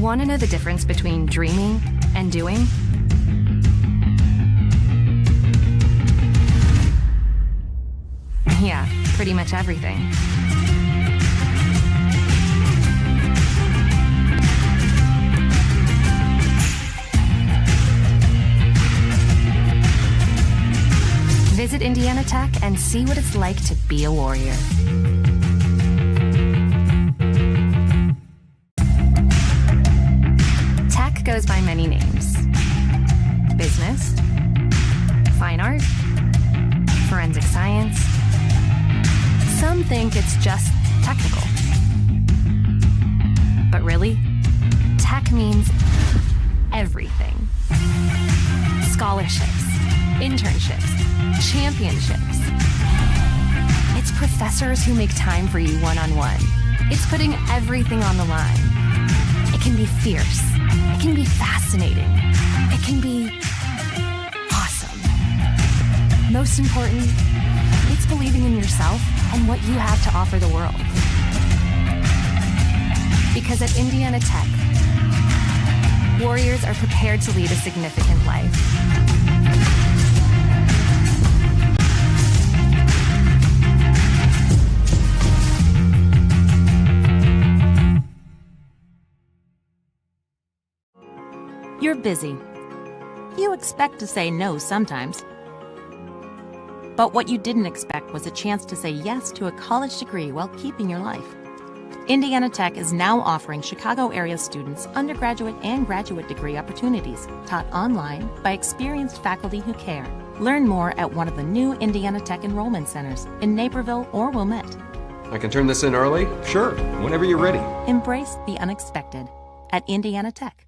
Want to know the difference between dreaming and doing? Yeah, pretty much everything. Visit Indiana Tech and see what it's like to be a warrior. Tech goes by many names. Business, fine art, forensic science. Some think it's just technical. But really, tech means everything. Scholarships, internships, championships. It's professors who make time for you one-on-one. It's putting everything on the line. It can be fierce. It can be fascinating. It can be awesome. Most important, it's believing in yourself and what you have to offer the world. Because at Indiana Tech, warriors are prepared to lead a significant life. You're busy. You expect to say no sometimes. But what you didn't expect was a chance to say yes to a college degree while keeping your life. Indiana Tech is now offering Chicago area students undergraduate and graduate degree opportunities taught online by experienced faculty who care. Learn more at one of the new Indiana Tech enrollment centers in Naperville or Wilmette. I can turn this in early? Sure, whenever you're ready. Embrace the unexpected at Indiana Tech.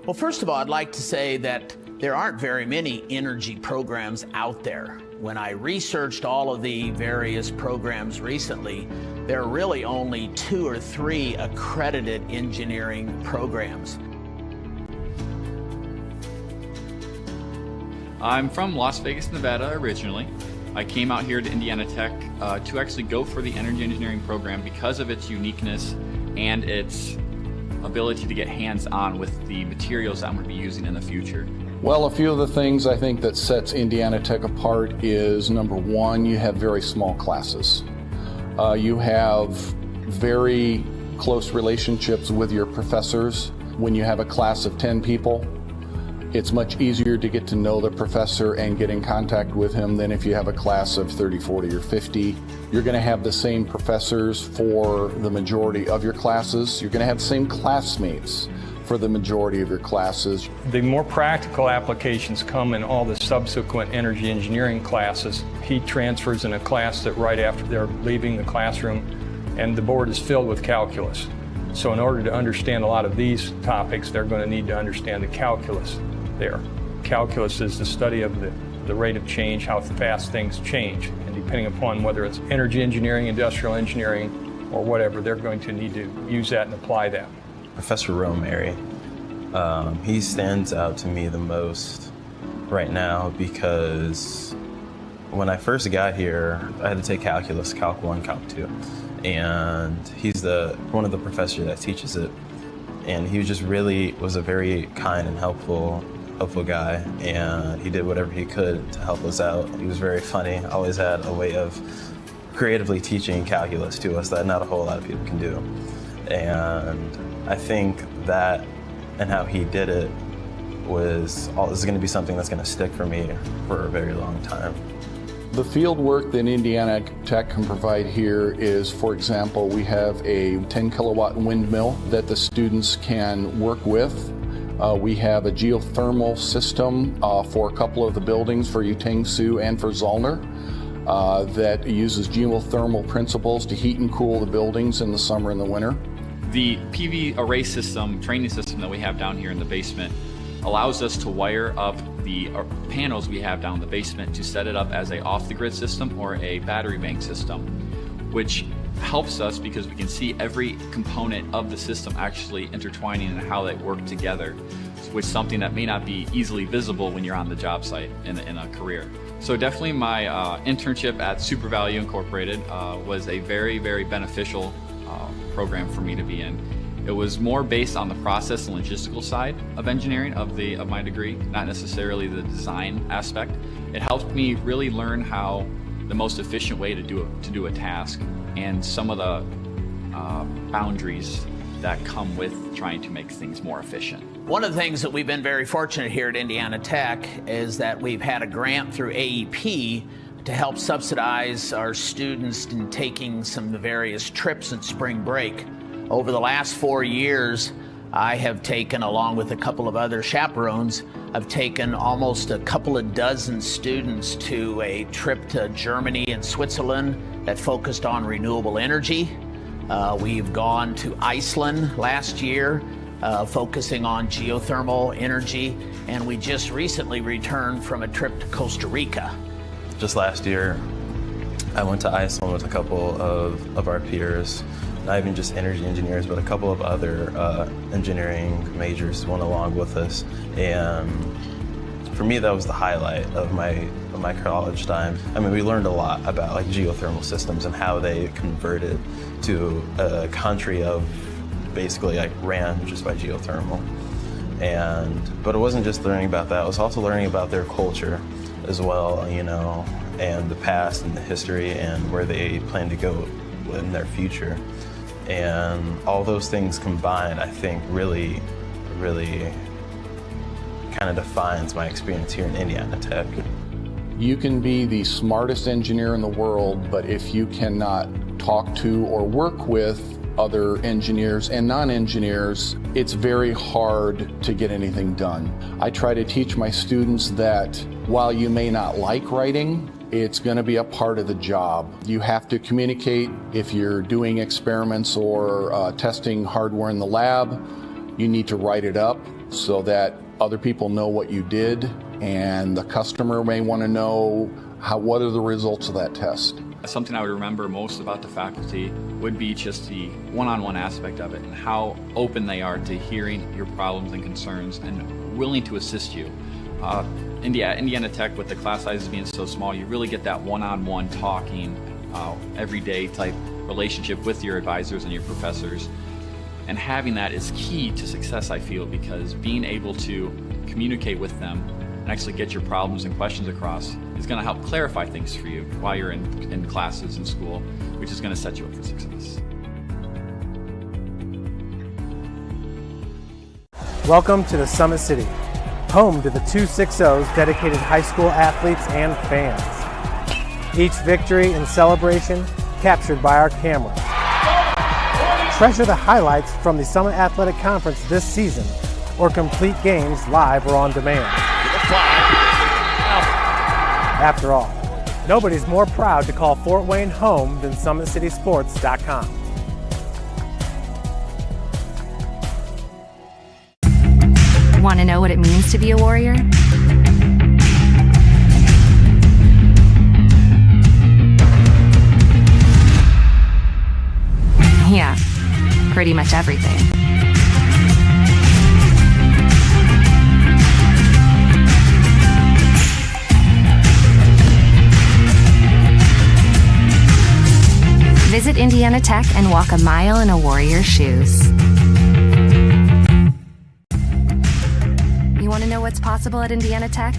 Well, first of all, I'd like to say that there aren't very many energy programs out there. When I researched all of the various programs recently, there are really only 2 or 3 accredited engineering programs. I'm from Las Vegas, Nevada originally. I came out here to Indiana Tech to actually go for the energy engineering program because of its uniqueness and its ability to get hands-on with the materials that I'm going to be using in the future. Well, a few of the things I think that sets Indiana Tech apart is, number one, you have very small classes. You have very close relationships with your professors. When you have a class of 10 people, it's much easier to get to know the professor and get in contact with him than if you have a class of 30, 40, or 50. You're going to have the same professors for the majority of your classes. You're going to have the same classmates for the majority of your classes. The more practical applications come in all the subsequent energy engineering classes. He transfers in a class that right after they're leaving the classroom, and the board is filled with calculus. So in order to understand a lot of these topics, they're going to need to understand the calculus there. Calculus is the study of the rate of change, how fast things change. And depending upon whether it's energy engineering, industrial engineering, or whatever, they're going to need to use that and apply that. Professor Romary, he stands out to me the most right now because when I first got here, I had to take calculus, Calc 1, Calc 2. And he's one of the professors that teaches it. And he was a very kind and helpful guy, and he did whatever he could to help us out. He was very funny, always had a way of creatively teaching calculus to us that not a whole lot of people can do. And I think that and how he did it is going to be something that's going to stick for me for a very long time. The field work that Indiana Tech can provide here is, for example, we have a 10 kilowatt windmill that the students can work with. We have a geothermal system for a couple of the buildings, for Utangsu and for Zollner, that uses geothermal principles to heat and cool the buildings in the summer and the winter. The PV array system, training system that we have down here in the basement allows us to wire up the panels we have down in the basement to set it up as a off-the-grid system or a battery bank system, which helps us because we can see every component of the system actually intertwining and how they work together, which is something that may not be easily visible when you're on the job site in a career. So definitely my internship at SuperValue Incorporated was a very, very beneficial program for me to be in. It was more based on the process and logistical side of engineering of my degree, not necessarily the design aspect. It helped me really learn how the most efficient way to do a task and some of the boundaries that come with trying to make things more efficient. One of the things that we've been very fortunate here at Indiana Tech is that we've had a grant through AEP to help subsidize our students in taking some of the various trips in spring break. Over the last 4 years, I have taken, along with a couple of other chaperones, I've taken almost a couple of dozen students to a trip to Germany and Switzerland that focused on renewable energy. We've gone to Iceland last year, focusing on geothermal energy, and we just recently returned from a trip to Costa Rica. Just last year, I went to Iceland with a couple of our peers, not even just energy engineers, but a couple of other engineering majors went along with us. And for me, that was the highlight of my college time. I mean, we learned a lot about like geothermal systems and how they converted to a country of basically like ran just by geothermal. But it wasn't just learning about that, it was also learning about their culture as well, you know, and the past and the history and where they plan to go in their future. And all those things combined, I think, really kind of defines my experience here in Indiana Tech. You can be the smartest engineer in the world, but if you cannot talk to or work with other engineers and non-engineers, it's very hard to get anything done. I try to teach my students that while you may not like writing, it's going to be a part of the job. You have to communicate. If you're doing experiments or testing hardware in the lab, you need to write it up so that other people know what you did, and the customer may want to know what are the results of that test. Something I would remember most about the faculty would be just the one-on-one aspect of it and how open they are to hearing your problems and concerns and willing to assist you. Indiana Tech, with the class sizes being so small, you really get that one-on-one talking, everyday type relationship with your advisors and your professors. And having that is key to success, I feel, because being able to communicate with them and actually get your problems and questions across is going to help clarify things for you while you're in classes in school, which is going to set you up for success. Welcome to the Summit City, home to the 260's dedicated high school athletes and fans. Each victory and celebration captured by our camera. Treasure the highlights from the Summit Athletic Conference this season, or complete games live or on demand. After all, nobody's more proud to call Fort Wayne home than SummitCitySports.com. Want to know what it means to be a warrior? Yeah, pretty much everything. Visit Indiana Tech and walk a mile in a warrior's shoes. You want to know what's possible at Indiana Tech?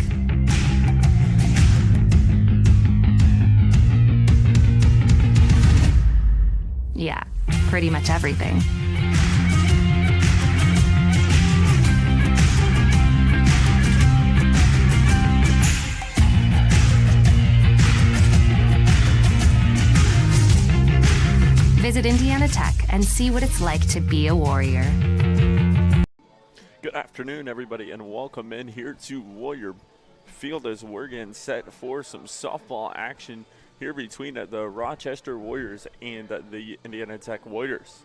Yeah, pretty much everything. Visit Indiana Tech and see what it's like to be a warrior. Good afternoon, everybody, and welcome in here to Warrior Field as we're getting set for some softball action here between the Rochester Warriors and the Indiana Tech Warriors.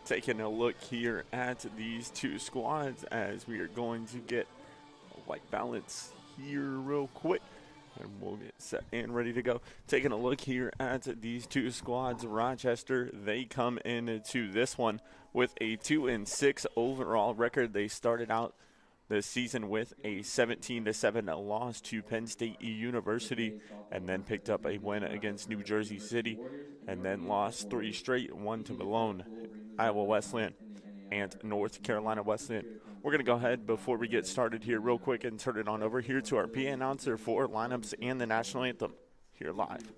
Taking a look here at these two squads as we are going to get a white balance here real quick, and we'll get set and ready to go. Taking a look here at these two squads. Rochester, they come into this one with a 2-6 overall record. They started out this season with a 17-7 loss to Penn State University, and then picked up a win against New Jersey City, and then lost 3 straight, 1 to Malone, Iowa Wesleyan, and North Carolina Wesleyan. We're going to go ahead before we get started here real quick and turn it on over here to our PA announcer for lineups and the national anthem here live.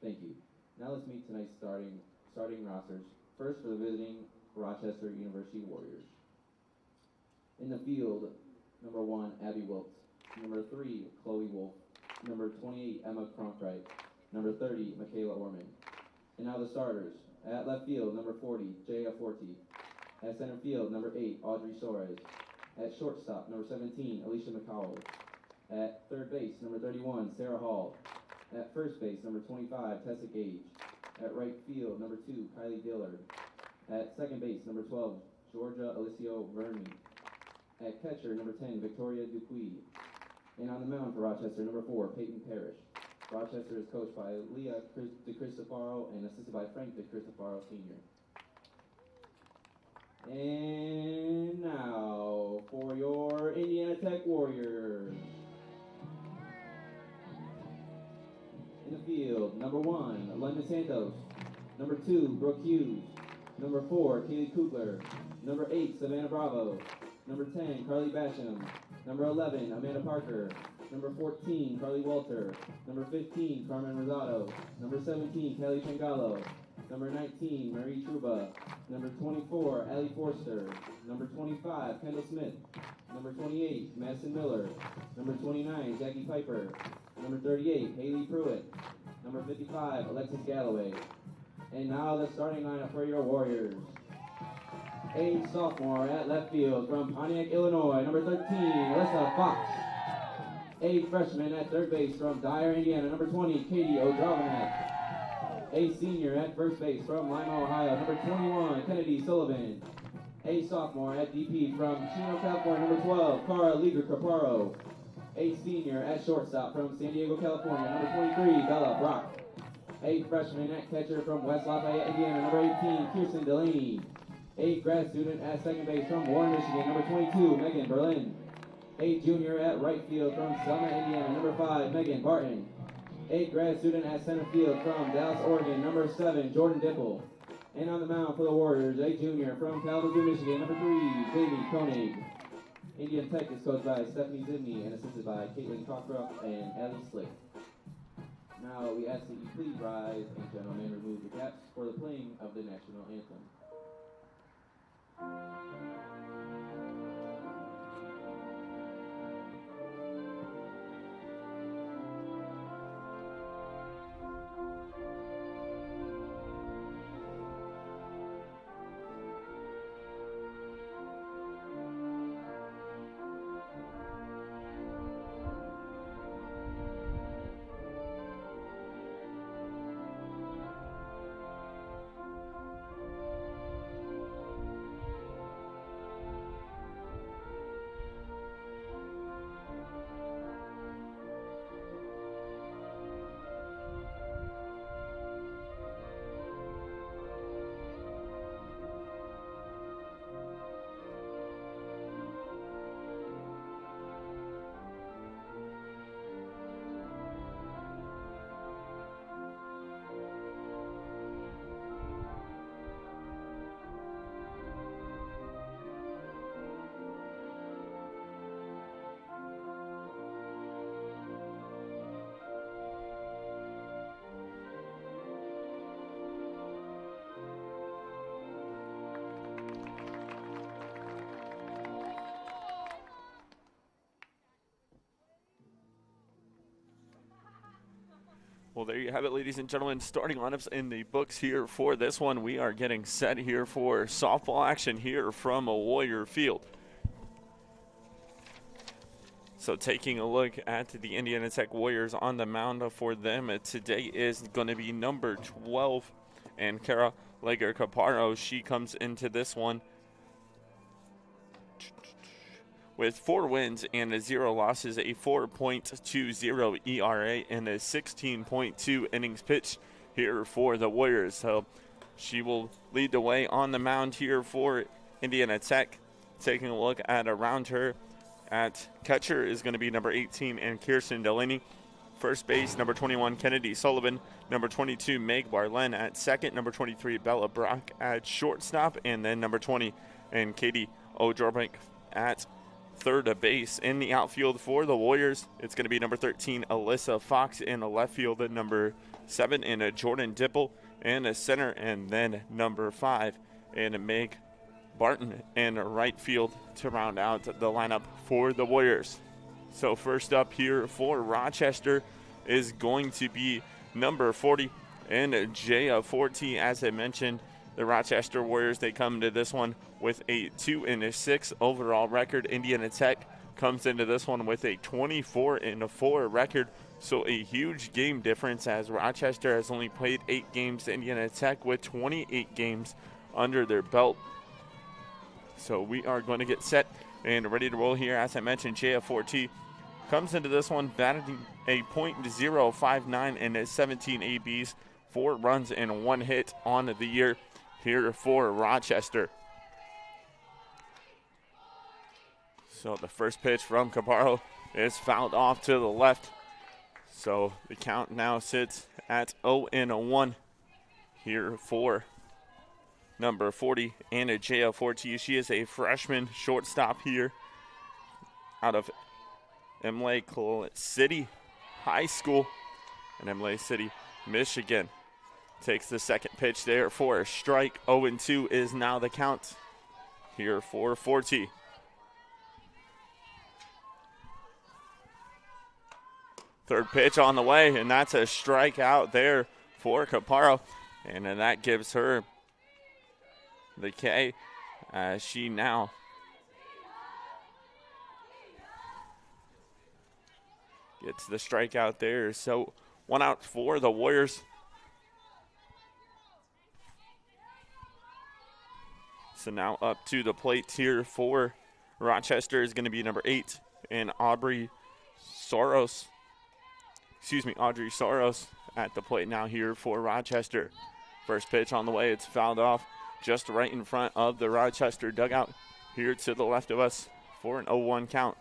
Thank you. Now let's meet tonight's starting rosters. First for the visiting Rochester University Warriors. In the field, number 1, Abby Wilkes. Number 3, Chloe Wolf. Number 28, Emma Cronkwright. Number 30, Michaela Orman. And now the starters. At left field, number 40, Jaya Forti. At center field, number 8, Audrey Soares. At shortstop, number 17, Alicia McCowell. At third base, number 31, Sarah Hall. At first base, number 25, Tessa Gage. At right field, number 2, Kylie Dillard. At second base, number 12, Georgia Alicio Verney. At catcher, number 10, Victoria Dupuy. And on the mound for Rochester, number 4, Peyton Parrish. Rochester is coached by Leah DeCristofaro and assisted by Frank DeCristofaro Sr. And now for your Indiana Tech Warriors. In the field, number 1, London Santos. Number 2, Brooke Hughes. Number 4, Kaylee Kugler. Number 8, Savannah Bravo. Number 10, Carly Basham. Number 11, Amanda Parker. Number 14, Carly Walter. Number 15, Carmen Rosado. Number 17, Kelly Pangalo. Number 19, Marie Truba. Number 24, Allie Forster. Number 25, Kendall Smith. Number 28, Madison Miller. Number 29, Jackie Piper. Number 38, Haley Pruitt. Number 55, Alexis Galloway. And now the starting lineup for your Warriors. A sophomore at left field from Pontiac, Illinois, number 13, Alyssa Fox. A freshman at third base from Dyer, Indiana, number 20, Katie O'Dravenack. A senior at first base from Lima, Ohio, number 21, Kennedy Sullivan. A sophomore at DP from Chino, California, number 12, Cara Liger Caparo. A senior at shortstop from San Diego, California, number 23, Bella Brock. A freshman at catcher from West Lafayette, Indiana, number 18, Kirsten Delaney. A grad student at second base from Warren, Michigan, number 22, Megan Berlin. A junior at right field from Selma, Indiana, number 5, Megan Barton. A grad student at center field from Dallas, Oregon, number 7, Jordan Dipple. And on the mound for the Warriors, a junior from Kalamazoo, Michigan, number 3, Jamie Koenig. Indiana Tech is coached by Stephanie Zimney and assisted by Caitlin Cockruff and Allie Slick. Now we ask that you please rise and gentlemen remove the caps for the playing of the national anthem. Well, there you have it, ladies and gentlemen. Starting lineups in the books here for this one. We are getting set here for softball action here from a Warrior Field. So taking a look at the Indiana Tech Warriors on the mound for them today is going to be number 12, and Cara Lager Caparo. She comes into this one with 4 wins and 0 losses, a 4.20 ERA, and a 16.2 innings pitched here for the Warriors. So She will lead the way on the mound here for Indiana Tech. Taking a look at around her, at catcher is going to be number 18 and Kirsten Delaney. First base, number 21, Kennedy Sullivan. Number 22, Meg Barlen at second. Number 23, Bella Brock at shortstop. And then number 20, and Katie O'Dorbank at third base. In the outfield for the Warriors, it's going to be number 13, Alyssa Fox. In the left field, number 7, and Jordan Dipple. And a center, and then number 5, and Meg Barton in right field to round out the lineup for the Warriors. So first up here for Rochester is going to be number 40 and Jaya Forte. As I mentioned, the Rochester Warriors, they come to this one with a 2-6 overall record. Indiana Tech comes into this one with a 24-4 record. So a huge game difference, as Rochester has only played 8 games. Indiana Tech with 28 games under their belt. So we are going to get set and ready to roll here. As I mentioned, Jaya Forte comes into this one batting a .059 and 17 ABs, 4 runs and 1 hit on the year here for Rochester. So the first pitch from Caparro is fouled off to the left. So the count now sits at 0-1 here for number 40, Anna Jaya Forte. She is a freshman shortstop here out of Imlay City High School in Imlay City, Michigan. Takes the second pitch there for a strike. 0-2 is now the count here for Forte. Third pitch on the way, and that's a strikeout there for Caparro. And then that gives her the K, as she now gets the strikeout there. So 1 out for the Warriors. So now up to the plate here for Rochester is going to be number 8, and Audrey Soros at the plate now here for Rochester. First pitch on the way, it's fouled off just right in front of the Rochester dugout here to the left of us for an 0-1 count.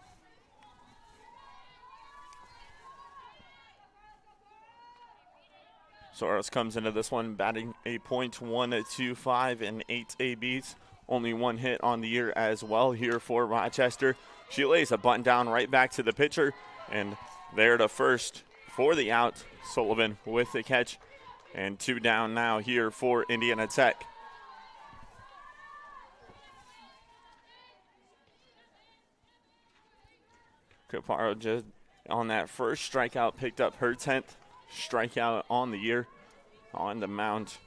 Soros comes into this one batting a .125 and 8 ABs. Only 1 hit on the year as well here for Rochester. She lays a bunt down right back to the pitcher, and there to first for the out. Sullivan with the catch, and 2 down now here for Indiana Tech. Caparro just on that first strikeout picked up her 10th strikeout on the year on the mound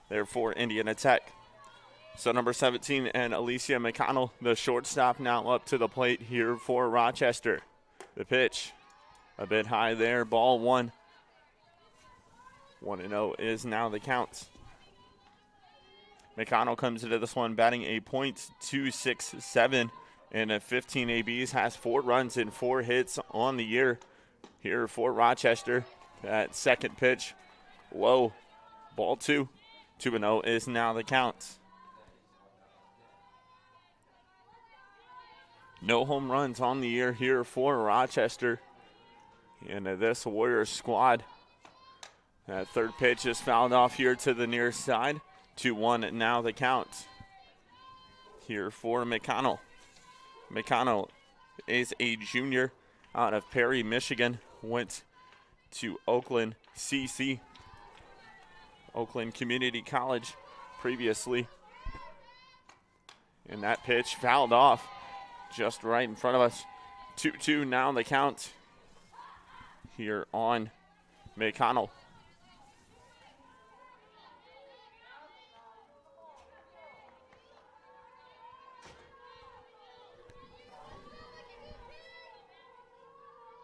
there for Indiana Tech. So number 17 and Alicia McConnell, the shortstop, now up to the plate here for Rochester. The pitch a bit high there, ball 1. 1-0 is now the count. McConnell comes into this one batting a .267 and 15 ABs, has 4 runs and 4 hits on the year here for Rochester. That second pitch, low, ball 2. 2-0 is now the count. No home runs on the year here for Rochester. And this Warriors squad. That third pitch is fouled off here to the near side. 2-1 now the count here for McConnell. McConnell is a junior out of Perry, Michigan. Went to Oakland Community College previously. And that pitch fouled off just right in front of us. 2-2 now the count here on McConnell.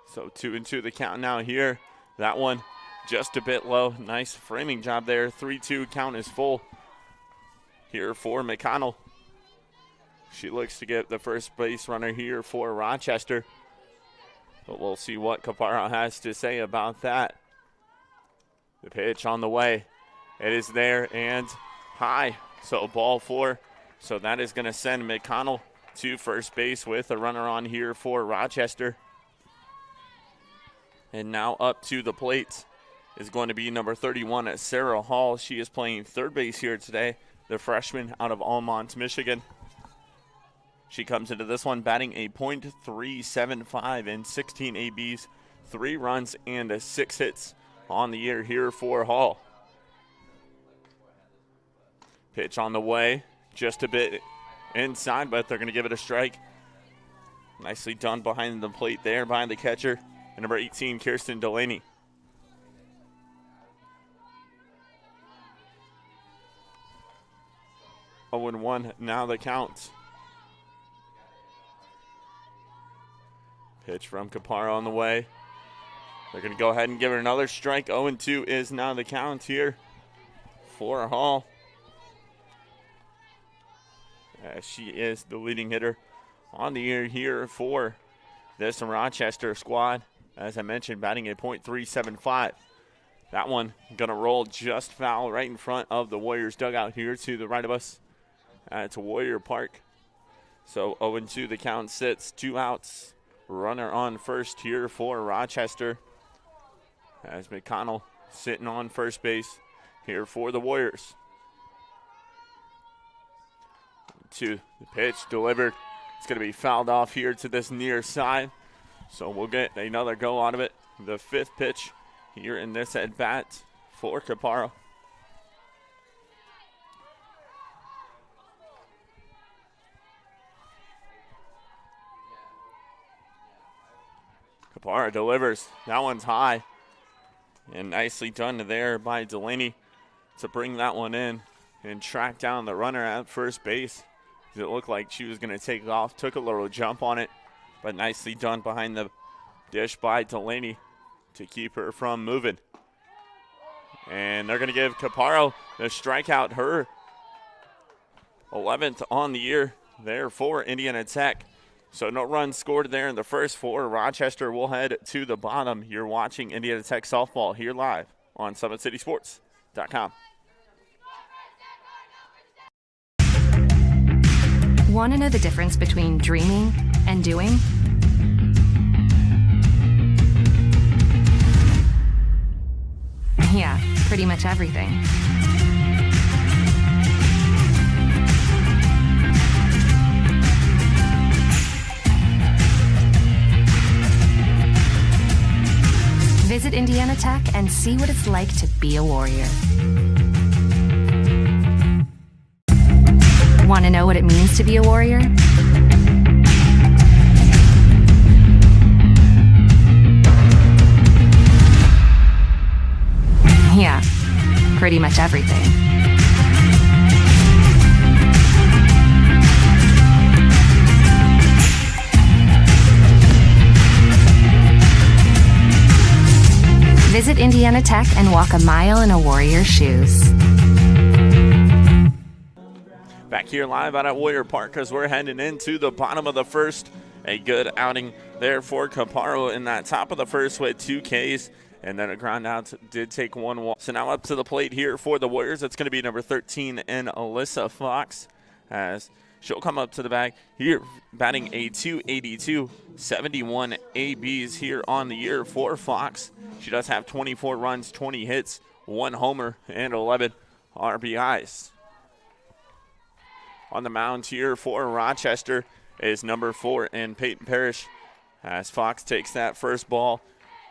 So 2-2 the count now here. That one just a bit low. Nice framing job there. 3-2 count is full here for McConnell. She looks to get the first base runner here for Rochester. But we'll see what Caparro has to say about that. The pitch on the way. It is there, and high. So ball 4. So that is going to send McConnell to first base with a runner on here for Rochester. And now up to the plate is going to be number 31, Sarah Hall. She is playing third base here today, the freshman out of Almont, Michigan. She comes into this one batting a .375 in 16 ABs, 3 runs and 6 hits on the year here for Hall. Pitch on the way, just a bit inside, but they're going to give it a strike. Nicely done behind the plate there, behind the catcher. And number 18, Kirsten Delaney. Oh, and 1 now the count. Pitch from Caparo on the way. They're going to go ahead and give her another strike. 0-2 is now the count here for Hall. She is the leading hitter on the year here for this Rochester squad. As I mentioned, batting a .375. That one going to roll just foul right in front of the Warriors dugout here to the right of us. It's Warrior Park. So 0-2 the count sits. 2 outs. Runner on first here for Rochester. As McConnell sitting on first base here for the Warriors. To the pitch delivered. It's going to be fouled off here to this near side. So we'll get another go out of it. The 5th pitch here in this at bat for Caparo. Caparo delivers. That one's high. And nicely done there by Delaney to bring that one in and track down the runner at first base. It looked like she was going to take off, took a little jump on it, but nicely done behind the dish by Delaney to keep her from moving. And they're going to give Caparo the strikeout, her 11th on the year there for Indiana Tech. So no runs scored there in the first 4. Rochester will head to the bottom. You're watching Indiana Tech softball here live on SummitCitySports.com. Want to know the difference between dreaming and doing? Yeah, pretty much everything. Visit Indiana Tech and see what it's like to be a warrior. Want to know what it means to be a warrior? Yeah, pretty much everything. Visit Indiana Tech and walk a mile in a warrior's shoes. Back here live out at Warrior Park as we're heading into the bottom of the first. A good outing there for Caparo in that top of the first with 2 Ks. And then a ground out did take 1 walk. So now up to the plate here for the Warriors. It's going to be number 13 and Alyssa Fox as she'll come up to the bag here batting a .282, 71 ABs here on the year for Fox. She does have 24 runs, 20 hits, 1 homer, and 11 RBIs. On the mound here for Rochester is number 4 and Peyton Parrish as Fox takes that first ball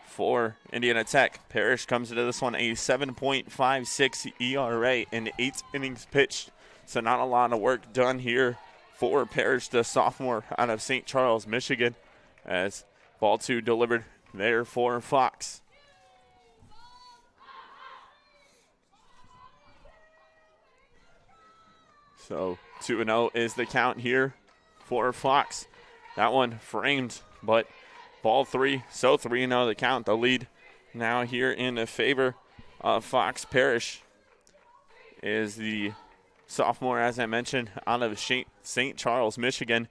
for Indiana Tech. Parrish comes into this one a 7.56 ERA in 8 innings pitched. So not a lot of work done here for Parrish, the sophomore out of St. Charles, Michigan, as ball 2 delivered there for Fox. So 2-0 is the count here for Fox. That one framed, but ball 3, so 3-0 the count. The lead now here in favor of Fox. Parrish is the sophomore, as I mentioned, out of St. Charles, Michigan.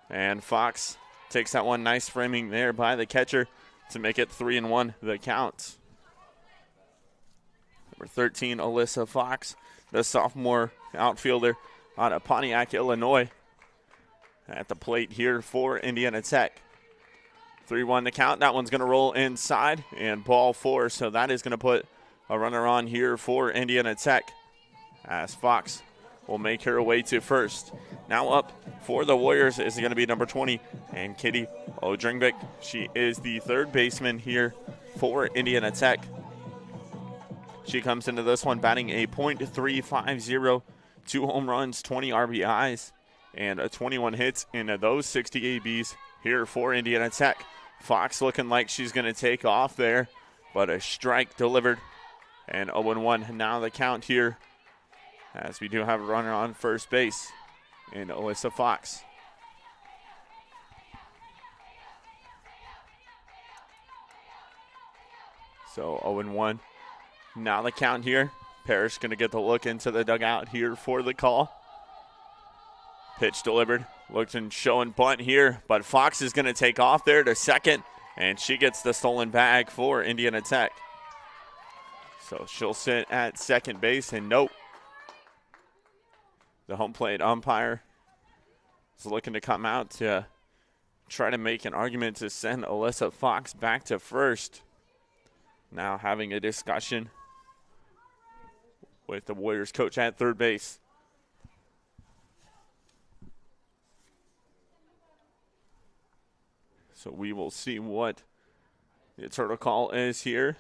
And Fox takes that one, nice framing there by the catcher to make it 3-1 the count. Number 13, Alyssa Fox, the sophomore outfielder out of Pontiac, Illinois, at the plate here for Indiana Tech. 3-1 to count. That one's going to roll inside and ball 4. So that is going to put a runner on here for Indiana Tech as Fox will make her way to first. Now up for the Warriors is going to be number 20 and Katie Odringvik. She is the third baseman here for Indiana Tech. She comes into this one batting a .350, 2 home runs, 20 RBIs, and 21 hits in those 60 ABs here for Indiana Tech. Fox looking like she's going to take off there, but a strike delivered, and 0-1 now the count here, as we do have a runner on first base in Alyssa Fox. So 0-1 now the count here. Parrish going to get the look into the dugout here for the call. Pitch delivered. Looks and showing bunt here, but Fox is going to take off there to second, and she gets the stolen bag for Indiana Tech. So she'll sit at second base, and nope. The home plate umpire is looking to come out to try to make an argument to send Alyssa Fox back to first. Now having a discussion with the Warriors coach at third base. So we will see what the turtle call is here,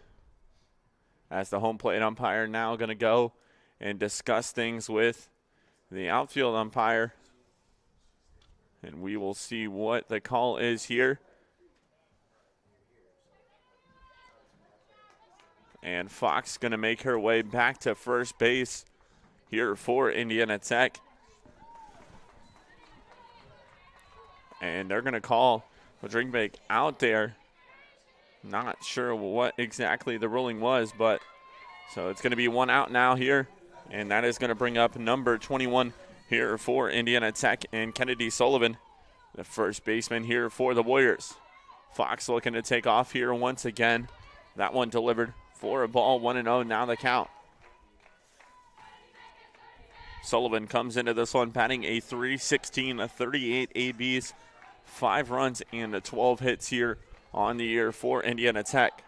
as the home plate umpire now going to go and discuss things with the outfield umpire. And we will see what the call is here. And Fox going to make her way back to first base here for Indiana Tech. And they're going to call Odringvik out there. Not sure what exactly the ruling was, but so it's going to be 1 out now here. And that is going to bring up number 21 here for Indiana Tech and Kennedy Sullivan, the first baseman here for the Warriors. Fox looking to take off here once again. That one delivered for a ball, 1-0 now the count. Sullivan comes into this one batting a .316, 38 ABs, 5 runs and 12 hits here on the year for Indiana Tech.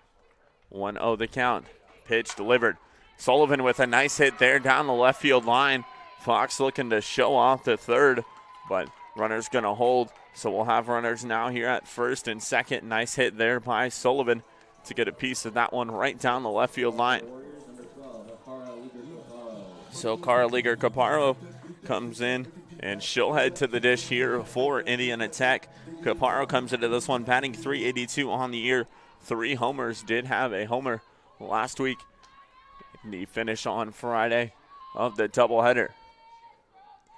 1-0 the count. Pitch delivered. Sullivan with a nice hit there down the left field line. Fox looking to show off the third, but runner's going to hold. So we'll have runners now here at first and second. Nice hit there by Sullivan to get a piece of that one right down the left field line. So Cara Liger-Caparo comes in, and she'll head to the dish here for Indiana Tech. Caparo comes into this one batting .382 on the year. 3 homers. Did have a homer last week in the finish on Friday of the doubleheader.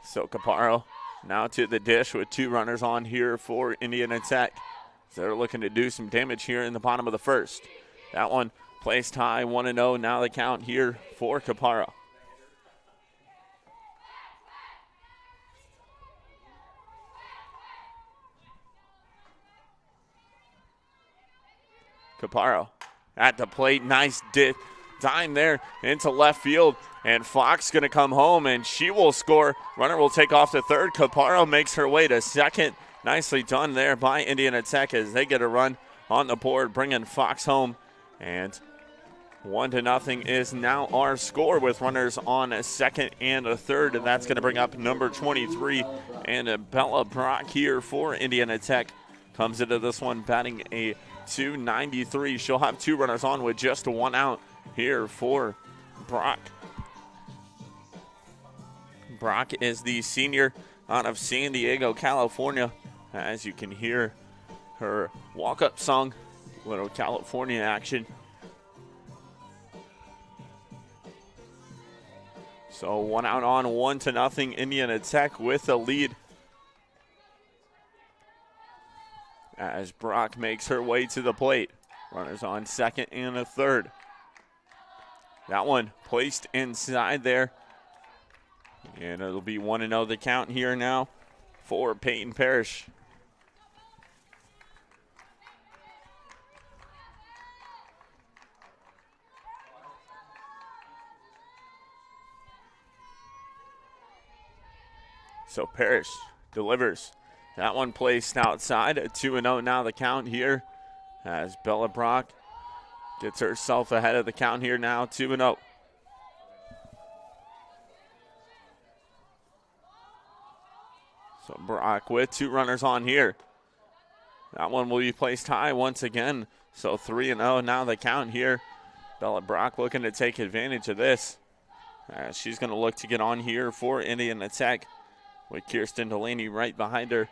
So Caparo now to the dish with 2 runners on here for Indiana Tech. So they're looking to do some damage here in the bottom of the first. That one placed high, 1-0. Now the count here for Caparo. Caparo at the plate. Nice dime there into left field. And Fox going to come home, and she will score. Runner will take off to third. Caparo makes her way to second. Nicely done there by Indiana Tech as they get a run on the board, bringing Fox home. And 1-0 is now our score with runners on a second and a third. And that's going to bring up number 23 and Bella Brock here for Indiana Tech. Comes into this one batting a .293. She'll have 2 runners on with just 1 out here for Brock. Brock is the senior out of San Diego, California. As you can hear her walk-up song, little California action. So 1 out on, 1-0 Indiana Tech with the lead. As Brock makes her way to the plate. Runners on second and a third. That one placed inside there. And it'll be 1-0 the count here now for Peyton Parrish. So Parrish delivers. That one placed outside. 2-0 now the count here as Bella Brock gets herself ahead of the count here now, 2-0. So Brock with 2 runners on here. That one will be placed high once again. So 3-0 now the count here. Bella Brock looking to take advantage of this. She's going to look to get on here for Indiana Tech with Kirsten Delaney right behind her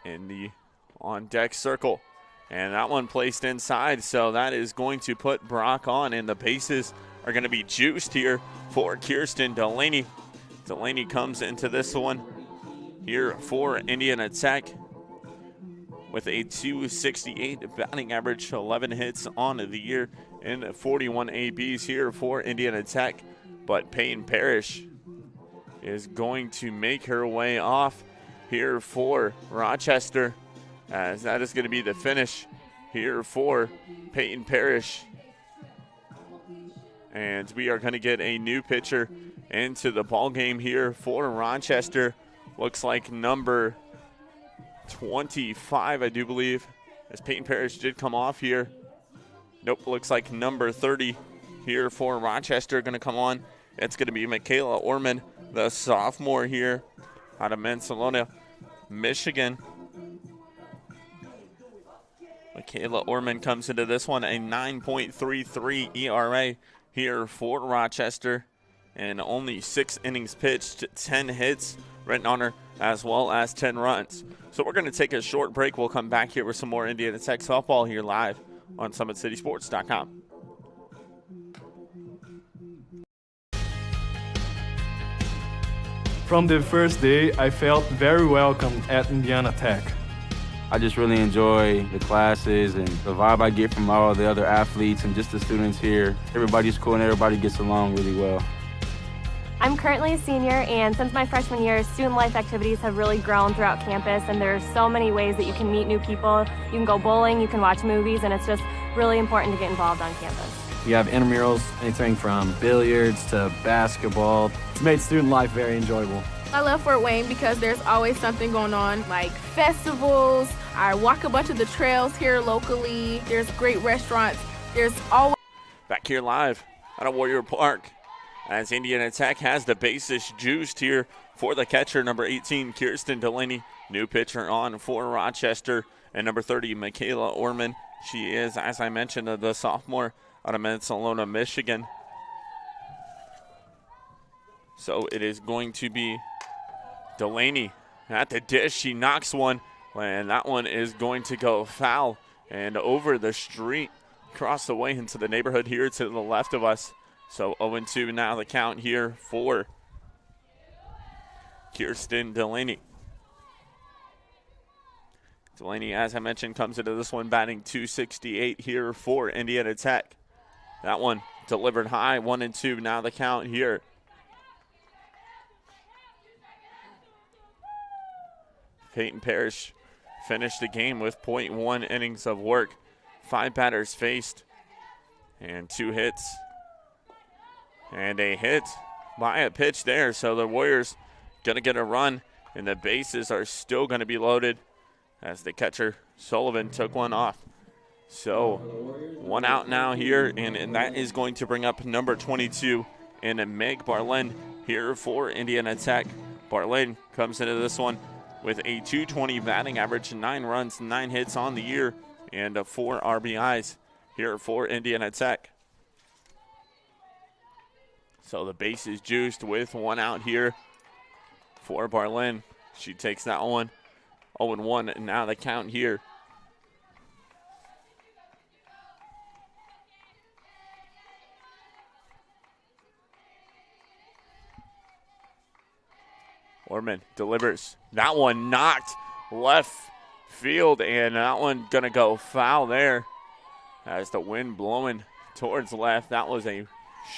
in the on-deck circle. And that one placed inside, so that is going to put Brock on, and the bases are going to be juiced here for Kirsten Delaney. Delaney comes into this one here for Indiana Tech with a .268 batting average, 11 hits on the year, and 41 ABs here for Indiana Tech. But Peyton Parrish is going to make her way off here for Rochester, as that is going to be the finish here for Peyton Parrish. And we are going to get a new pitcher into the ball game here for Rochester. Looks like number 25, I do believe, as Peyton Parrish did come off here. Nope, looks like number 30 here for Rochester going to come on. It's going to be Michaela Orman, the sophomore here out of Mansalona, Michigan. Michaela Orman comes into this one, a 9.33 ERA here for Rochester, and only 6 innings pitched, 10 hits written on her, as well as 10 runs. So we're going to take a short break. We'll come back here with some more Indiana Tech softball here live on SummitCitySports.com. From the first day, I felt very welcome at Indiana Tech. I just really enjoy the classes and the vibe I get from all the other athletes and just the students here. Everybody's cool and everybody gets along really well. I'm currently a senior, and since my freshman year, student life activities have really grown throughout campus, and there's so many ways that you can meet new people. You can go bowling, you can watch movies, and it's just really important to get involved on campus. We have intramurals, anything from billiards to basketball. It's made student life very enjoyable. I love Fort Wayne because there's always something going on, like festivals. I walk a bunch of the trails here locally. There's great restaurants. There's always... Back here live out of Warrior Park, as Indiana Tech has the bases juiced here for the catcher, number 18, Kirsten Delaney. New pitcher on for Rochester, and number 30, Michaela Orman. She is, as I mentioned, the sophomore out of Mansalona, Michigan. So it is going to be Delaney at the dish. She knocks one, and that one is going to go foul and over the street, across the way into the neighborhood here to the left of us. So 0-2 now the count here for Kirsten Delaney. Delaney, as I mentioned, comes into this one batting .268 here for Indiana Tech. That one delivered high, 1-2 now the count here. Peyton Parrish finished the game with .1 innings of work. 5 batters faced and 2 hits. And a hit by a pitch there. So the Warriors going to get a run, and the bases are still going to be loaded as the catcher, Sullivan, took one off. So 1 out now here, and that is going to bring up number 22 and Meg Barlin here for Indiana Tech. Barlin comes into this one with a .220 batting average, 9 runs, 9 hits on the year, and 4 RBIs here for Indiana Tech. So the base is juiced with 1 out here for Barlin. She takes that one. 0-1, and now the count here. Orman delivers. That one knocked left field, and that one going to go foul there as the wind blowing towards left. That was a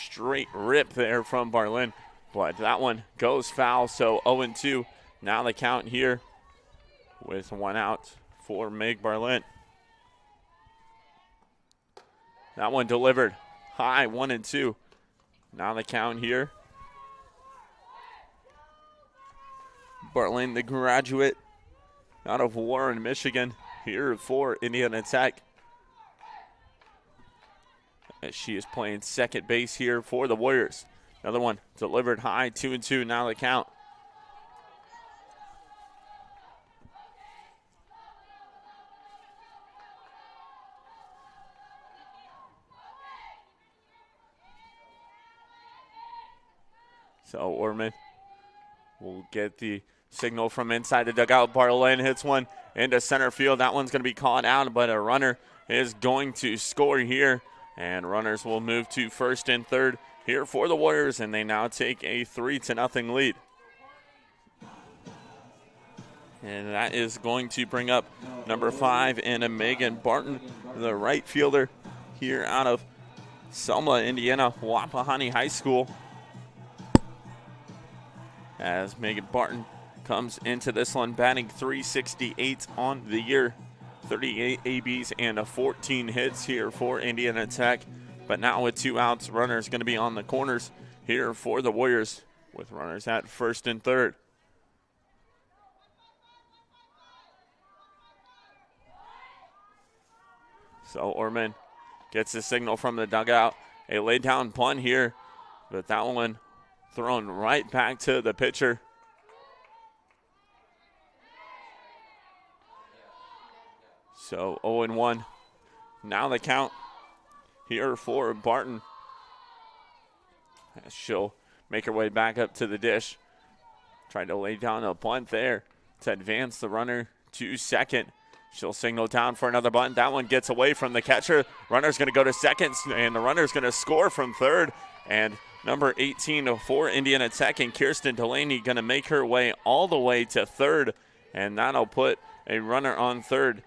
straight rip there from Barlin, but that one goes foul. So 0-2. Now the count here with 1 out for Meg Barlin. That one delivered high, 1-2. Now the count here. Bartlane, the graduate out of Warren, Michigan, here for Indiana Tech. As she is playing second base here for the Warriors. Another one delivered high, 2-2, now the count. So Orman will get the signal from inside the dugout. Bartlane hits one into center field. That one's going to be caught out, but a runner is going to score here. And runners will move to first and third here for the Warriors, and they now take a 3-0 lead. And that is going to bring up number 5 and Megan Barton, the right fielder here out of Selma, Indiana, Wapahani High School. As Megan Barton comes into this one batting .368 on the year. 38 ABs and 14 hits here for Indiana Tech. But now with 2 outs, runners going to be on the corners here for the Warriors with runners at first and third. So Orman gets the signal from the dugout. A laid down punt here, but that one thrown right back to the pitcher. So 0-1. Now the count here for Barton. She'll make her way back up to the dish. Tried to lay down a punt there to advance the runner to second. She'll signal down for another bunt. That one gets away from the catcher. Runner's going to go to second, and the runner's going to score from third. And number 18 for Indiana Tech and Kirsten Delaney going to make her way all the way to third. And that'll put a runner on third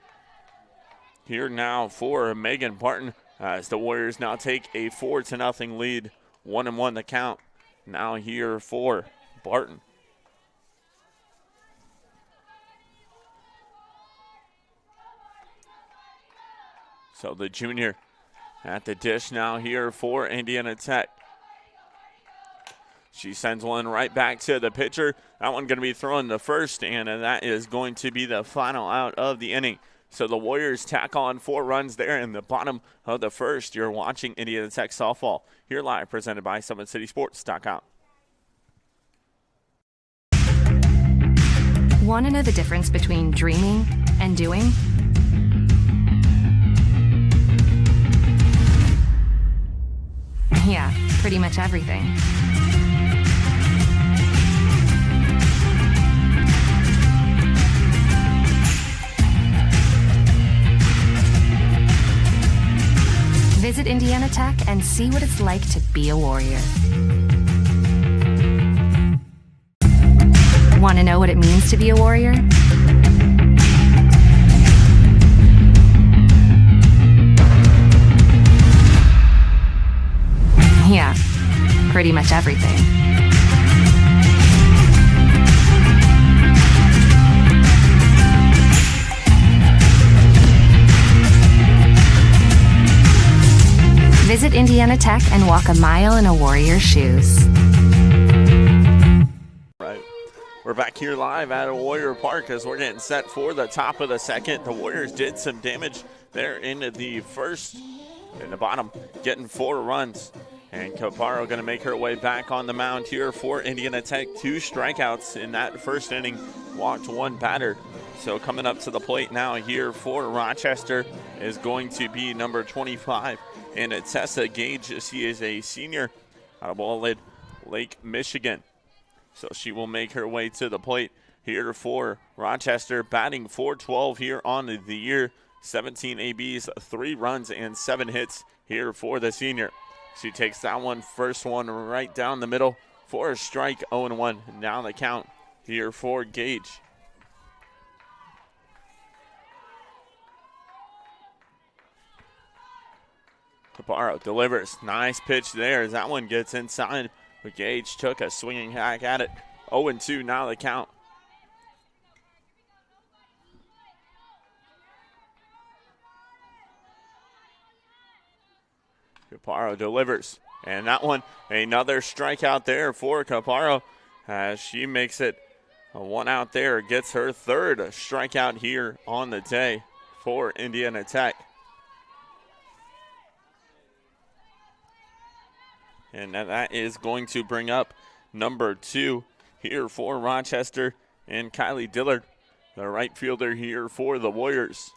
here now for Megan Barton as the Warriors now take a 4-0 lead. 1-1 the count now here for Barton. So the junior at the dish now here for Indiana Tech. She sends one right back to the pitcher. That one going to be thrown to first, and that is going to be the final out of the inning. So the Warriors tack on 4 runs there in the bottom of the first. You're watching Indiana Tech softball here live, presented by SummitCitySports.com. Want to know the difference between dreaming and doing? Yeah, pretty much everything. Visit Indiana Tech and see what it's like to be a Warrior. Want to know what it means to be a Warrior? Yeah, pretty much everything. Visit Indiana Tech and walk a mile in a Warrior's shoes. Right. We're back here live at Warrior Park as we're getting set for the top of the second. The Warriors did some damage there in the first, in the bottom, getting 4 runs. And Caparo going to make her way back on the mound here for Indiana Tech. 2 strikeouts in that first inning, walked 1 batter. So coming up to the plate now here for Rochester is going to be number 25. And it's Tessa Gage. She is a senior out of Walled Lake, Michigan. So she will make her way to the plate here for Rochester, batting .412 here on the year. 17 ABs, 3 runs, and 7 hits here for the senior. She takes that one, first one right down the middle for a strike, 0-1. Now the count here for Gage. Caparo delivers. Nice pitch there as that one gets inside. But Gage took a swinging hack at it. 0-2 now the count. Caparo delivers. And that one, another strikeout there for Caparo as she makes it A one out there gets her third strikeout here on the day for Indiana Tech. And that is going to bring up number 2 here for Rochester, and Kylie Dillard, the right fielder here for the Warriors.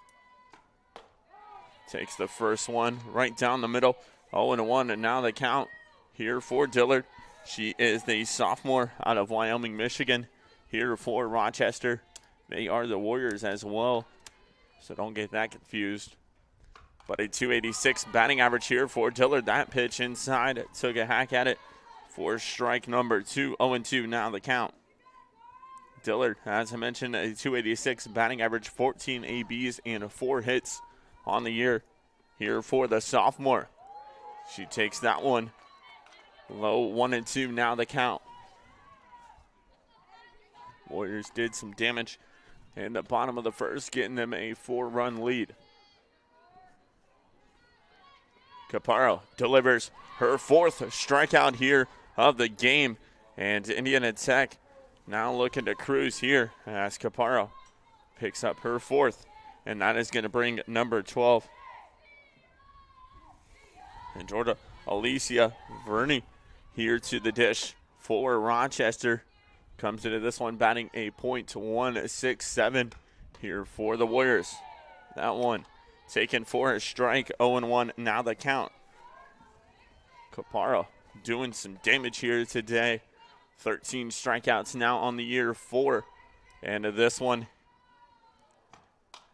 Takes the first one right down the middle. 0-1, and now the count here for Dillard. She is the sophomore out of Wyoming, Michigan, here for Rochester. They are the Warriors as well, so don't get that confused. But a 286 batting average here for Dillard. That pitch inside took a hack at it for strike number 2. 0-2 now the count. Dillard, as I mentioned, a 286 batting average, 14 ABs and 4 hits on the year here for the sophomore. She takes that one low. 1-2 now the count. Warriors did some damage in the bottom of the first, getting them a 4-run lead. Caparo delivers her 4th strikeout here of the game, and Indiana Tech now looking to cruise here as Caparo picks up her 4th, and that is going to bring number 12. And Jordan Alicia Verney here to the dish for Rochester. Comes into this one batting a .167 here for the Warriors. That one taken for a strike. 0-1 now the count. Caparo doing some damage here today. 13 strikeouts now on the year for. And this one,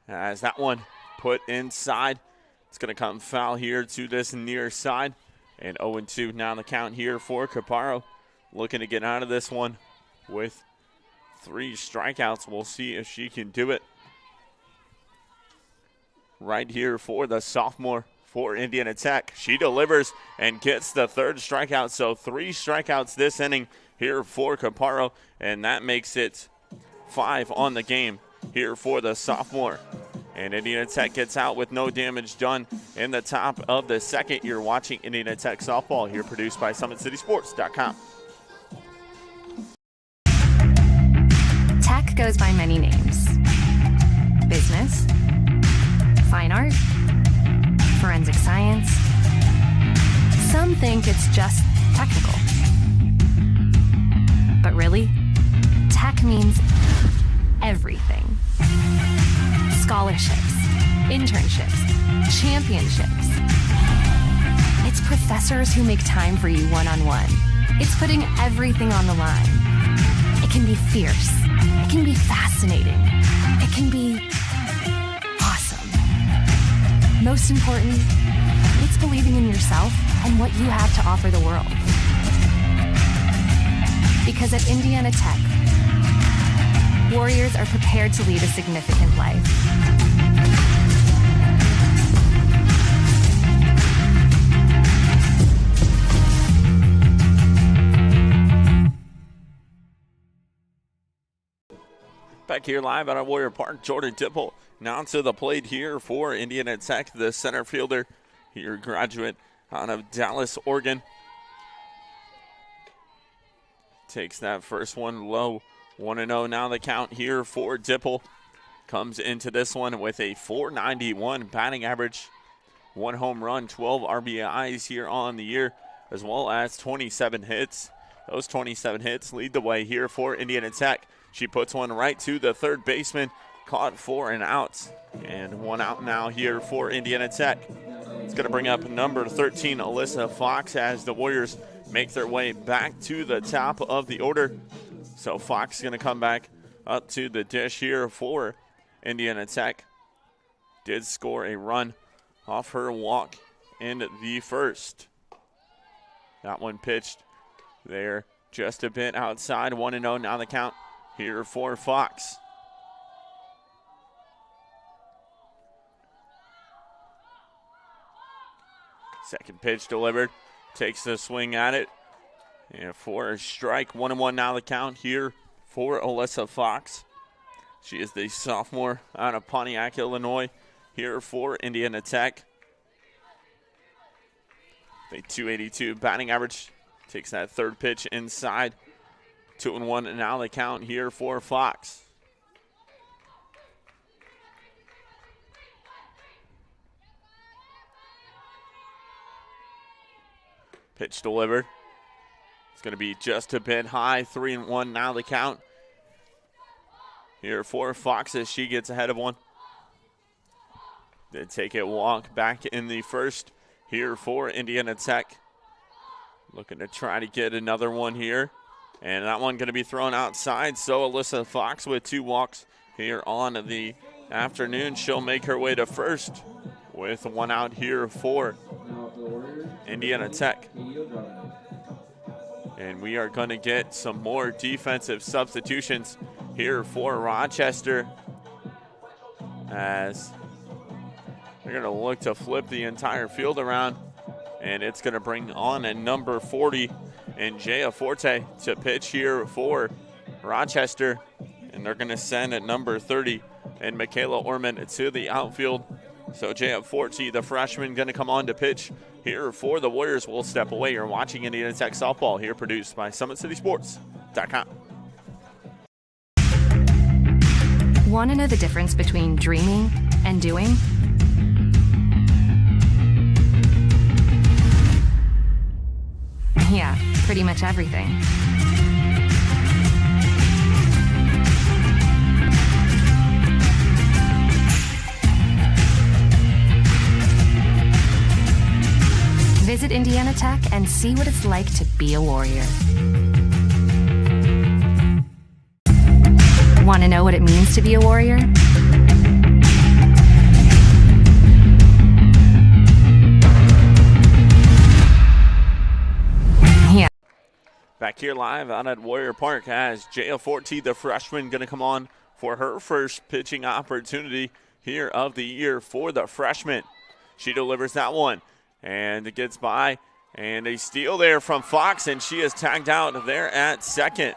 as that one put inside, it's going to come foul here to this near side. And 0-2 now the count here for Caparo. Looking to get out of this one with 3 strikeouts. We'll see if she can do it. Right here for the sophomore for Indiana Tech. She delivers and gets the 3rd strikeout. So 3 strikeouts this inning here for Caparo, and that makes it 5 on the game here for the sophomore. And Indiana Tech gets out with no damage done in the top of the 2nd. You're watching Indiana Tech softball here, produced by SummitCitySports.com. Tech goes by many names. Business, fine art, forensic science. Some think it's just technical. But really, tech means everything. Scholarships, internships, championships. It's professors who make time for you one-on-one. It's putting everything on the line. It can be fierce. It can be fascinating. It can be awesome. Most important, it's believing in yourself and what you have to offer the world. Because at Indiana Tech, Warriors are prepared to lead a significant life. Back here live at our Warrior Park, Jordan Dipple now to the plate here for Indiana Tech, the center fielder here, graduate out of Dallas, Oregon. Takes that first one low. 1-0 now the count here for Dipple. Comes into this one with a .491 batting average. 1 home run, 12 RBIs here on the year, as well as 27 hits. Those 27 hits lead the way here for Indiana Tech. She puts one right to the 3rd baseman, caught for an out. And 1 out now here for Indiana Tech. It's going to bring up number 13, Alyssa Fox, as the Warriors make their way back to the top of the order. So Fox is going to come back up to the dish here for Indiana Tech. Did score a run off her walk in the first. That one pitched there just a bit outside. 1-0 now the count here for Fox. Second pitch delivered. Takes the swing at it. And for a strike, 1-1 now the count here for Alyssa Fox. She is the sophomore out of Pontiac, Illinois, here for Indiana Tech. The .282 batting average. Takes that 3rd pitch inside 2-1 and now the count here for Fox. Pitch delivered. It's going to be just a bit high. 3-1 now the count here for Fox as she gets ahead of one. They take a walk back in the first here for Indiana Tech. Looking to try to get another one here. And that one going to be thrown outside. So Alyssa Fox with 2 walks here on the afternoon. She'll make her way to first with 1 out here for Indiana Tech. And we are going to get some more defensive substitutions here for Rochester as they're going to look to flip the entire field around. And it's going to bring on a number 40 and Jaya Forte to pitch here for Rochester. And they're going to send at number 30 and Michaela Orman to the outfield. So Jaya Forte, the freshman, going to come on to pitch here for the Warriors. We'll step away. You're watching Indiana Tech softball here, produced by SummitCitySports.com. Want to know the difference between dreaming and doing? Yeah, pretty much everything. Visit Indiana Tech and see what it's like to be a Warrior. Want to know what it means to be a Warrior? Yeah. Back here live out at Warrior Park as Jaya Forte, the freshman, going to come on for her first pitching opportunity here of the year for the freshman. She delivers that one. And it gets by, and a steal there from Fox, and she is tagged out there at second.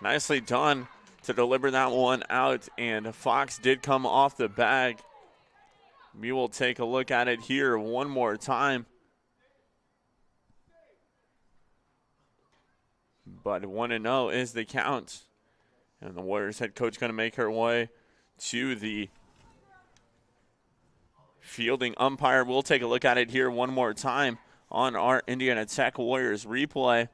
Nicely done to deliver that one out, and Fox did come off the bag. We will take a look at it here one more time. But 1-0 is the count, and the Warriors head coach going to make her way to the fielding umpire. We'll take a look at it here one more time on our Indiana Tech Warriors replay.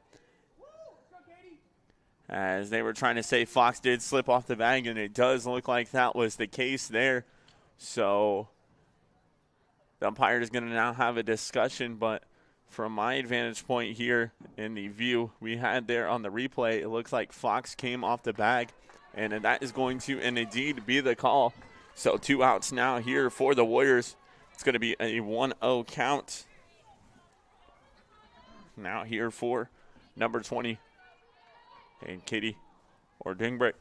As they were trying to say Fox did slip off the bag, and it does look like that was the case there. So the umpire is going to now have a discussion, but from my vantage point here in the view we had there on the replay, it looks like Fox came off the bag, and that is going to indeed be the call. So 2 outs now here for the Warriors. It's going to be a 1-0 count. Now here for number 20 and Katie Ordingbrick.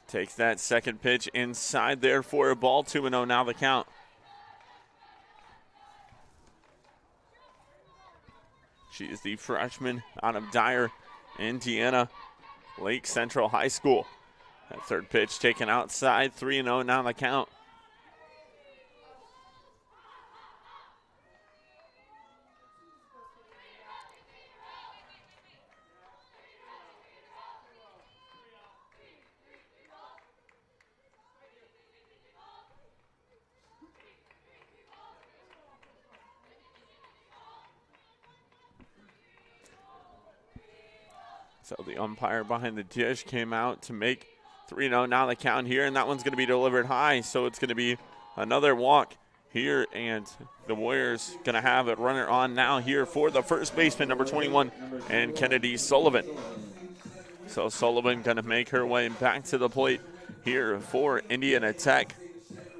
Takes that second pitch inside there for a ball. 2-0 now the count. She is the freshman out of Dyer, Indiana, Lake Central High School. That third pitch taken outside. 3-0 now the count. So the umpire behind the dish came out to make 3-0 now the count here, and that one's going to be delivered high, so it's going to be another walk here, and the Warriors going to have a runner on now here for the first baseman, number 21, and Kennedy Sullivan. So Sullivan going to make her way back to the plate here for Indiana Tech.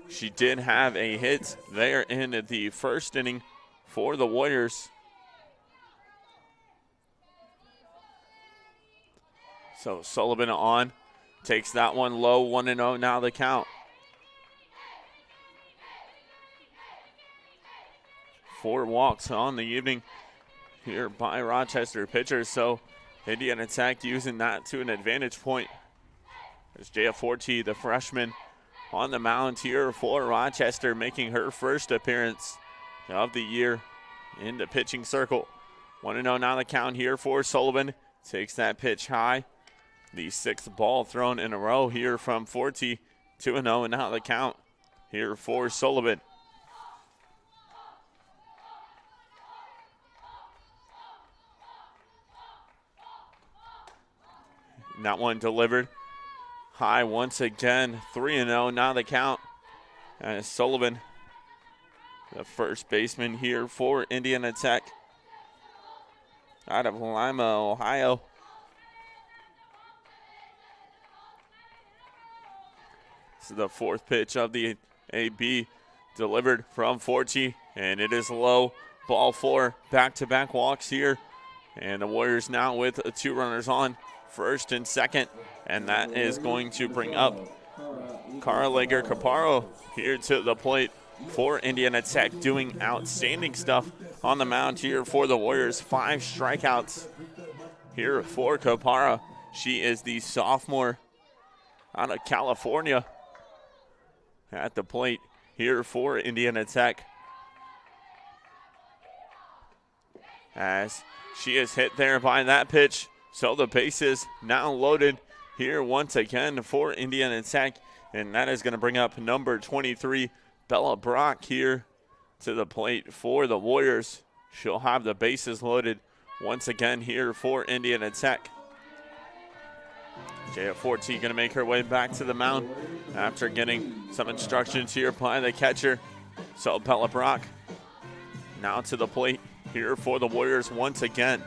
She did have a hit there in the first inning for the Warriors. So Sullivan on, takes that one low, 1-0 now the count. 4 walks on the evening here by Rochester pitchers, so Indiana Tech using that to an advantage point. There's Jaya Forte, the freshman, on the mound here for Rochester, making her first appearance of the year in the pitching circle. 1-0 now the count here for Sullivan. Takes that pitch high. The 6th ball thrown in a row here from Forte. 2-0 and now the count here for Sullivan. That one delivered high once again. 3-0 now the count. As Sullivan, the first baseman here for Indiana Tech, out of Lima, Ohio. This is the 4th pitch of the AB, delivered from Forte, and it is low. Ball 4, back-to-back walks here. And the Warriors now with 2 runners on, first and second, and that is going to bring up Carlager Caparo here to the plate for Indiana Tech, doing outstanding stuff on the mound here for the Warriors. 5 strikeouts here for Caparo. She is the sophomore out of California at the plate here for Indiana Tech, as she is hit there by that pitch. So the bases now loaded here once again for Indiana Tech, and that is going to bring up number 23, Bella Brock, here to the plate for the Warriors. She'll have the bases loaded once again here for Indiana Tech. Jaya Forte going to make her way back to the mound after getting some instructions here by the catcher. So Bella Brock now to the plate here for the Warriors once again.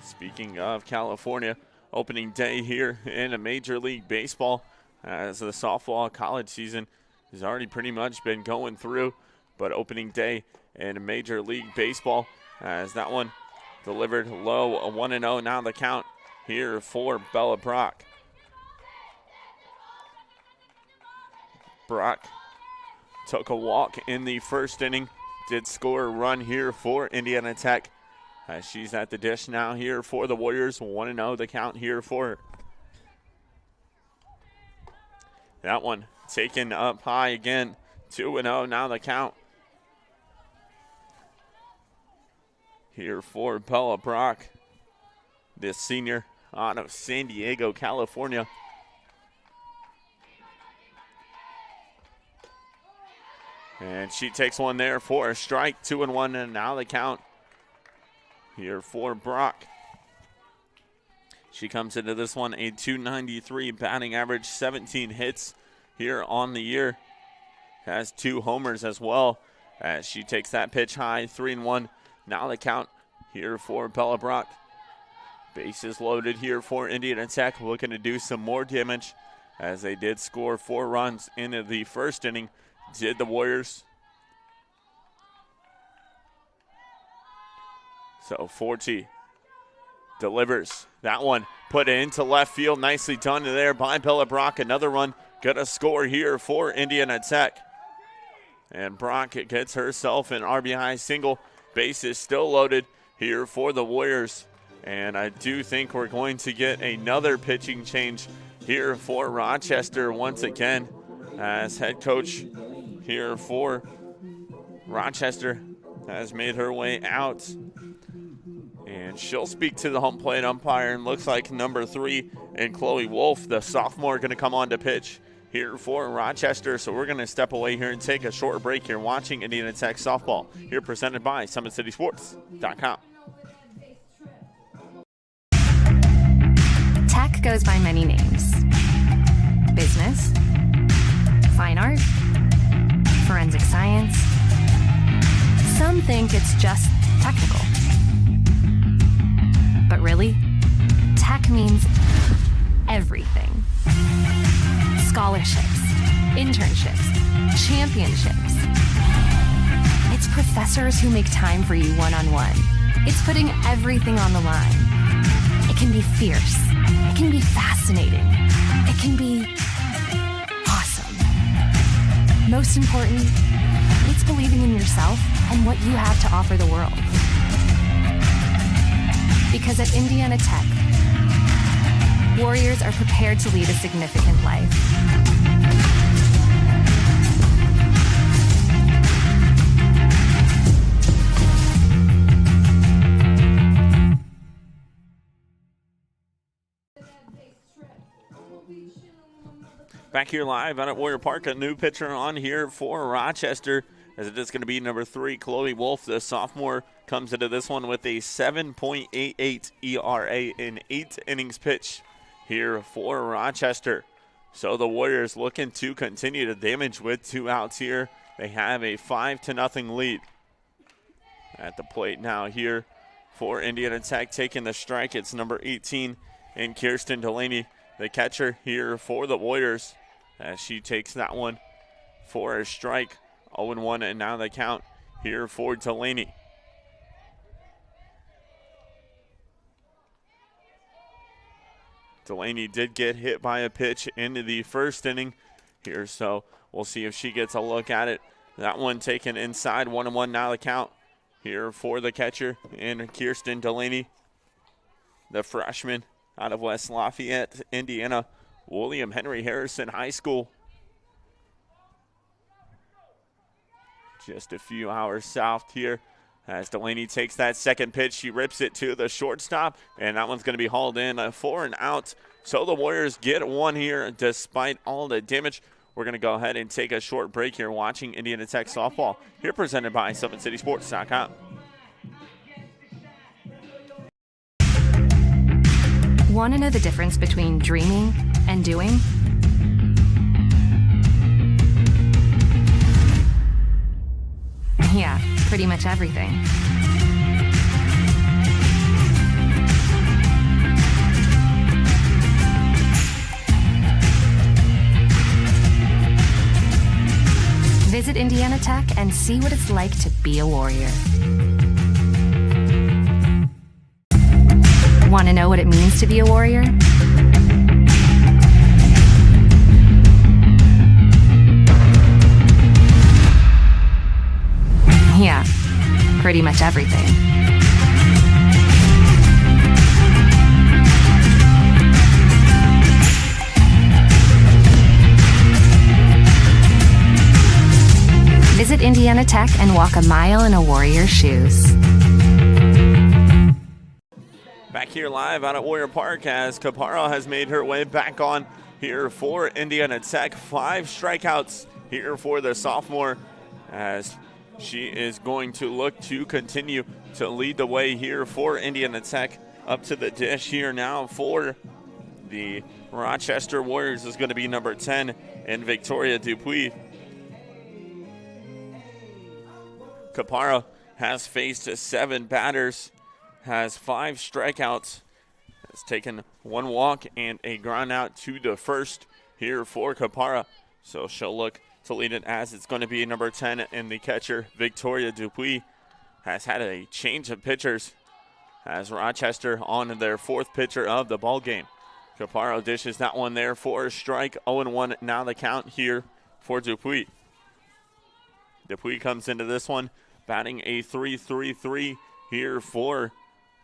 Speaking of California, opening day here in Major League Baseball, as the softball college season has already pretty much been going through, but opening day in Major League Baseball, as that one delivered low, a 1-0 now the count here for Bella Brock. Brock took a walk in the first inning, did score a run here for Indiana Tech, as she's at the dish now here for the Warriors. 1-0 the count here for her. That one taken up high again. 2-0 now the count here for Bella Brock, this senior out of San Diego, California. And she takes one there for a strike. 2-1, and now the count here for Brock. She comes into this one a .293 batting average, 17 hits here on the year. Has 2 homers as well, as she takes that pitch high. 3-1. Now the count here for Bella Brock. Bases loaded here for Indiana Tech, looking to do some more damage, as they did score 4 runs in the first inning. Did the Warriors. So Forte delivers that one, put it into left field. Nicely done there by Bella Brock. Another run gonna score here for Indiana Tech. And Brock gets herself an RBI single. Base is still loaded here for the Warriors. And I do think we're going to get another pitching change here for Rochester once again, as head coach here for Rochester has made her way out. And she'll speak to the home plate umpire, and looks like number 3 and Chloe Wolf, the sophomore, going to come on to pitch here for Rochester. So we're going to step away here and take a short break here, watching Indiana Tech softball here, presented by SummitCitySports.com. Tech goes by many names: business, fine art, forensic science. Some think it's just technical. But really, tech means everything. Scholarships, internships, championships. It's professors who make time for you one-on-one. It's putting everything on the line. It can be fierce. It can be fascinating. It can be awesome. Most important, it's believing in yourself and what you have to offer the world. Because at Indiana Tech, Warriors are prepared to lead a significant life. Back here live out at Warrior Park, a new pitcher on here for Rochester, as it is going to be number 3, Chloe Wolf. The sophomore comes into this one with a 7.88 ERA in 8 innings pitched here for Rochester. So the Warriors looking to continue to damage with 2 outs here. They have a 5-0 lead. At the plate now here for Indiana Tech, taking the strike. It's number 18 and Kirsten Delaney, the catcher here for the Warriors, as she takes that one for a strike. 0-1, and now the count here for Delaney. Delaney did get hit by a pitch into the first inning here, so we'll see if she gets a look at it. That one taken inside. 1-1, now the count here for the catcher and Kirsten Delaney, the freshman out of West Lafayette, Indiana, William Henry Harrison High School. Just a few hours south here as Delaney takes that second pitch. She rips it to the shortstop, and that one's going to be hauled in for an out. So the Warriors get one here despite all the damage. We're going to go ahead and take a short break here watching Indiana Tech softball, here presented by SummitCitySports.com. Want to know the difference between dreaming and doing? Yeah, pretty much everything. Visit Indiana Tech and see what it's like to be a Warrior. Want to know what it means to be a Warrior? Yeah, pretty much everything. Visit Indiana Tech and walk a mile in a Warrior's shoes. Back here live out at Warrior Park as Caparo has made her way back on here for Indiana Tech. 5 strikeouts here for the sophomore, as she is going to look to continue to lead the way here for Indiana Tech. Up to the dish here now for the Rochester Warriors is going to be number 10 and Victoria Dupuis. Caparo has faced 7 batters, has 5 strikeouts, has taken 1 walk and a ground out to the first here for Caparo. So she'll look to lead it, as it's going to be number 10, and the catcher, Victoria Dupuis, has had a change of pitchers as Rochester on their 4th pitcher of the ball game. Caparo dishes that one there for a strike. 0-1, now the count here for Dupuis. Dupuis comes into this one batting a .333 here for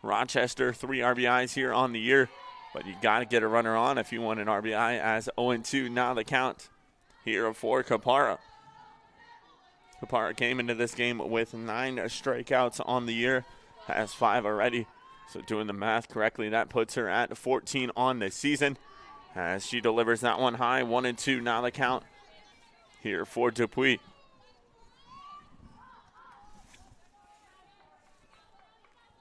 Rochester. 3 RBIs here on the year, but you got to get a runner on if you want an RBI, as 0-2, now the count here for Caparo. Caparo came into this game with 9 strikeouts on the year, has 5 already. So doing the math correctly, that puts her at 14 on the season, as she delivers that one high. 1-2, now the count here for Dupuis.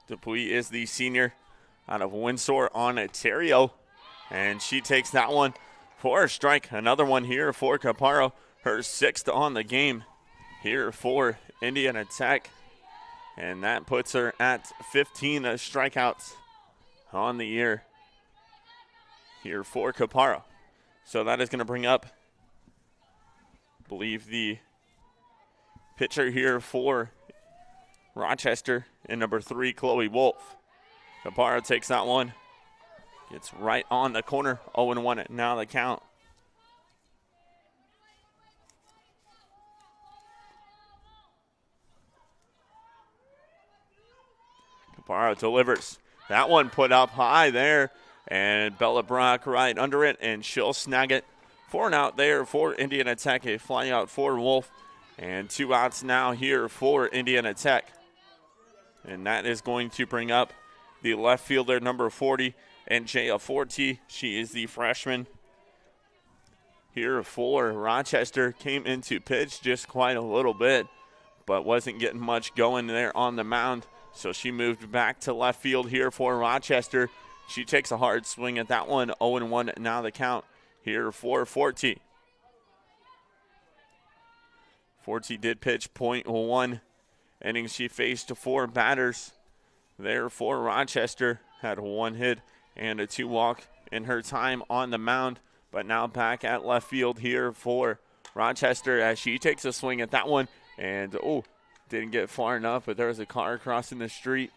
Dupuis is the senior out of Windsor, Ontario, and she takes that one for a strike. Another one here for Caparo, her 6th on the game here for Indiana Tech, and that puts her at 15 strikeouts on the year here for Caparo. So that is going to bring up, I believe, the pitcher here for Rochester in number 3, Chloe Wolf. Caparo takes that one, gets right on the corner. 0-1, now the count. Caparo delivers. That one put up high there And Bella Brock right under it, and she'll snag it. 4 and out there for Indiana Tech. A fly out for Wolf. And 2 outs now here for Indiana Tech. And that is going to bring up the left fielder, number 40, and Jaya Forte. She is the freshman here for Rochester. Came into pitch just quite a little bit, but wasn't getting much going there on the mound. So she moved back to left field here for Rochester. She takes a hard swing at that one. 0-1 now the count here for Forte. Forte did pitch .1 innings. She faced 4 batters there for Rochester. Had 1 hit and a 2 walk in her time on the mound. But now back at left field here for Rochester as she takes a swing at that one. And, didn't get far enough, but there was a car crossing the street.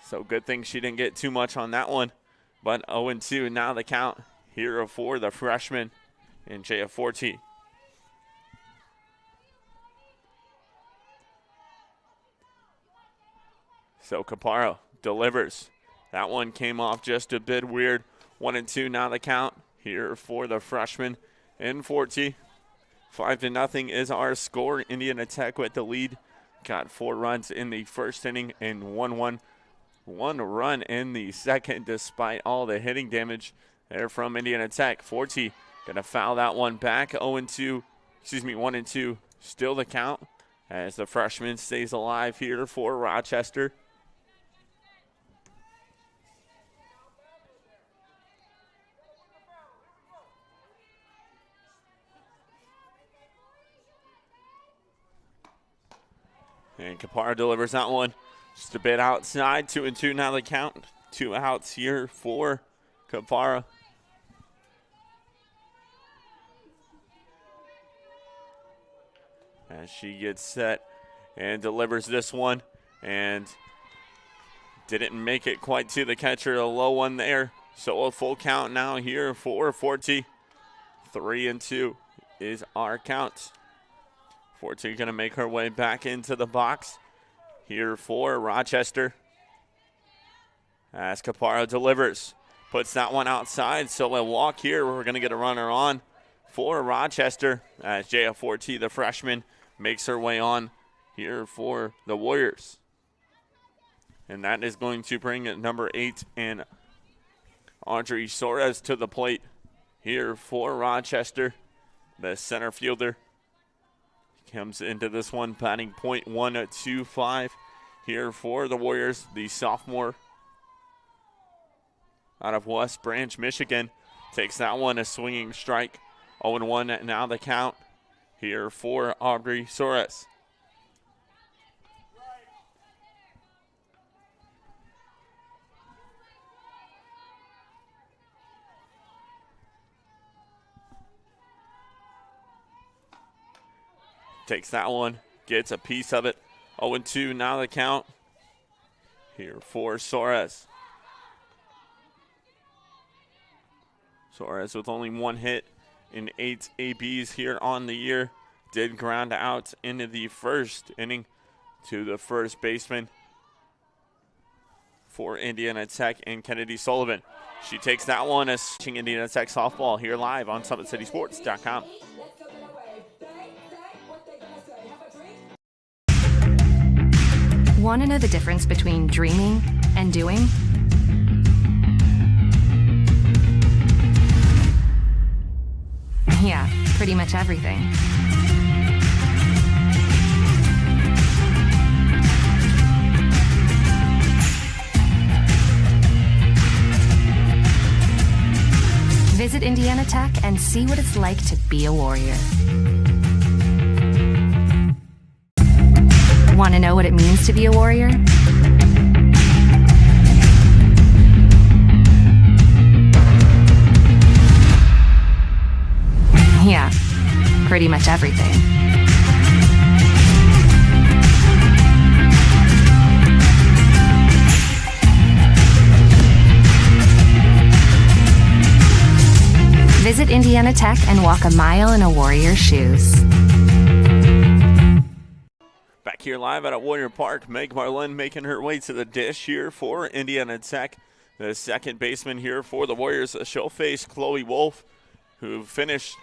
So good thing she didn't get too much on that one. But 0-2 now the count here for the freshman and Jaya Forte. So Caparo delivers. That one came off just a bit weird. 1-2 now the count here for the freshman and Forte. 5-0 is our score. Indiana Tech with the lead. Got 4 runs in the first inning and 1 run in the second, despite all the hitting damage there from Indiana Tech. Forte gonna foul that one back. 1-2 still the count as the freshman stays alive here for Rochester. And Caparo delivers that one just a bit outside. 2-2 now the count. 2 outs here for Caparo. As she gets set and delivers this one. And didn't make it quite to the catcher. A low one there. So a full count now here for Forte. 3-2 is our count. Forte going to make her way back into the box here for Rochester. As Caparo delivers, puts that one outside, so a walk here. We're going to get a runner on for Rochester as Jaya Forte, the freshman, makes her way on here for the Warriors. And that is going to bring number 8 and Audrey Soares to the plate here for Rochester, the center fielder. Comes into this one batting .125 here for the Warriors. The sophomore out of West Branch, Michigan, takes that one a swinging strike. 0-1 now the count here for Aubrey Soares. Takes that one, gets a piece of it. 0-2 now the count here for Soares. Soares with only 1 hit in 8 ABs here on the year. Did ground out into the first inning to the first baseman for Indiana Tech and Kennedy Sullivan. She takes that one as watching Indiana Tech softball here live on SummitCitySports.com. Want to know the difference between dreaming and doing? Yeah, pretty much everything. Visit Indiana Tech and see what it's like to be a warrior. Want to know what it means to be a warrior? Yeah, pretty much everything. Visit Indiana Tech and walk a mile in a warrior's shoes. Back here live at Warrior Park, Meg Marlin making her way to the dish here for Indiana Tech. the second baseman here for the Warriors. She'll face Chloe Wolf, who finished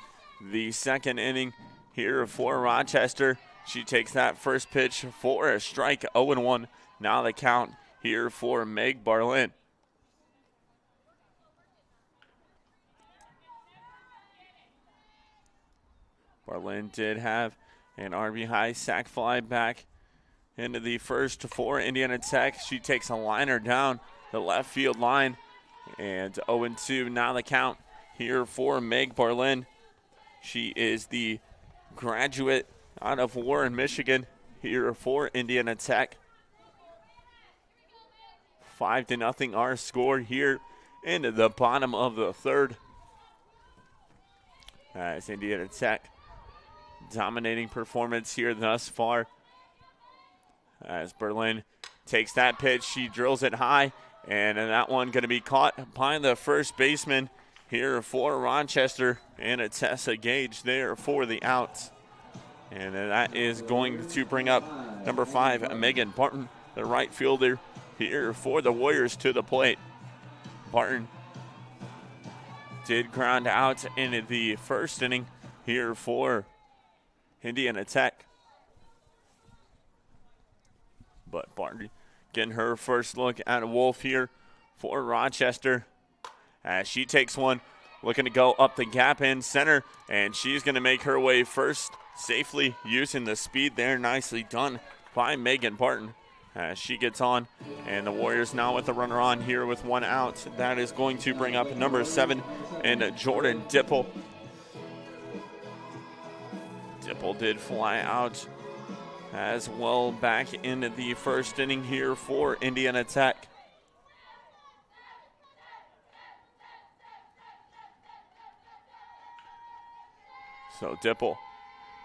the second inning here for Rochester. She takes that first pitch for a strike, 0-1. Now the count here for Meg Barlin. Barlin did have an RBI sac fly back into the first for Indiana Tech. She takes a liner down the left field line, and 0-2. Now the count here for Meg Barlin. She is the graduate out of Warren, Michigan, here for Indiana Tech. 5-0 our score here into the bottom of the third. As Indiana Tech dominating performance here thus far. As Berlin takes that pitch, she drills it high, and that one going to be caught by the first baseman here for Rochester, and a Tessa Gage there for the outs. And that is going to bring up number 5, Megan Barton, the right fielder here for the Warriors to the plate. Barton did ground out in the first inning here for Indiana Tech. But Barton getting her first look at Wolf here for Rochester. As she takes one, looking to go up the gap in center, and she's going to make her way first, safely using the speed there. Nicely done by Megan Barton as she gets on. And the Warriors now with a runner on here with 1 out. That is going to bring up number 7 and Jordan Dipple. Dipple did fly out as well back into the first inning here for Indiana Tech. So Dipple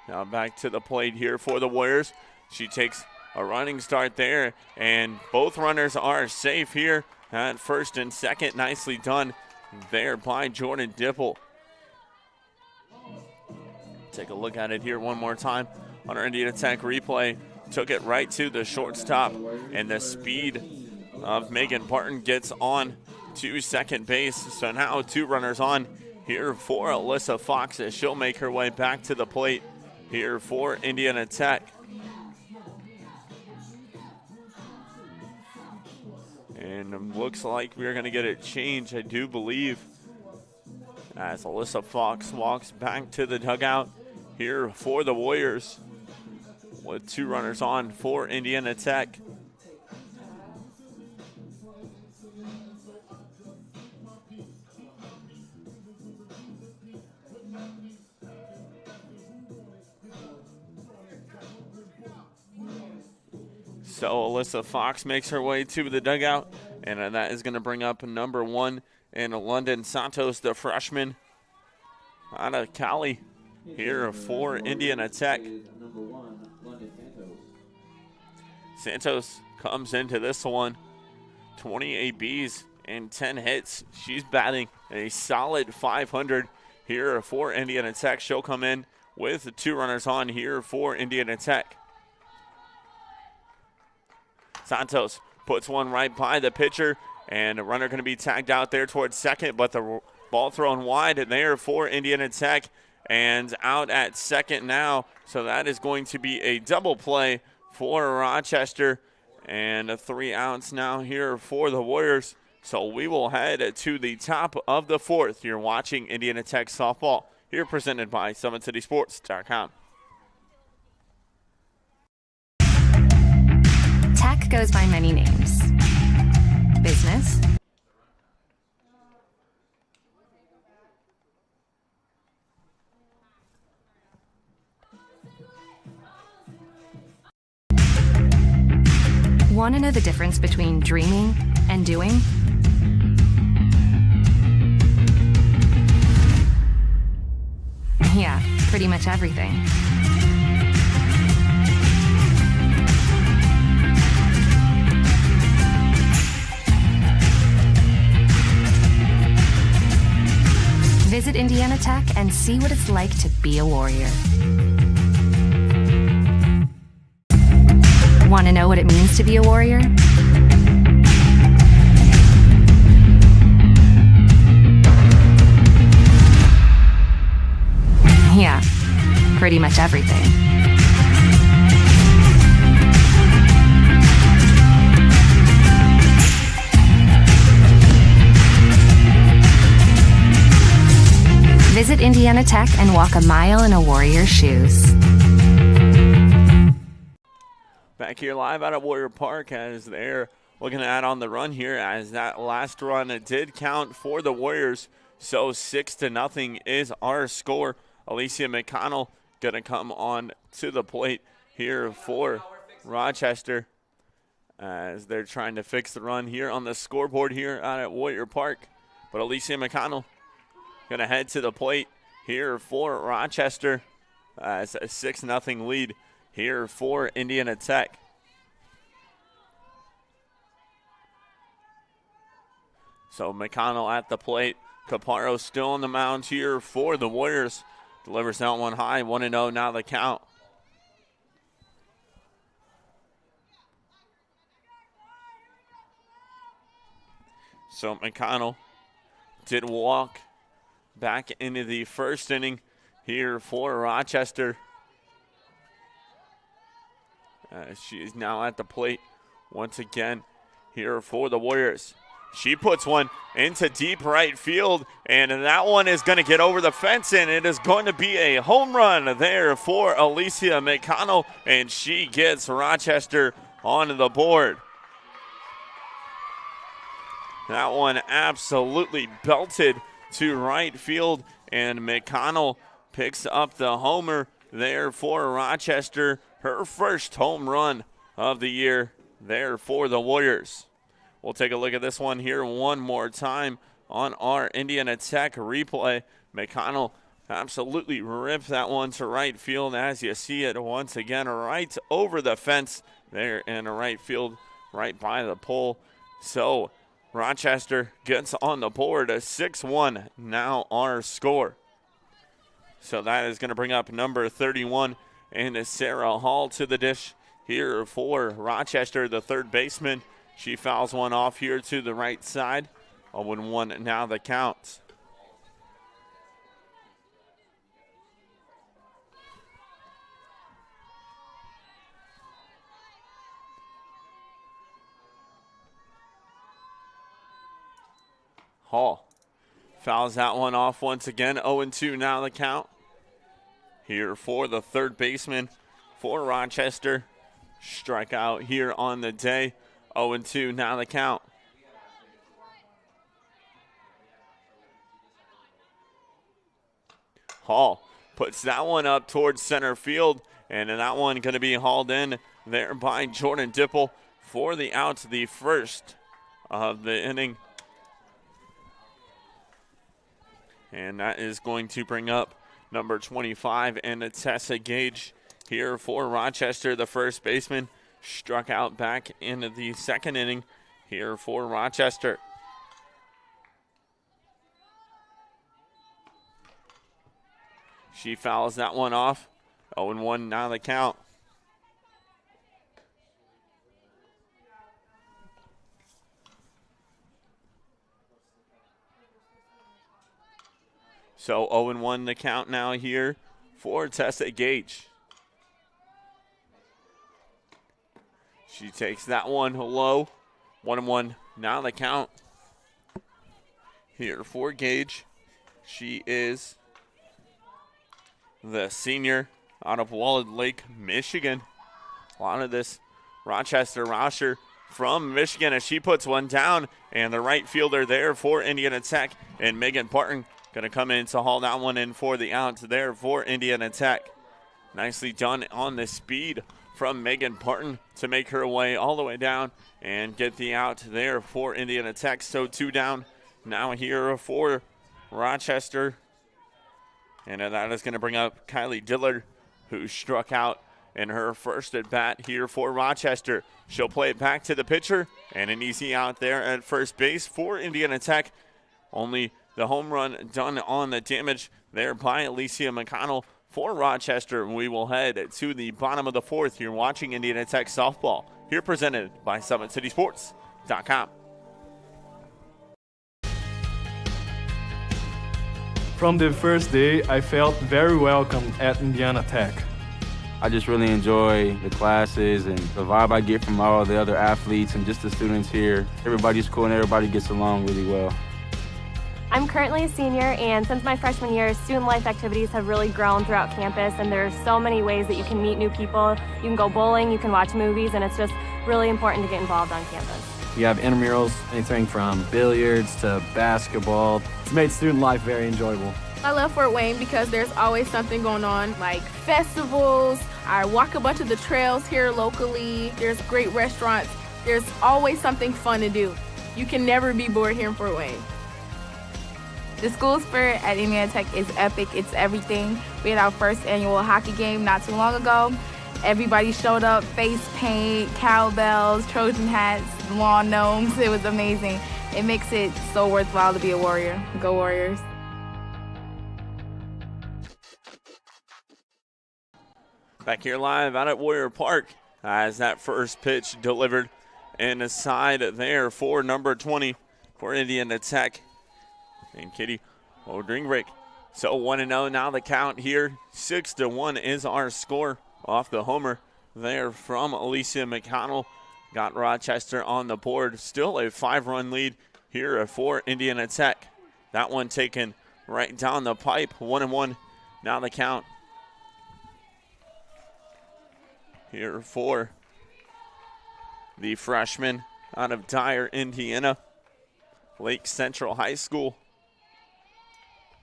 now back to the plate here for the Warriors. She takes a running start there, and both runners are safe here at first and second. Nicely done there by Jordan Dipple. Take a look at it here one more time on our Indiana Tech replay. Took it right to the shortstop, and the speed of Megan Barton gets on to second base. So now 2 runners on here for Alyssa Fox as she'll make her way back to the plate here for Indiana Tech. And looks like we're going to get a change, I do believe, as Alyssa Fox walks back to the dugout here for the Warriors with 2 runners on for Indiana Tech. So Alyssa Fox makes her way to the dugout, and that is going to bring up number 1 and London Santos, the freshman out of Cali here for Indiana Tech. Santos comes into this one, 20 ABs and 10 hits. She's batting a solid 500 here for Indiana Tech. She'll come in with 2 runners on here for Indiana Tech. Santos puts one right by the pitcher, and a runner going to be tagged out there towards second, but the ball thrown wide there for Indiana Tech, and out at second now. So that is going to be a double play for Rochester, and 3 outs now here for the Warriors. So we will head to the top of the 4th. You're watching Indiana Tech softball here, presented by SummitCitySports.com. Tech goes by many names. Business, want to know the difference between dreaming and doing? Yeah, pretty much everything. Visit Indiana Tech and see what it's like to be a Warrior. Want to know what it means to be a Warrior? Yeah, pretty much everything. Visit Indiana Tech and walk a mile in a Warrior's shoes. Back here live out at Warrior Park as they're looking to add on the run here, as that last run did count for the Warriors. So 6-0 is our score. Alicia McConnell going to come on to the plate here for Rochester as they're trying to fix the run here on the scoreboard here out at Warrior Park. But Alicia McConnell going to head to the plate here for Rochester as a 6-0 lead here for Indiana Tech. So McConnell at the plate. Caparo still on the mound here for the Warriors. Delivers out one high, 1-0 now the count. So McConnell did walk back into the first inning here for Rochester. She is now at the plate once again here for the Warriors. She puts one into deep right field, and that one is going to get over the fence, and it is going to be a home run there for Alicia McConnell, and she gets Rochester on the board. That one absolutely belted to right field, and McConnell picks up the homer there for Rochester. Her first home run of the year there for the Warriors. We'll take a look at this one here one more time on our Indiana Tech replay. McConnell absolutely ripped that one to right field as you see it once again right over the fence there in right field, right by the pole. So Rochester gets on the board, a 6-1 now our score. So that is going to bring up number 31 and Sarah Hall to the dish here for Rochester, the third baseman. She fouls one off here to the right side. 0-1 now the count. Hall fouls that one off once again. 0-2 now the count. Here for the third baseman for Rochester. Strikeout here on the day. 0-2 now the count. Hall puts that one up towards center field, and that one going to be hauled in there by Jordan Dipple for the out, the first of the inning. And that is going to bring up number 25 and Tessa Gage here for Rochester, the first baseman. Struck out back into the second inning here for Rochester. She fouls that one off. 0-1 now the count. So 0-1 the count now here for Tessa Gage. She takes that one low. 1-1 now the count here for Gage. She is the senior out of Walled Lake, Michigan. A lot of this Rochester roster from Michigan as she puts one down, and the right fielder there for Indiana Tech, and Megan Parton going to come in to haul that one in for the out there for Indiana Tech. Nicely done on the speed from Megan Parton to make her way all the way down and get the out there for Indiana Tech. So 2 down now here for Rochester. And that is going to bring up Kylie Dillard, who struck out in her first at bat here for Rochester. She'll play it back to the pitcher, and an easy out there at first base for Indiana Tech. Only the home run done on the damage there by Alicia McConnell for Rochester. We will head to the bottom of the fourth. You're watching Indiana Tech softball here, presented by SummitCitySports.com. From the first day, I felt very welcome at Indiana Tech. I just really enjoy the classes and the vibe I get from all the other athletes and just the students here. Everybody's cool and everybody gets along really well. I'm currently a senior, and since my freshman year, student life activities have really grown throughout campus, and there's so many ways that you can meet new people. You can go bowling, you can watch movies, and it's just really important to get involved on campus. We have intramurals, anything from billiards to basketball. It's made student life very enjoyable. I love Fort Wayne because there's always something going on, like festivals. I walk a bunch of the trails here locally. There's great restaurants. There's always something fun to do. You can never be bored here in Fort Wayne. The school spirit at Indiana Tech is epic. It's everything. We had our first annual hockey game not too long ago. Everybody showed up, face paint, cowbells, Trojan hats, lawn gnomes. It was amazing. It makes it so worthwhile to be a Warrior. Go Warriors. Back here live out at Warrior Park as that first pitch delivered and a side there for number 20 for Indiana Tech. And Kitty O'Dringrick. So 1-0 now the count here. 6-1 is our score off the homer there from Alicia McConnell. Got Rochester on the board. Still a 5-run lead here for Indiana Tech. That one taken right down the pipe. 1-1 now the count. Here for the freshman out of Dyer, Indiana, Lake Central High School.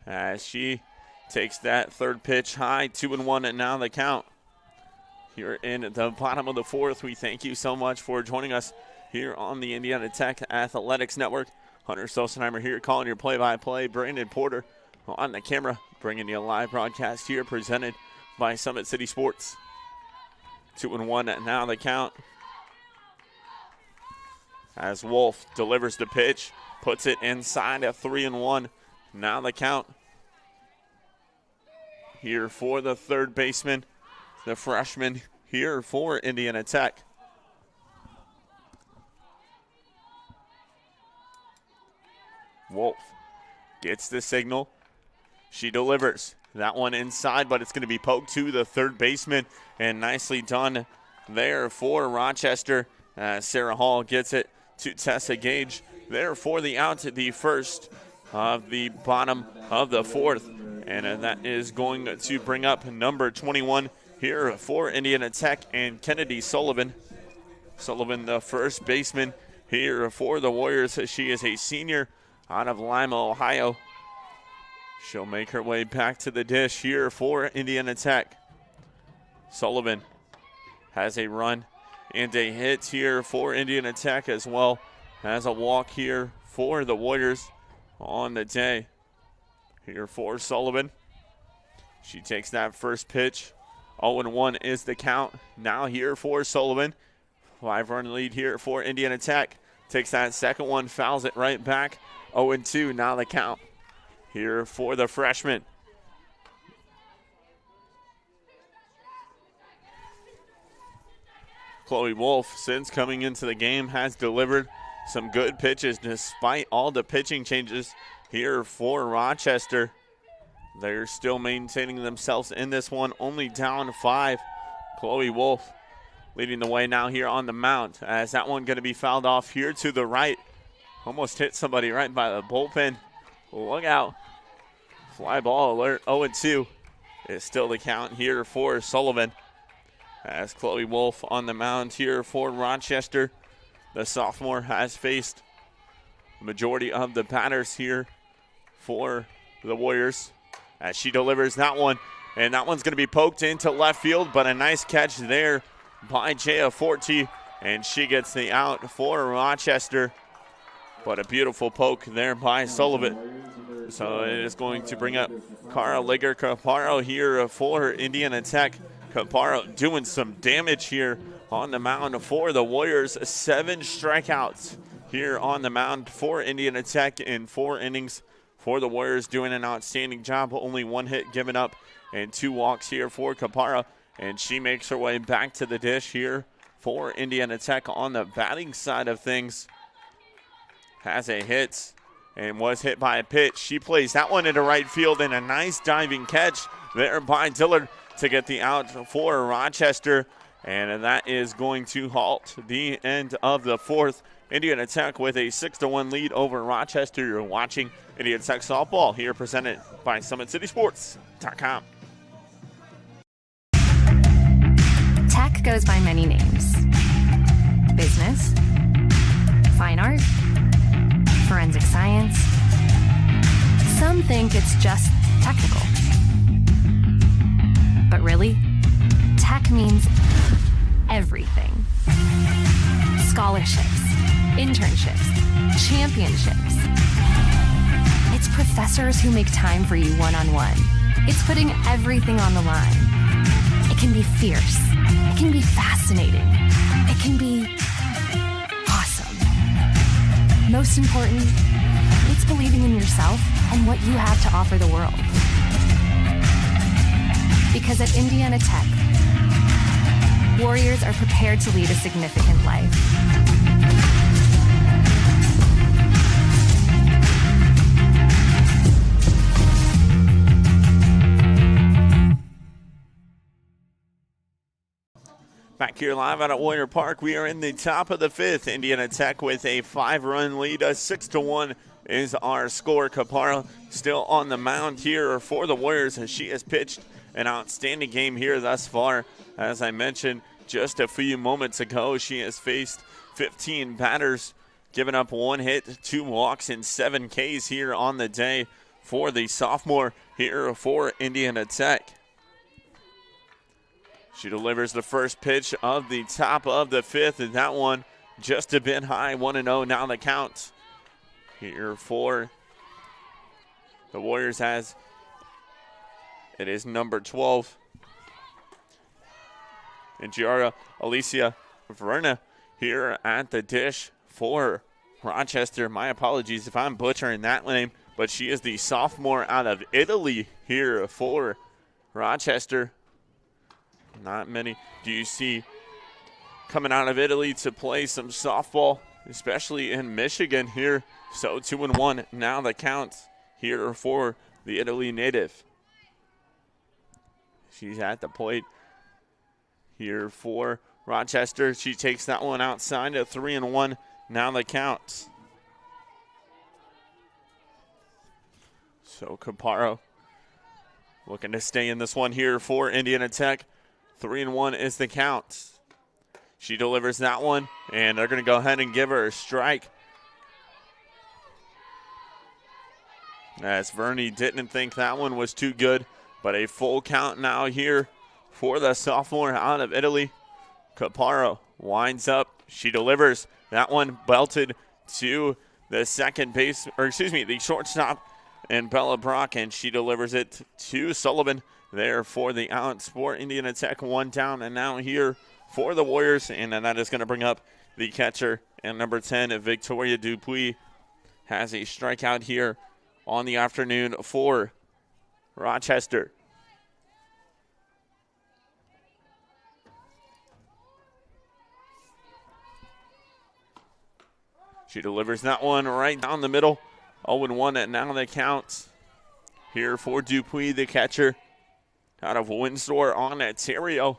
As she takes that third pitch high, 2-1 and now the count. Here in the bottom of the fourth, we thank you so much for joining us here on the Indiana Tech Athletics Network. Hunter Sosenheimer here calling your play-by-play. Brandon Porter on the camera, bringing you a live broadcast here presented by Summit City Sports. 2-1 now the count. As Wolf delivers the pitch, puts it inside at 3-1. Now the count. Here for the third baseman, the freshman here for Indiana Tech. Wolf gets the signal. She delivers. That one inside, but it's going to be poked to the third baseman, and nicely done there for Rochester. Sarah Hall gets it to Tessa Gage there for the out at the first of the bottom of the fourth. And that is going to bring up number 21 here for Indiana Tech and Kennedy Sullivan. Sullivan, the first baseman here for the Warriors. She is a senior out of Lima, Ohio. She'll make her way back to the dish here for Indiana Tech. Sullivan has a run and a hit here for Indiana Tech, as well as a walk here for the Warriors on the day. Here for Sullivan. She takes that first pitch. 0-1 is the count. Now here for Sullivan. 5-run lead here for Indiana Tech. Takes that second one, fouls it right back. 0-2 now the count. Here for the freshman. Chloe Wolf, since coming into the game, has delivered some good pitches despite all the pitching changes here for Rochester. They're still maintaining themselves in this one, only down 5. Chloe Wolf leading the way now here on the mound, as that one going to be fouled off here to the right. Almost hit somebody right by the bullpen. Look out. Fly ball alert. 0-2 is still the count here for Sullivan, as Chloe Wolf on the mound here for Rochester. The sophomore has faced the majority of the batters here for the Warriors, as she delivers that one, and that one's going to be poked into left field, but a nice catch there by Jaya Forte, and she gets the out for Rochester, but a beautiful poke there by Sullivan. So it is going to bring up Cara Ligger-Caparo here for Indiana Tech. Caparo doing some damage here on the mound for the Warriors. 7 strikeouts here on the mound for Indiana Tech in 4 innings. For the Warriors, doing an outstanding job. Only 1 hit given up and 2 walks here for Capara. And she makes her way back to the dish here for Indiana Tech on the batting side of things. Has a hit and was hit by a pitch. She plays that one into right field, and a nice diving catch there by Dillard to get the out for Rochester. And that is going to halt the end of the fourth. Indiana Tech with a 6-1 lead over Rochester. You're watching Indiana Tech softball here, presented by SummitCitySports.com. Tech goes by many names: business, fine art, forensic science. Some think it's just technical. But really, tech means everything. Scholarships, internships, championships. It's professors who make time for you one-on-one. It's putting everything on the line. It can be fierce. It can be fascinating. It can be awesome. Most important, it's believing in yourself and what you have to offer the world. Because at Indiana Tech, Warriors are prepared to lead a significant life. Back here live out at Warrior Park, we are in the top of the fifth. Indiana Tech with a 5-run lead. A 6-1 is our score. Caparo still on the mound here for the Warriors as she has pitched an outstanding game here thus far. As I mentioned just a few moments ago, she has faced 15 batters, given up 1 hit, 2 walks, and 7 Ks here on the day for the sophomore here for Indiana Tech. She delivers the first pitch of the top of the fifth, and that one just a bit high, 1-0 now the count here for the Warriors as it is number 12. And Giara Alicia Verna here at the dish for Rochester. My apologies if I'm butchering that name, but she is the sophomore out of Italy here for Rochester. Not many do you see coming out of Italy to play some softball, especially in Michigan here. So 2-1 now the count here for the Italy native. She's at the plate here for Rochester. She takes that one outside at 3-1 now the count. So Caparo looking to stay in this one here for Indiana Tech. 3-1 is the count. She delivers that one, and they're going to go ahead and give her a strike. As Verney didn't think that one was too good, but a full count now here for the sophomore out of Italy. Caparo winds up. She delivers that one, belted to the the shortstop and Bella Brock, and she delivers it to Sullivan there for the out. For Indiana Tech, 1 down, and now here for the Warriors, and then that is going to bring up the catcher, and number 10, Victoria Dupuis, has a strikeout here on the afternoon for Rochester. She delivers that one right down the middle. 0-1 and now the count here for Dupuis, the catcher out of Windsor, Ontario.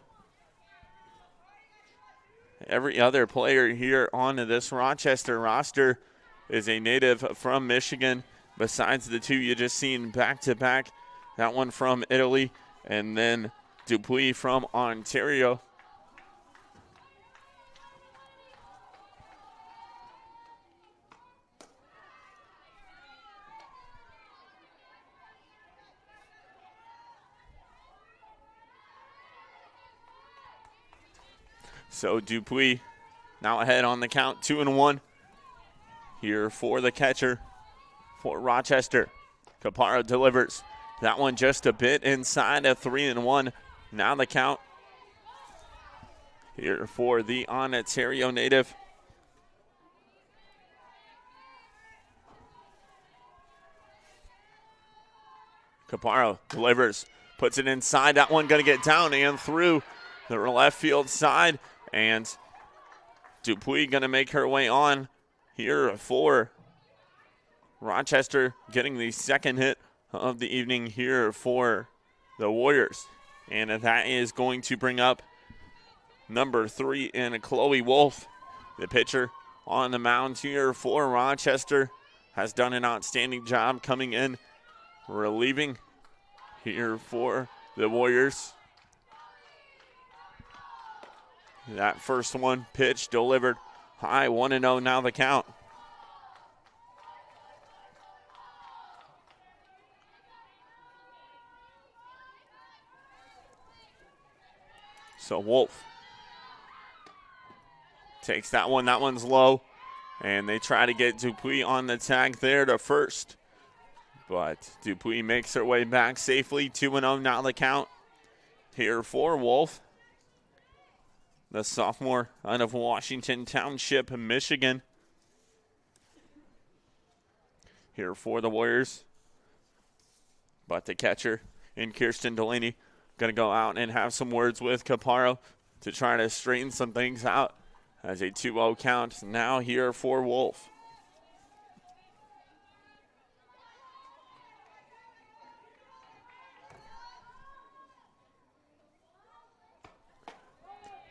Every other player here on this Rochester roster is a native from Michigan, besides the 2 you just seen back-to-back. That one from Italy, and then Dupuis from Ontario. So Dupuis now ahead on the count, 2-1 here for the catcher for Rochester. Caparo delivers that one just a bit inside of 3-1. Now the count here for the Ontario native. Caparo delivers, puts it inside. That one going to get down and through the left field side. And Dupuis going to make her way on here for Rochester getting the second hit of the evening here for the Warriors. And that is going to bring up number 3 in Chloe Wolf. The pitcher on the mound here for Rochester has done an outstanding job coming in, relieving here for the Warriors. That first one pitch delivered high, 1-0 now the count. So Wolf takes that one. That one's low. And they try to get Dupuis on the tag there to first. But Dupuis makes her way back safely. 2-0 now the count here for Wolf. The sophomore out of Washington Township, Michigan. Here for the Warriors. But the catcher in Kirsten Delaney going to go out and have some words with Caparo to try to straighten some things out as a 2-0 count now here for Wolf.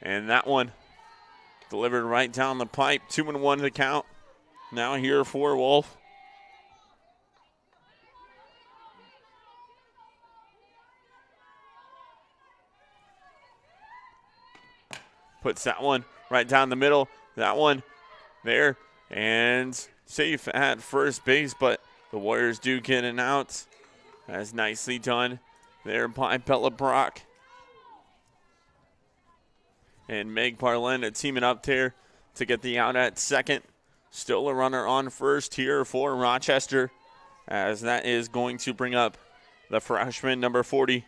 And that one delivered right down the pipe. 2-1 to count now here for Wolf. Puts that one right down the middle. That one there and safe at first base, but the Warriors do get an out. That's nicely done there by Bella Brock. And Meg Parlin teaming up there to get the out at second. Still a runner on first here for Rochester, as that is going to bring up the freshman number 40,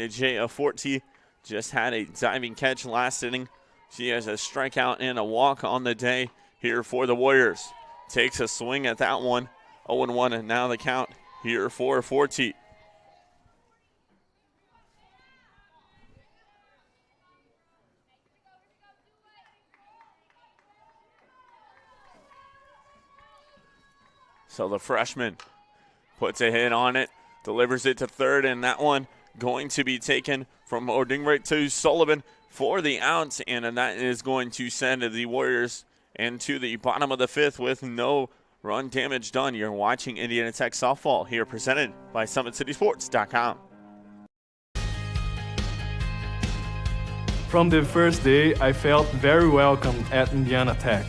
Jaya Forti. Just had a diving catch last inning. She has a strikeout and a walk on the day here for the Warriors. Takes a swing at that one. 0-1, and now the count here for Forti. So the freshman puts a hit on it, delivers it to third, and that one going to be taken from Ordingray to Sullivan for the out, and that is going to send the Warriors into the bottom of the fifth with no run damage done. You're watching Indiana Tech softball here, presented by SummitCitySports.com. From the first day, I felt very welcome at Indiana Tech.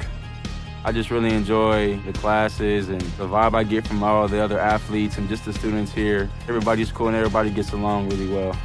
I just really enjoy the classes and the vibe I get from all the other athletes and just the students here. Everybody's cool and everybody gets along really well.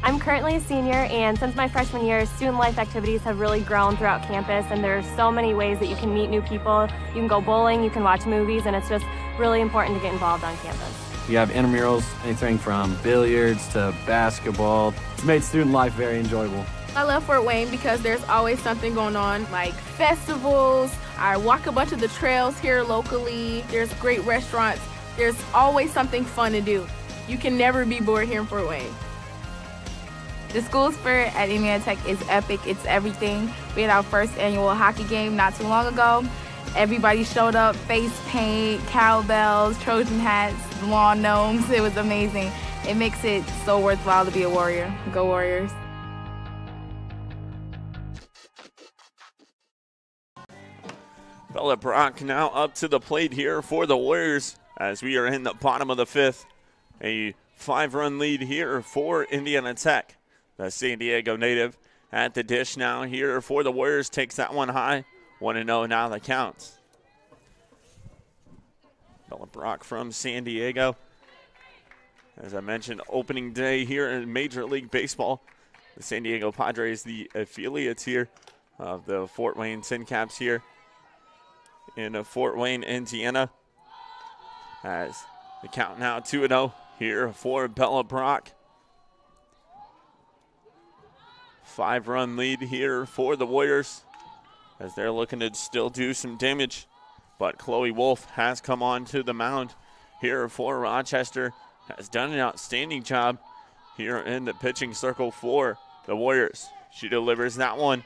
I'm currently a senior, and since my freshman year, student life activities have really grown throughout campus, and there's so many ways that you can meet new people. You can go bowling, you can watch movies, and it's just really important to get involved on campus. We have intramurals, anything from billiards to basketball. It's made student life very enjoyable. I love Fort Wayne because there's always something going on, like festivals. I walk a bunch of the trails here locally. There's great restaurants. There's always something fun to do. You can never be bored here in Fort Wayne. The school spirit at Indiana Tech is epic. It's everything. We had our first annual hockey game not too long ago. Everybody showed up, face paint, cowbells, Trojan hats, lawn gnomes. It was amazing. It makes it so worthwhile to be a Warrior. Go Warriors. Bella Brock now up to the plate here for the Warriors as we are in the bottom of the fifth. A 5-run lead here for Indiana Tech. The San Diego native at the dish now here for the Warriors. Takes that one high. 1-0 now the counts. Bella Brock from San Diego. As I mentioned, opening day here in Major League Baseball. The San Diego Padres, the affiliates here of the Fort Wayne Tin Caps here in Fort Wayne, Indiana. As the count now 2-0 here for Bella Brock. 5-run lead here for the Warriors as they're looking to still do some damage. But Chloe Wolf has come on to the mound here for Rochester. Has done an outstanding job here in the pitching circle for the Warriors. She delivers that one.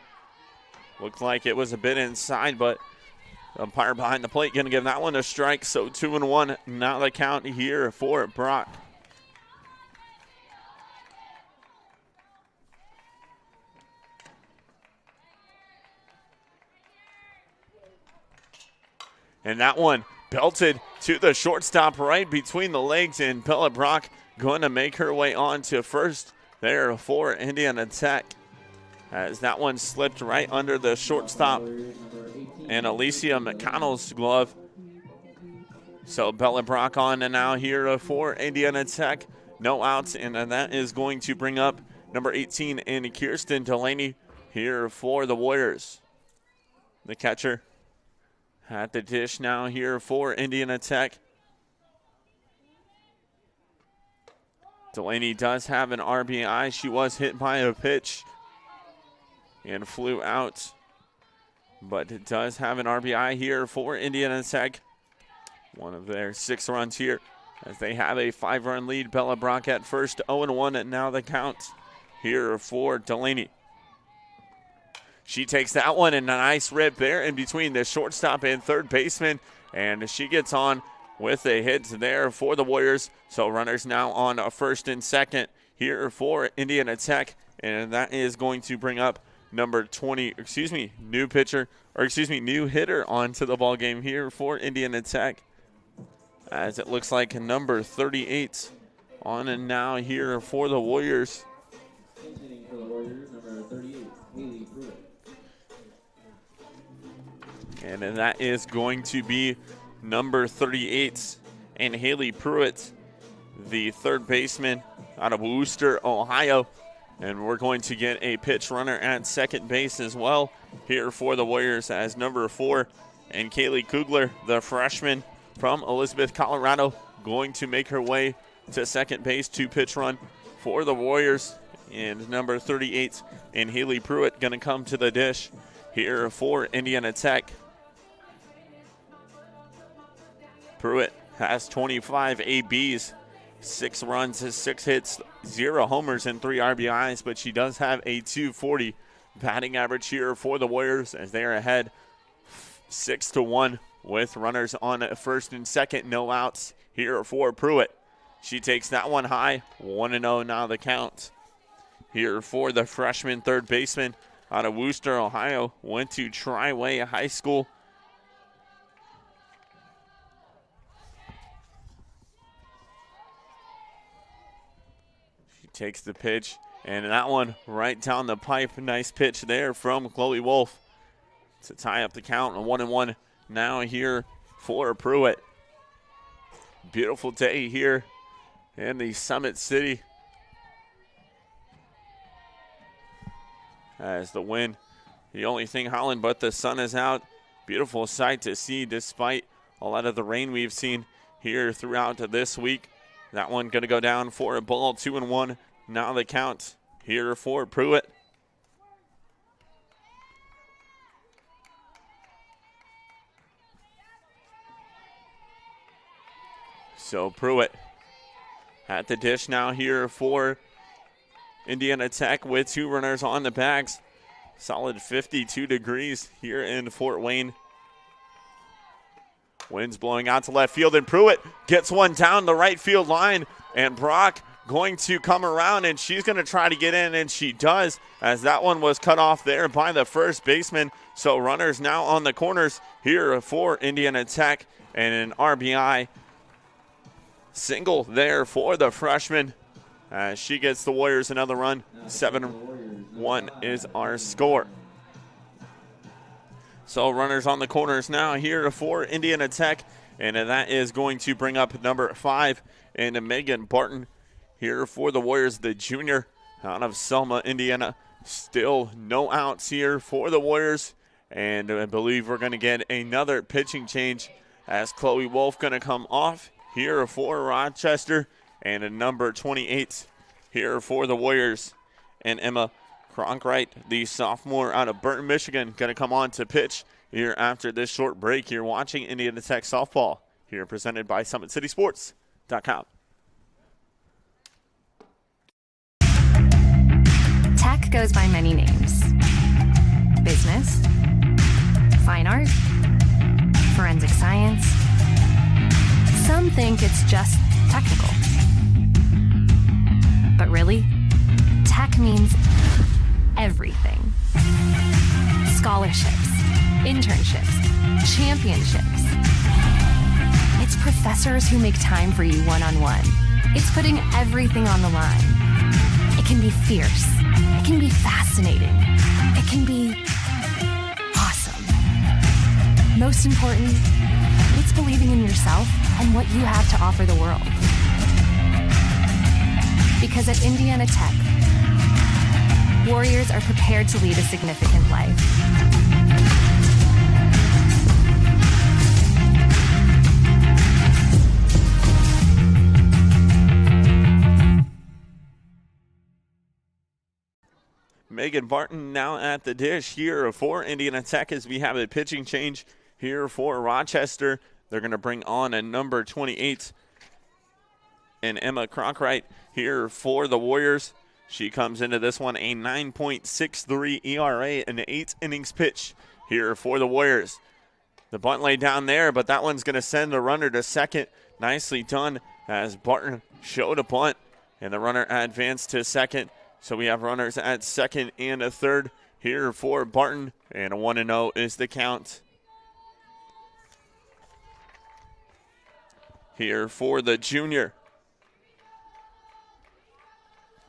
Looked like it was a bit inside, but Umpire behind the plate going to give that one a strike, so 2-1. Now the count here for Brock. And that one belted to the shortstop right between the legs, and Bella Brock going to make her way on to first there for Indiana Tech. As that one slipped right under the shortstop and Alicia McConnell's glove. So Bella Brock on and now here for Indiana Tech. No outs, and that is going to bring up number 18 and Kirsten Delaney here for the Warriors. The catcher at the dish now here for Indiana Tech. Delaney does have an RBI. She was hit by a pitch and flew out, but it does have an RBI here for Indiana Tech. One of their 6 runs here as they have a 5-run lead. Bella Brock at first, 0-1, and now the count here for Delaney. She takes that one, and a nice rip there in between the shortstop and third baseman, and she gets on with a hit there for the Warriors. So runners now on first and second here for Indiana Tech, and that is going to bring up number 20, new hitter onto the ball game here for Indiana Tech. As it looks like number 38 on and now here for the Warriors. Hitting for the Warriors, number 38, Haley Pruitt. And then that is going to be number 38 and Haley Pruitt, the third baseman out of Worcester, Ohio. And we're going to get a pitch runner at second base as well here for the Warriors as number 4 and Kaylee Kugler, the freshman from Elizabeth, Colorado, going to make her way to second base to pitch run for the Warriors. And number 38 and Haley Pruitt going to come to the dish here for Indiana Tech. Pruitt has 25 ABs, 6 runs, 6 hits, 0 homers, and 3 RBIs, but she does have a .240 batting average here for the Warriors as they are ahead 6-1 with runners on first and second, no outs here for Pruitt. She takes that one high, 1-0 now the count. Here for the freshman third baseman out of Worcester, Ohio, went to Tri-Way High School. Takes the pitch, and that one right down the pipe. Nice pitch there from Chloe Wolf to tie up the count. 1-1 now here for Pruitt. Beautiful day here in the Summit City as the wind, the only thing howling, but the sun is out. Beautiful sight to see despite a lot of the rain we've seen here throughout this week. That one going to go down for a ball, 2-1. Now the count here for Pruitt. So Pruitt at the dish now here for Indiana Tech with 2 runners on the bags. Solid 52 degrees here in Fort Wayne. Wind's blowing out to left field, and Pruitt gets one down the right field line, and Brock going to come around, and she's going to try to get in, and she does, as that one was cut off there by the first baseman. So runners now on the corners here for Indiana Tech, and an RBI single there for the freshman. As she gets the Warriors another run. 7-1 is our score. So runners on the corners now here for Indiana Tech, and that is going to bring up number 5 and Megan Barton here for the Warriors, the junior out of Selma, Indiana. Still no outs here for the Warriors, and I believe we're going to get another pitching change as Chloe Wolf going to come off here for Rochester, and a number 28 here for the Warriors, and Emma Cronkright, the sophomore out of Burton, Michigan, going to come on to pitch here after this short break. You're watching Indiana Tech softball here, presented by SummitCitySports.com. Tech goes by many names. Business, fine art, Some think it's just technical. But really, tech means everything. Scholarships, internships, championships. It's professors who make time for you one-on-one. It's putting everything on the line. It can be fierce. It can be fascinating. It can be awesome. Most important, it's believing in yourself and what you have to offer the world. Because at Indiana Tech, Warriors are prepared to lead a significant life. Megan Barton now at the dish here for Indiana Tech as we have a pitching change here for Rochester. They're going to bring on a number 28 and Emma Cronkright here for the Warriors. She comes into this one a 9.63 ERA and 8 innings pitch here for the Warriors. The bunt laid down there, but that one's going to send the runner to second. Nicely done as Barton showed a bunt, and the runner advanced to second. So we have runners at second and a third here for Barton, and a 1-0 is the count. Here for the junior.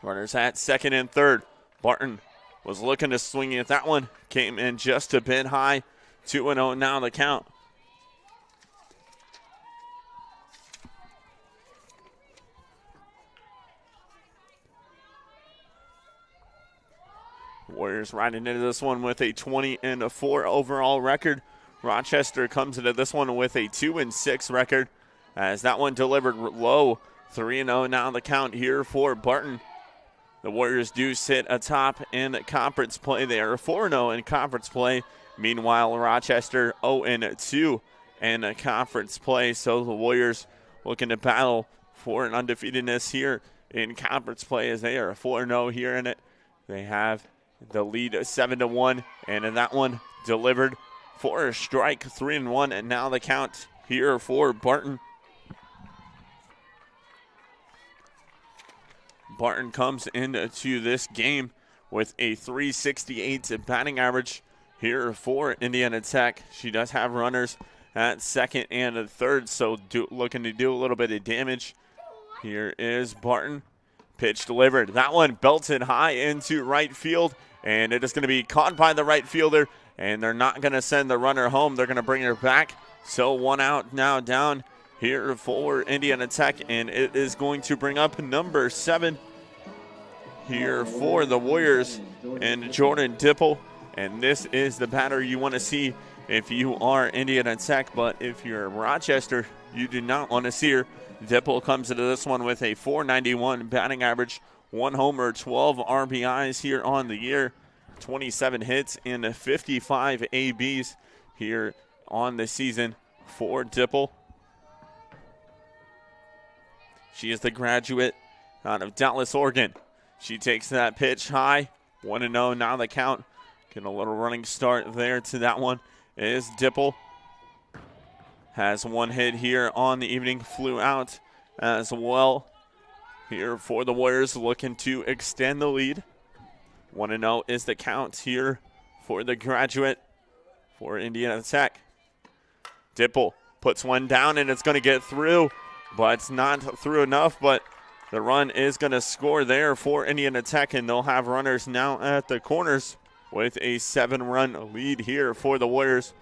Runners at second and third. Barton was looking to swing at that one. Came in just a bit high. 2-0 now the count. Warriors riding into this one with a 20-4 overall record. Rochester comes into this one with a 2-6 record as that one delivered low. 3-0 now the count here for Barton. The Warriors do sit atop in conference play. They are 4-0 in conference play. Meanwhile, Rochester 0-2 in conference play. So the Warriors looking to battle for an undefeatedness here in conference play as they are 4-0 here in it. They have the lead 7-1, and in that one delivered for a strike, 3-1, and now the count here for Barton. Barton comes into this game with a 368 batting average here for Indiana Tech. She does have runners at second and a third, so looking to do a little bit of damage. Here is Barton. Pitch delivered. That one belted high into right field, and it is going to be caught by the right fielder, and they're not going to send the runner home. They're going to bring her back. So 1 out now down here for Indiana Tech, and it is going to bring up number 7 here for the Warriors and Jordan Dipple. And this is the batter you want to see if you are Indiana Tech, but if you're Rochester, you do not want to see her. Dipple comes into this one with a .491 batting average, 1 homer, 12 RBIs here on the year, 27 hits and 55 ABs here on the season for Dipple. She is the graduate out of Dallas, Oregon. She takes that pitch high, 1-0 now the count. Getting a little running start there to that one is Dipple. Has 1 hit here on the evening, flew out as well. Here for the Warriors, looking to extend the lead. 1-0 is the count here for the graduate for Indiana Tech. Dipple puts one down, and it's going to get through, but it's not through enough, but the run is going to score there for Indiana Tech, and they'll have runners now at the corners with a 7-run lead here for the Warriors,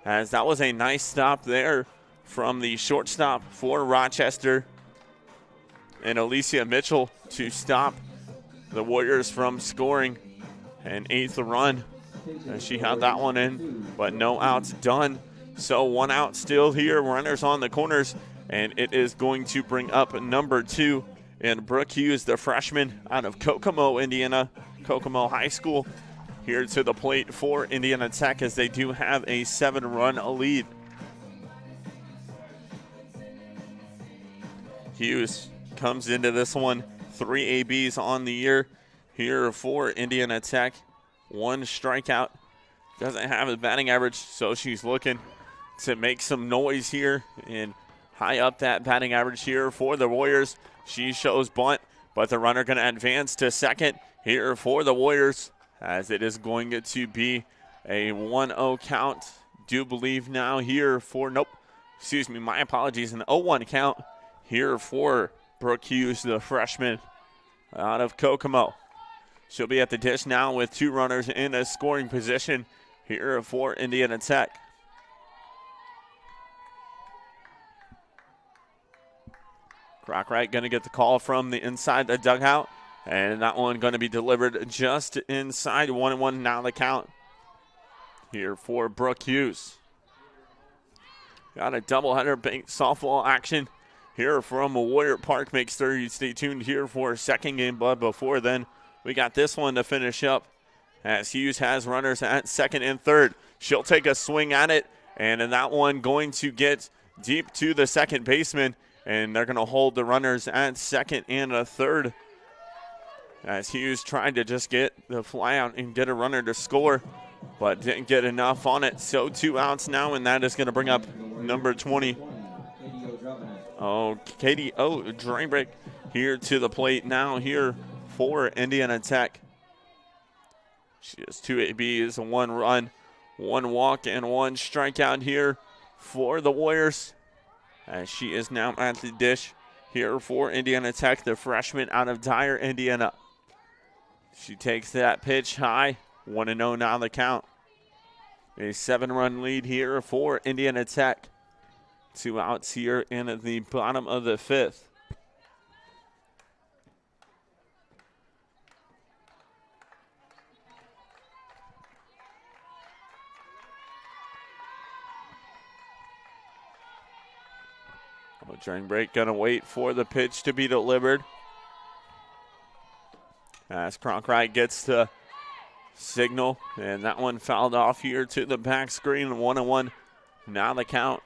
as that was a nice stop there from the shortstop for Rochester and Alicia Mitchell to stop the Warriors from scoring an 8th run. And she had that one in, but no outs done. So 1 out still here, runners on the corners, and it is going to bring up number 2 in Brooke Hughes, the freshman out of Kokomo, Indiana, Kokomo High School, here to the plate for Indiana Tech as they do have a 7-run lead. Hughes comes into this one, 3 ABs on the year here for Indiana Tech. 1 strikeout. Doesn't have a batting average, so she's looking to make some noise here and high up that batting average here for the Warriors. She shows bunt, but the runner going to advance to second here for the Warriors, as it is going to be a 1-0 count. Do believe now here for, my apologies, an 0-1 count here for Brooke Hughes, the freshman out of Kokomo. She'll be at the dish now with 2 runners in a scoring position here for Indiana Tech. Crockright going to get the call from the inside the dugout, and that one going to be delivered just inside. 1-1 now the count here for Brooke Hughes. Got a doubleheader bank softball action here from Warrior Park. Make sure you stay tuned here for a second game, but before then, we got this one to finish up as Hughes has runners at second and third. She'll take a swing at it, and in that one going to get deep to the second baseman, and they're going to hold the runners at second and a third as Hughes tried to just get the fly out and get a runner to score, but didn't get enough on it. So 2 outs now, and that is going to bring up number 20. Katie Drainbrick here to the plate now here for Indiana Tech. She has 2 ABs, 1 run, 1 walk, and 1 strikeout here for the Warriors, as she is now at the dish here for Indiana Tech, the freshman out of Dyer, Indiana. She takes that pitch high, 1-0 now the count. A 7-run lead here for Indiana Tech. 2 outs here in the bottom of the 5th. During break, going to wait for the pitch to be delivered. As Cronkright gets the signal, and that one fouled off here to the back screen. 1-1 now the count.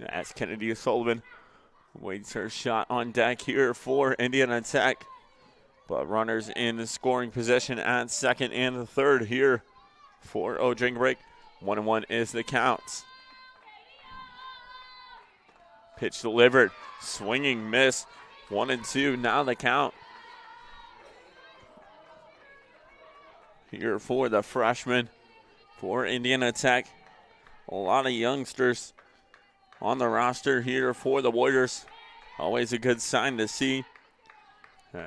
As Kennedy Sullivan waits her shot on deck here for Indiana Tech. But runners in the scoring position at second and the third here for Odringbrink. 1-1 is the count. Pitch delivered, swinging miss. 1-2 now the count. Here for the freshman for Indiana Tech. A lot of youngsters on the roster here for the Warriors. Always a good sign to see.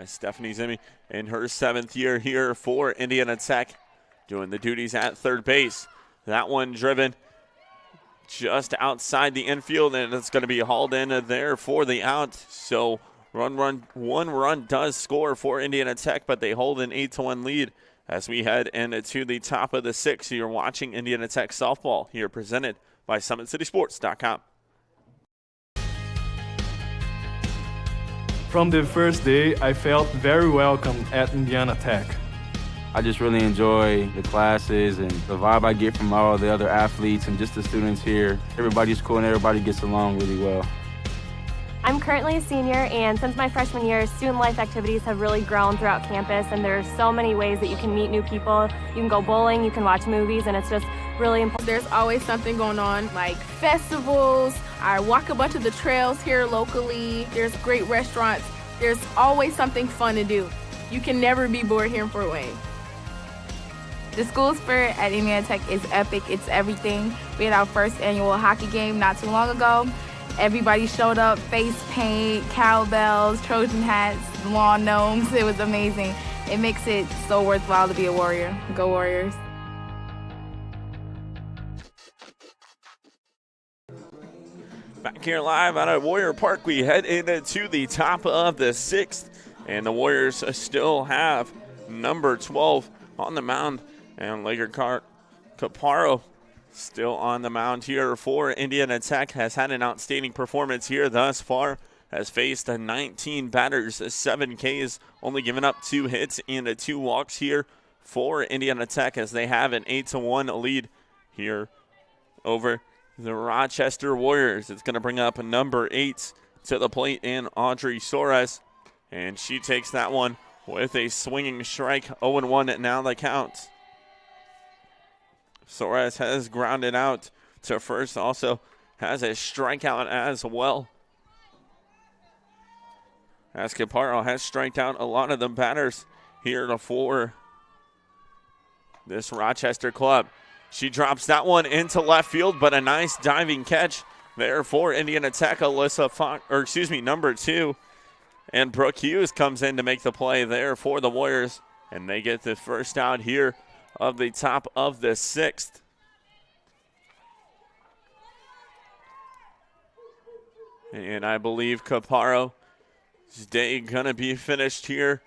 Stephanie Zimmy in her 7th year here for Indiana Tech, doing the duties at third base. That one driven just outside the infield, and it's going to be hauled in there for the out. So one run does score for Indiana Tech, but they hold an 8-1 lead as we head into the top of the 6th. You're watching Indiana Tech softball here, presented by SummitCitySports.com. From the first day, I felt very welcome at Indiana Tech. I just really enjoy the classes and the vibe I get from all the other athletes and just the students here. Everybody's cool and everybody gets along really well. I'm currently a senior, and since my freshman year, student life activities have really grown throughout campus, and there's so many ways that you can meet new people. You can go bowling, you can watch movies, and it's just really important. There's always something going on, like festivals. I walk a bunch of the trails here locally. There's great restaurants. There's always something fun to do. You can never be bored here in Fort Wayne. The school spirit at Indiana Tech is epic. It's everything. We had our first annual hockey game not too long ago. Everybody showed up, face paint, cowbells, Trojan hats, lawn gnomes. It was amazing. It makes it so worthwhile to be a Warrior. Go Warriors. Back here live out of Warrior Park, we head into the top of the 6th, and the Warriors still have number 12 on the mound, and Lager Caparo still on the mound here for Indiana Tech. Has had an outstanding performance here thus far. Has faced 19 batters, 7 Ks, only given up 2 hits and 2 walks here for Indiana Tech, as they have an 8-1 lead here over the Rochester Warriors. It's going to bring up number 8 to the plate in Audrey Soares, and she takes that one with a swinging strike. 0-1 now the count. Soares has grounded out to first, also has a strikeout as well. As Caparo has striked out a lot of the batters here for this Rochester club. She drops that one into left field, but a nice diving catch there for Indiana Tech. Number 2. And Brooke Hughes comes in to make the play there for the Warriors. And they get the first out here of the top of the 6th. And I believe Caparo's day going to be finished here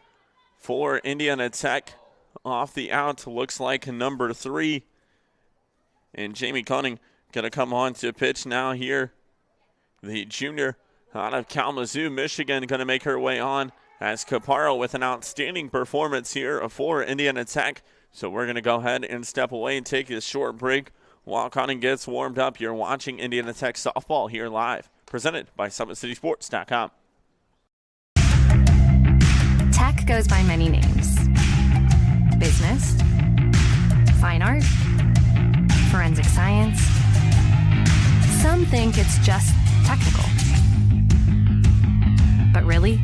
for Indiana Tech. Off the out, looks like number 3. And Jamie Cunning going to come on to pitch now here. The junior out of Kalamazoo, Michigan, going to make her way on as Caparo with an outstanding performance here for Indiana Tech. So we're going to go ahead and step away and take a short break while Cunning gets warmed up. You're watching Indiana Tech softball here live, presented by SummitCitySports.com. Tech goes by many names. Business, fine art, forensic science. Some think it's just technical. But really,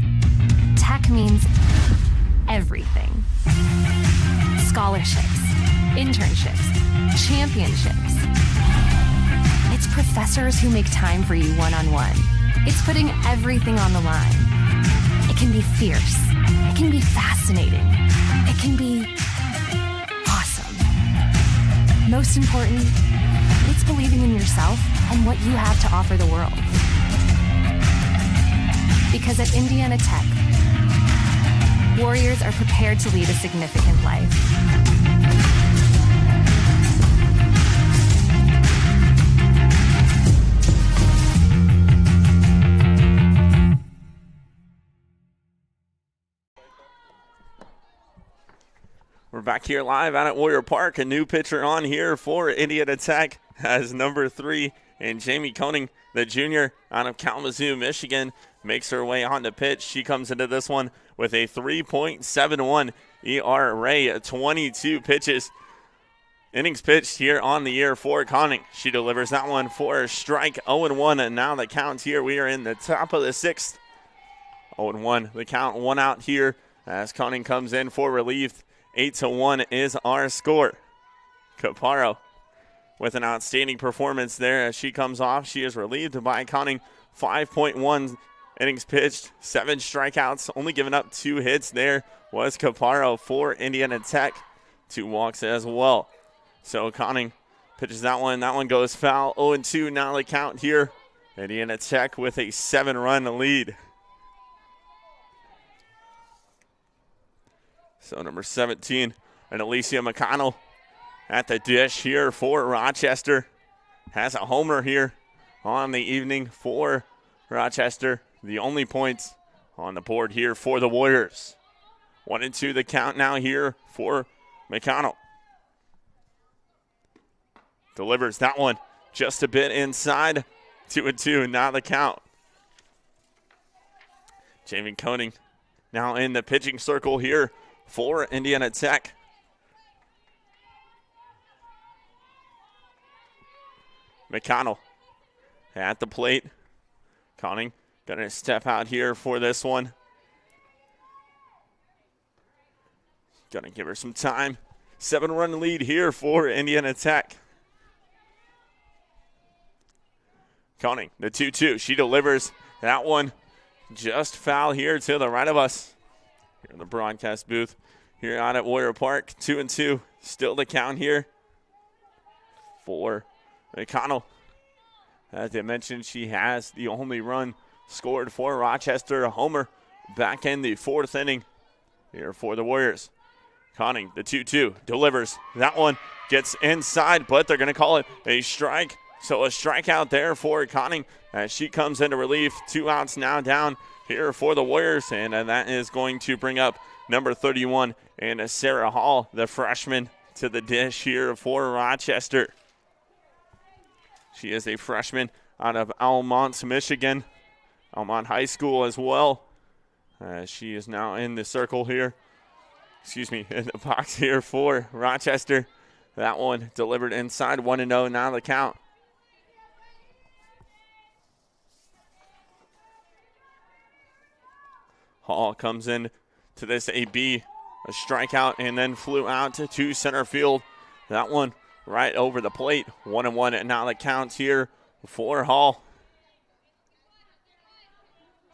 tech means everything. Scholarships, internships, championships. It's professors who make time for you one-on-one. It's putting everything on the line. It can be fierce. It can be fascinating. It can be awesome. Most important, it's believing in yourself and what you have to offer the world. Because at Indiana Tech, Warriors are prepared to lead a significant life. We're back here live out at Warrior Park. A new pitcher on here for Indiana Tech as number 3. And Jamie Koenig, the junior out of Kalamazoo, Michigan, makes her way on to pitch. She comes into this one with a 3.71 ERA, 22 innings pitched here on the year for Koenig. She delivers that one for a strike, 0-1, and now the count here. We are in the top of the 6th. 0-1, the count, 1 out here as Koenig comes in for relief. 8-1 is our score. Caparo with an outstanding performance there as she comes off. She is relieved by Koenig. 5.1 innings pitched, 7 strikeouts, only giving up 2 hits there was Caparo for Indiana Tech. 2 walks as well. So Koenig pitches that one. That one goes foul. 0-2 now the count here. Indiana Tech with a 7-run lead. So number 17, and Alicia McConnell at the dish here for Rochester. Has a homer here on the evening for Rochester. The only points on the board here for the Warriors. 1-2 the count now here for McConnell. Delivers that one just a bit inside. 2-2 now the count. Jamie Koenig now in the pitching circle here for Indiana Tech. McConnell at the plate. Koenig going to step out here for this one. Going to give her some time. 7-run lead here for Indiana Tech. Koenig, the 2-2. She delivers that one just foul here to the right of us. Here in the broadcast booth here out at Warrior Park. 2-2. Still the count here for McConnell. As I mentioned, she has the only run scored for Rochester, a homer back in the 4th inning here for the Warriors. Koenig, the 2-2, delivers. That one gets inside, but they're going to call it a strike. So a strikeout there for Koenig as she comes into relief. 2 outs now down here for the Warriors, and that is going to bring up number 31 and Sarah Hall, the freshman, to the dish here for Rochester. She is a freshman out of Almont, Michigan. Almont High School as well. She is now in the circle here. In the box here for Rochester. That one delivered inside, 1-0 now the count. Hall comes in to this AB, a strikeout, and then flew out to center field. That one right over the plate. 1-1, and now the count here for Hall.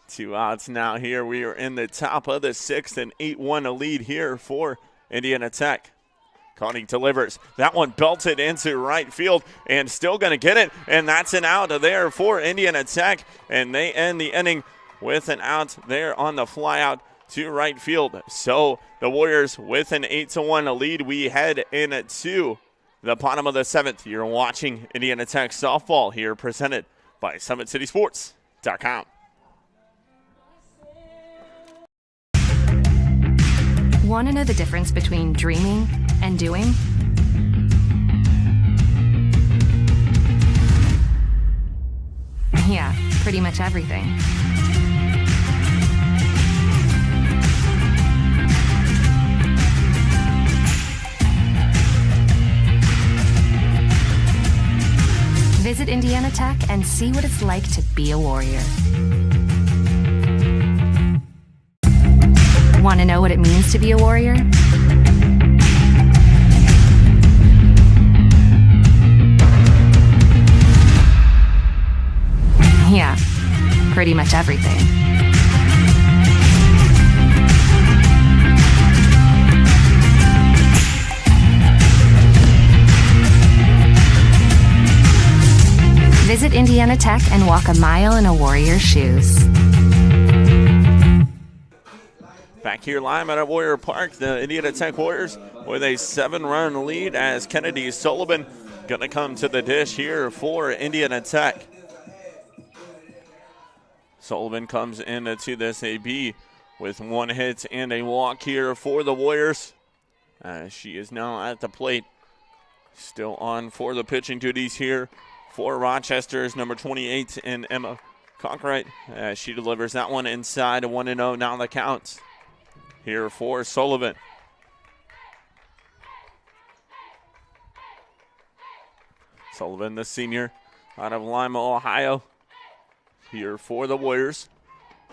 2 outs now here. We are in the top of the 6th, and 8-1 lead here for Indiana Tech. Connie delivers. That one belted into right field and still going to get it, and that's an out there for Indiana Tech, and they end the inning with an out there on the fly out to right field. So the Warriors with an 8-1 lead. We head into the bottom of the 7th. You're watching Indiana Tech softball here, presented by SummitCitySports.com. Want to know the difference between dreaming and doing? Yeah, pretty much everything. Visit Indiana Tech and see what it's like to be a Warrior. Want to know what it means to be a Warrior? Yeah, pretty much everything. Visit Indiana Tech and walk a mile in a Warrior's shoes. Back here live at Warrior Park, the Indiana Tech Warriors with a 7-run lead as Kennedy Sullivan going to come to the dish here for Indiana Tech. Sullivan comes into this AB with 1 hit and a walk here for the Warriors. She is now at the plate. Still on for the pitching duties here for Rochester's number 28 and Emma Conkright. She delivers that one inside, 1-0 now the count here for Sullivan. Sullivan, the senior out of Lima, Ohio, here for the Warriors.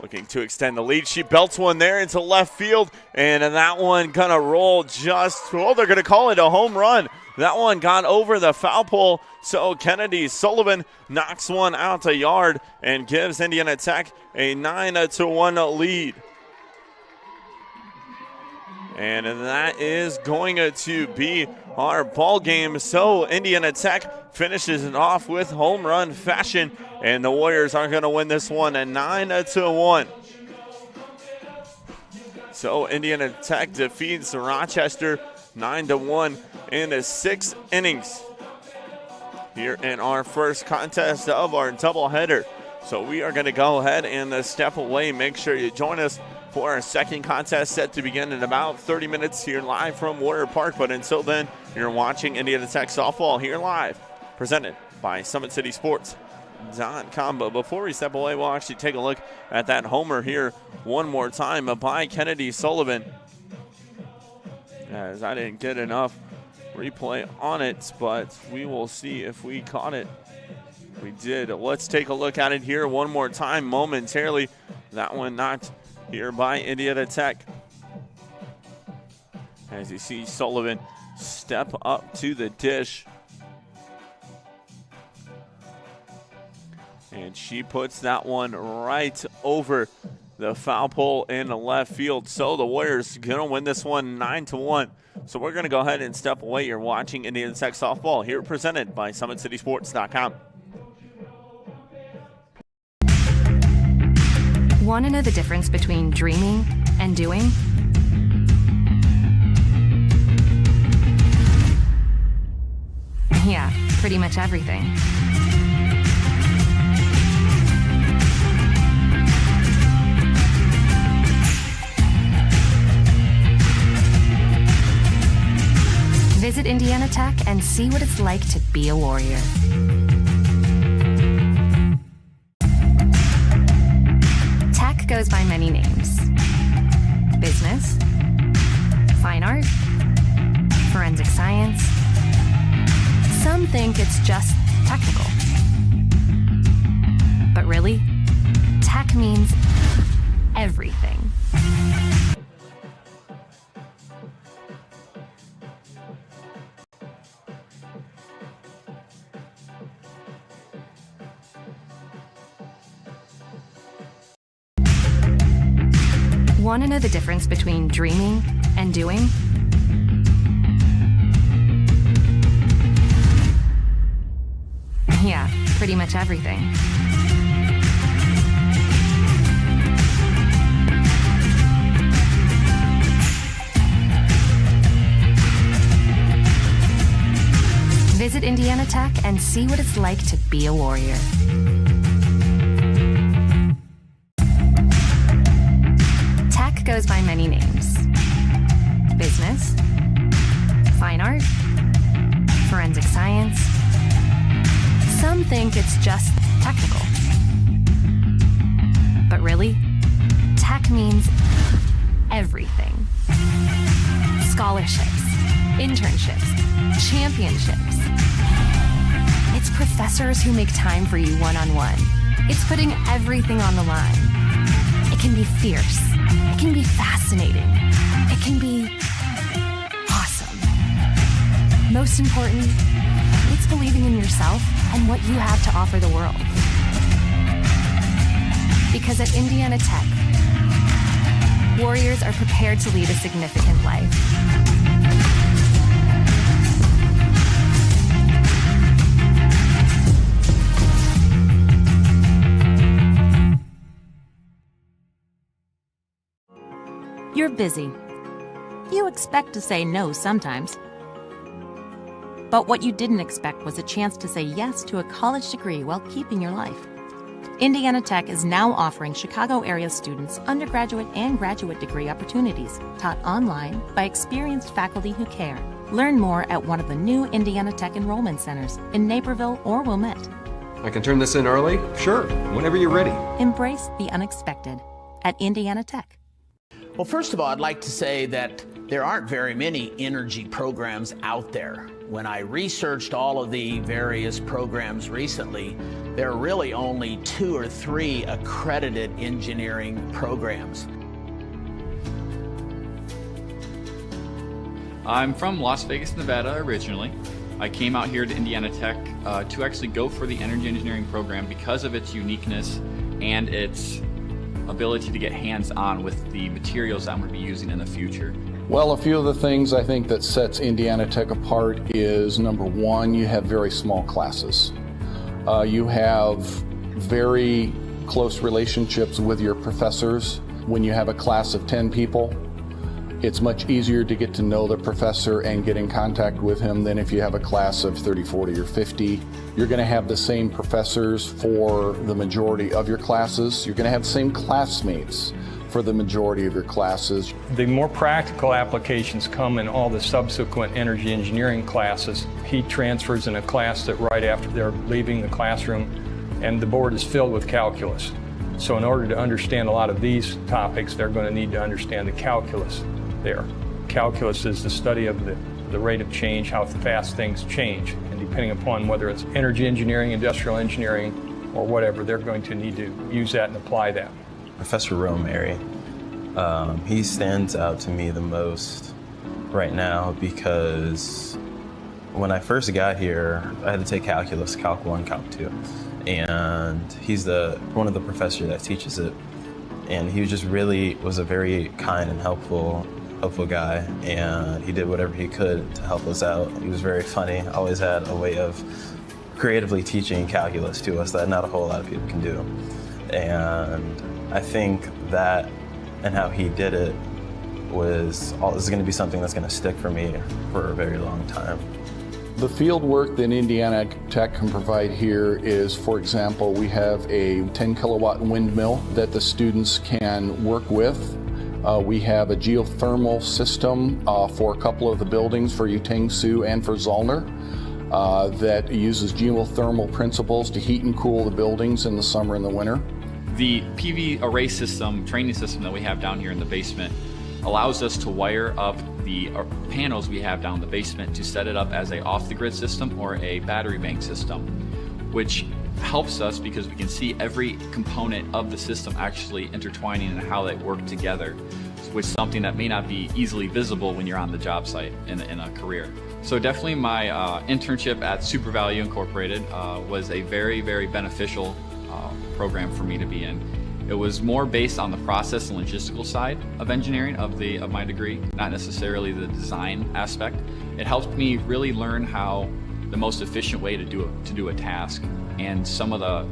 Looking to extend the lead. She belts one there into left field, and that one gonna roll just, well, they're gonna call it a home run. That one got over the foul pole, so Kennedy Sullivan knocks one out the yard and gives Indiana Tech a 9-1 lead. And that is going to be our ball game. So Indiana Tech finishes it off with home run fashion, and the Warriors are going to win this one at 9-1. So Indiana Tech defeats Rochester 9-1 in the 6 innings here in our first contest of our doubleheader. So we are going to go ahead and step away. Make sure you join us for our second contest set to begin in about 30 minutes here live from Warrior Park. But until then, you're watching Indiana Tech softball here live, presented by SummitCitySports.com. But before we step away, we'll actually take a look at that homer here one more time by Kennedy Sullivan, as I didn't get enough replay on it, but we will see if we caught it. We did. Let's take a look at it here one more time momentarily. That one knocked here by Indiana Tech. As you see Sullivan step up to the dish, and she puts that one right over the foul pole in the left field. So the Warriors going to win this one 9-1. So we're going to go ahead and step away. You're watching Indiana Tech softball here, presented by SummitCitySports.com. Want to know the difference between dreaming and doing? Yeah, pretty much everything. Visit Indiana Tech and see what it's like to be a Warrior. Tech goes by many names: business, fine art, forensic science. Some think it's just technical. But really, tech means everything. Want to know the difference between dreaming and doing? Yeah, pretty much everything. Visit Indiana Tech and see what it's like to be a warrior. Tech goes by many names. Business, fine art, forensic science. Some think it's just technical. But really, tech means everything. Scholarships, internships, championships. It's professors who make time for you one-on-one. It's putting everything on the line. It can be fierce. It can be fascinating. It can be awesome. Most important, it's believing in yourself and what you have to offer the world. Because at Indiana Tech, warriors are prepared to lead a significant life. You're busy. You expect to say no sometimes. But what you didn't expect was a chance to say yes to a college degree while keeping your life. Indiana Tech is now offering Chicago area students undergraduate and graduate degree opportunities taught online by experienced faculty who care. Learn more at one of the new Indiana Tech enrollment centers in Naperville or Wilmette. I can turn this in early? Sure, whenever you're ready. Embrace the unexpected at Indiana Tech. Well, first of all, I'd like to say that there aren't very many energy programs out there. When I researched all of the various programs recently, there are really only 2 or 3 accredited engineering programs. I'm from Las Vegas, Nevada originally. I came out here to Indiana Tech to actually go for the energy engineering program because of its uniqueness and its ability to get hands-on with the materials I'm going to be using in the future. Well, a few of the things I think that sets Indiana Tech apart is, number one, you have very small classes. You have very close relationships with your professors. When you have a class of 10 people, it's much easier to get to know the professor and get in contact with him than if you have a class of 30, 40, or 50. You're going to have the same professors for the majority of your classes. You're going to have the same classmates for the majority of your classes. The more practical applications come in all the subsequent energy engineering classes. Heat transfers in a class that right after they're leaving the classroom, and the board is filled with calculus. So in order to understand a lot of these topics, they're going to need to understand the calculus there. Calculus is the study of the rate of change, how fast things change. And depending upon whether it's energy engineering, industrial engineering, or whatever, they're going to need to use that and apply that. Professor Romary, he stands out to me the most right now because when I first got here, I had to take calculus, Calc 1, Calc 2. And he's one of the professors that teaches it. And he just really was a very kind and helpful guy, and he did whatever he could to help us out. He was very funny, always had a way of creatively teaching calculus to us that not a whole lot of people can do. And I think that and how he did it is going to be something that's going to stick for me for a very long time. The field work that Indiana Tech can provide here is, for example, we have a 10 kilowatt windmill that the students can work with. We have a geothermal system for a couple of the buildings for Utang-Sioux and for Zollner that uses geothermal principles to heat and cool the buildings in the summer and the winter. The PV array system, training system that we have down here in the basement allows us to wire up the panels we have down in the basement to set it up as a off-the-grid system or a battery bank system, which helps us because we can see every component of the system actually intertwining and how they work together, which is something that may not be easily visible when you're on the job site in a career. So definitely my internship at Super Value Incorporated was a very, very beneficial program for me to be in. It was more based on the process and logistical side of engineering of my degree, not necessarily the design aspect. It helped me really learn how the most efficient way to do a task and some of the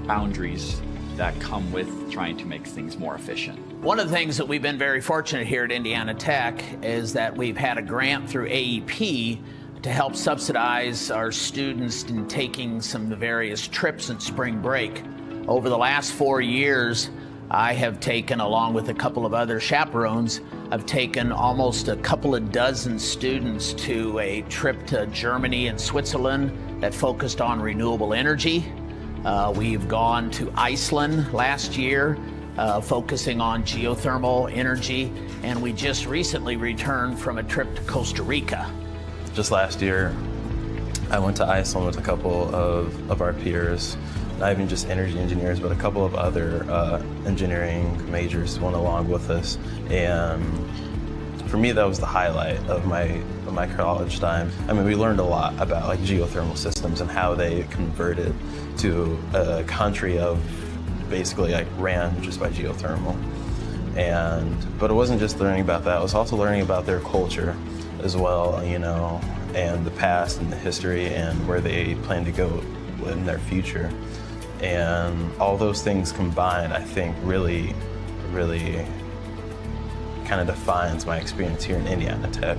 boundaries that come with trying to make things more efficient. One of the things that we've been very fortunate here at Indiana Tech is that we've had a grant through AEP to help subsidize our students in taking some of the various trips in spring break. Over the last 4 years, I have taken, along with a couple of other chaperones, I've taken almost a couple of dozen students to a trip to Germany and Switzerland that focused on renewable energy. We've gone to Iceland last year, focusing on geothermal energy, and we just recently returned from a trip to Costa Rica. Just last year, I went to Iceland with a couple of our peers, not even just energy engineers, but a couple of other engineering majors went along with us. And for me, that was the highlight of my college time. I mean, we learned a lot about like geothermal systems and how they converted to a country of basically like ran just by geothermal. But it wasn't just learning about that, it was also learning about their culture as well, you know, and the past and the history and where they plan to go in their future. And all those things combined, I think, really kind of defines my experience here in Indiana Tech.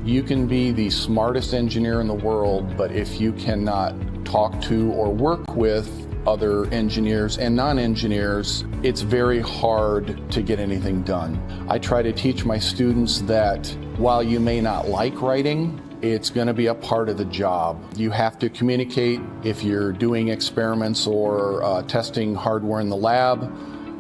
You can be the smartest engineer in the world, but if you cannot talk to or work with other engineers and non-engineers, it's very hard to get anything done. I try to teach my students that while you may not like writing, it's going to be a part of the job. You have to communicate. If you're doing experiments or testing hardware in the lab,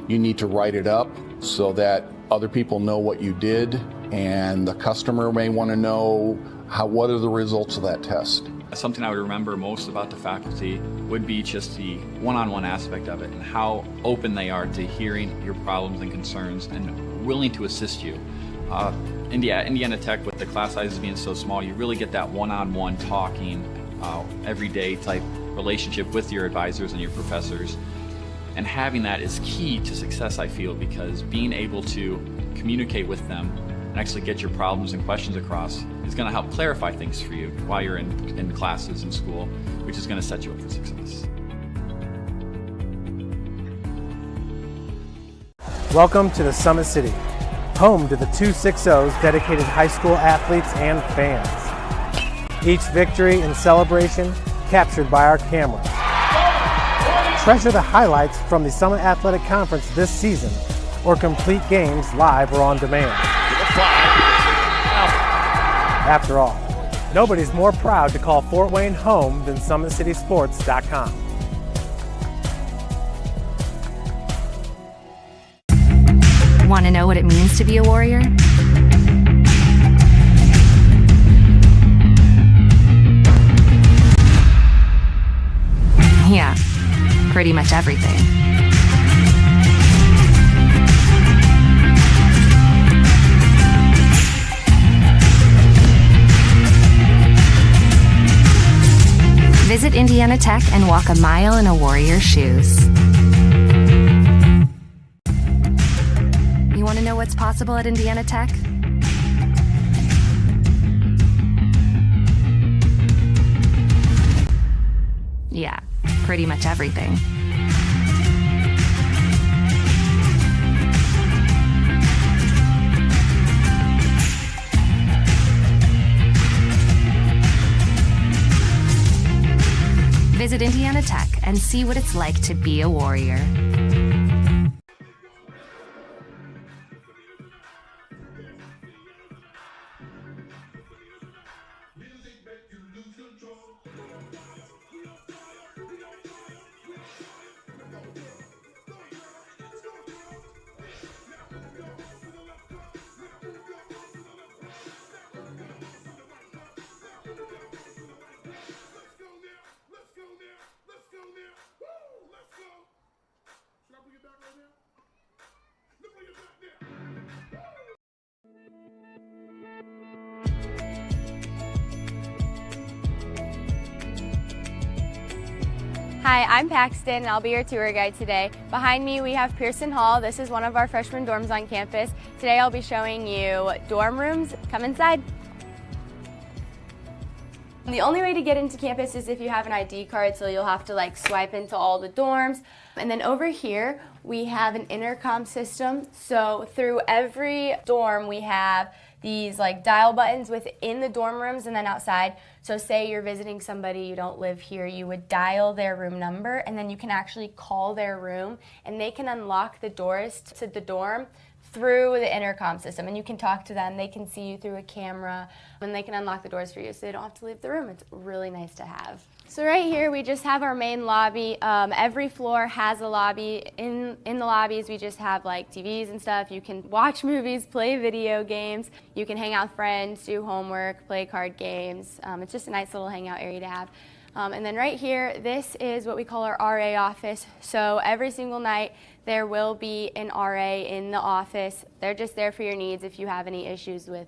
you need to write it up so that other people know what you did, and the customer may want to know what are the results of that test. Something I would remember most about the faculty would be just the one-on-one aspect of it and how open they are to hearing your problems and concerns and willing to assist you. Indiana Tech, with the class sizes being so small, you really get that one-on-one talking, everyday type relationship with your advisors and your professors. And having that is key to success, I feel, because being able to communicate with them and actually get your problems and questions across is going to help clarify things for you while you're in classes in school, which is going to set you up for success. Welcome to the Summit City, home to the 260's dedicated high school athletes and fans. Each victory and celebration captured by our camera. Treasure the highlights from the Summit Athletic Conference this season, or complete games live or on demand. After all, nobody's more proud to call Fort Wayne home than SummitCitySports.com. Want to know what it means to be a warrior? Yeah, pretty much everything. Visit Indiana Tech and walk a mile in a warrior's shoes. You want to know what's possible at Indiana Tech? Yeah, pretty much everything. Visit Indiana Tech and see what it's like to be a warrior. Let's go now. Hi, I'm Paxton, and I'll be your tour guide today. Behind me, we have Pearson Hall. This is one of our freshman dorms on campus. Today, I'll be showing you dorm rooms. Come inside. The only way to get into campus is if you have an ID card, so you'll have to swipe into all the dorms. And then over here, we have an intercom system. So through every dorm, we have these dial buttons within the dorm rooms and then outside. So say you're visiting somebody, you don't live here, you would dial their room number, and then you can actually call their room, and they can unlock the doors to the dorm through the intercom system, and you can talk to them. They can see you through a camera, and they can unlock the doors for you, so they don't have to leave the room. It's really nice to have. So right here, we just have our main lobby. Every floor has a lobby. In the lobbies, we just have TVs and stuff. You can watch movies, play video games. You can hang out with friends, do homework, play card games. It's just a nice little hangout area to have. And then right here, this is what we call our RA office. So every single night, there will be an RA in the office. They're just there for your needs if you have any issues with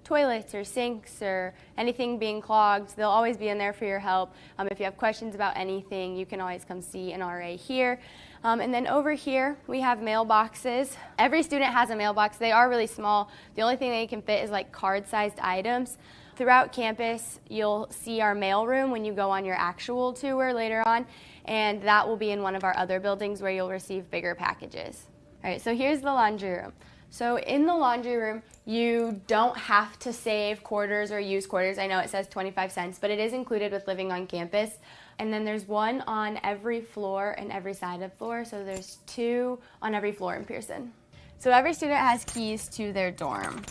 toilets or sinks or anything being clogged. They'll always be in there for your help. If you have questions about anything, you can always come see an RA here. And then over here, we have mailboxes. Every student has a mailbox. They are really small. The only thing they can fit is card-sized items. Throughout campus, you'll see our mail room when you go on your actual tour later on, and that will be in one of our other buildings where you'll receive bigger packages. All right, so here's the laundry room. So in the laundry room, you don't have to save quarters or use quarters. I know it says 25 cents, but it is included with living on campus. And then there's one on every floor and every side of floor, so there's 2 on every floor in Pearson. So every student has keys to their dorm.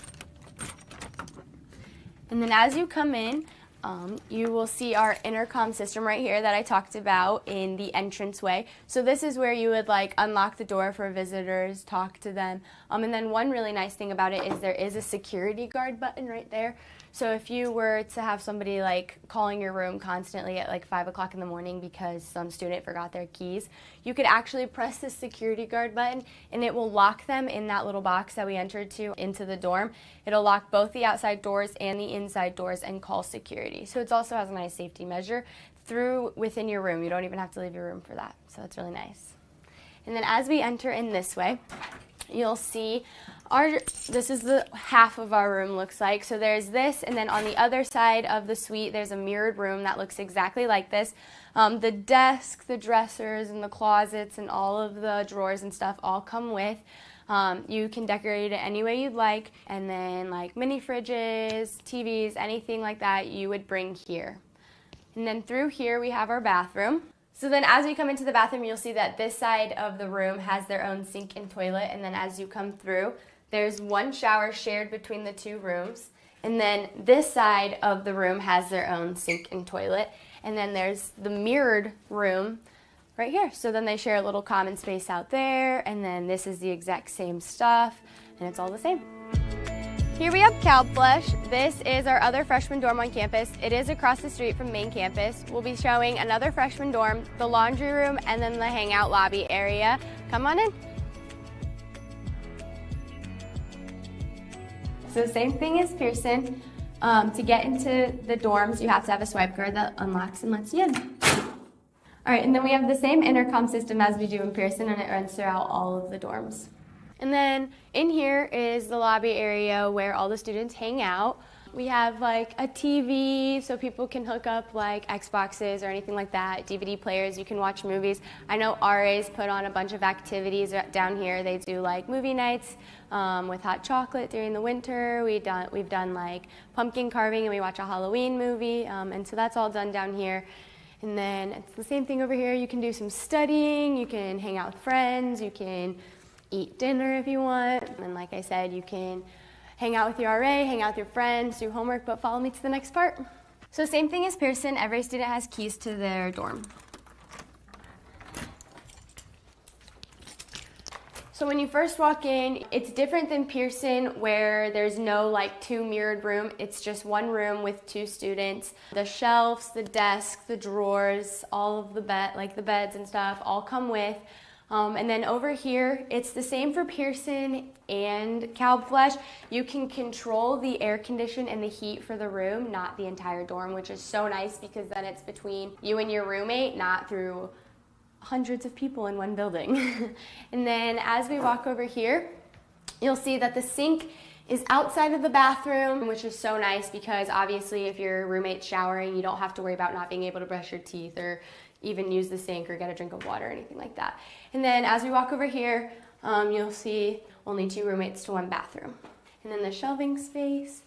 And then as you come in, you will see our intercom system right here that I talked about in the entranceway. So this is where you would unlock the door for visitors, talk to them. And then one really nice thing about it is there is a security guard button right there. So if you were to have somebody calling your room constantly at 5 o'clock in the morning because some student forgot their keys, you could actually press the security guard button and it will lock them in that little box that we entered to into the dorm. It'll lock both the outside doors and the inside doors and call security. So it also has a nice safety measure within your room. You don't even have to leave your room for that. So it's really nice. And then as we enter in this way, you'll see this is the half of our room looks like. So there's this, and then on the other side of the suite, there's a mirrored room that looks exactly like this. The desk, the dressers, and the closets, and all of the drawers and stuff all come with. You can decorate it any way you'd like, and then mini fridges, TVs, anything like that you would bring here. And then through here we have our bathroom. So then as we come into the bathroom, you'll see that this side of the room has their own sink and toilet, and then as you come through, there's one shower shared between the 2 rooms, and then this side of the room has their own sink and toilet, and then there's the mirrored room right here. So then they share a little common space out there, and then this is the exact same stuff, and it's all the same. Here we have CalFlush. This is our other freshman dorm on campus. It is across the street from main campus. We'll be showing another freshman dorm, the laundry room, and then the hangout lobby area. Come on in. So same thing as Pearson. To get into the dorms, you have to have a swipe card that unlocks and lets you in. All right, and then we have the same intercom system as we do in Pearson, and it runs throughout all of the dorms. And then in here is the lobby area where all the students hang out. We have a TV so people can hook up Xboxes or anything like that, DVD players, you can watch movies. I know RAs put on a bunch of activities down here. They do movie nights with hot chocolate during the winter. We've done pumpkin carving, and we watch a Halloween movie, and so that's all done down here. And then it's the same thing over here. You can do some studying, you can hang out with friends, you can eat dinner if you want, and like I said, you can hang out with your RA, hang out with your friends, do homework, but follow me to the next part. So same thing as Pearson, every student has keys to their dorm. So when you first walk in, it's different than Pearson where there's no 2 mirrored room. It's just one room with 2 students. The shelves, the desk, the drawers, all of the beds and stuff all come with. And then over here, it's the same for Pearson and CalFlush. You can control the air condition and the heat for the room, not the entire dorm, which is so nice because then it's between you and your roommate, not through hundreds of people in one building. And then as we walk over here, you'll see that the sink is outside of the bathroom, which is so nice because obviously if your roommate's showering, you don't have to worry about not being able to brush your teeth or even use the sink or get a drink of water or anything like that. And then as we walk over here, you'll see only 2 roommates to 1 bathroom. And then the shelving space.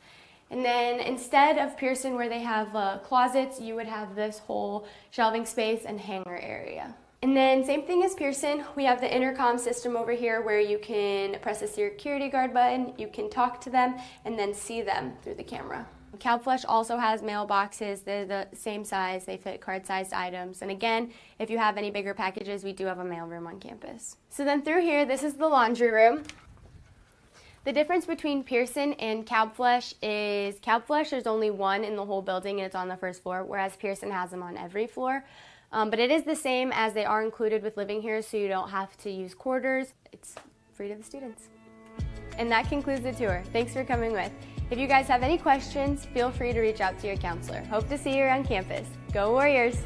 And then instead of Pearson where they have closets, you would have this whole shelving space and hanger area. And then same thing as Pearson, we have the intercom system over here where you can press the security guard button, you can talk to them, and then see them through the camera. CalFlush also has mailboxes. They're the same size. They fit card-sized items. And again, if you have any bigger packages, we do have a mailroom on campus. So then through here, this is the laundry room. The difference between Pearson and CalFlush is CalFlush, there's only one in the whole building and it's on the first floor, whereas Pearson has them on every floor. But it is the same as they are included with living here, so you don't have to use quarters. It's free to the students. And that concludes the tour. Thanks for coming with. If you guys have any questions, feel free to reach out to your counselor. Hope to see you around campus. Go Warriors!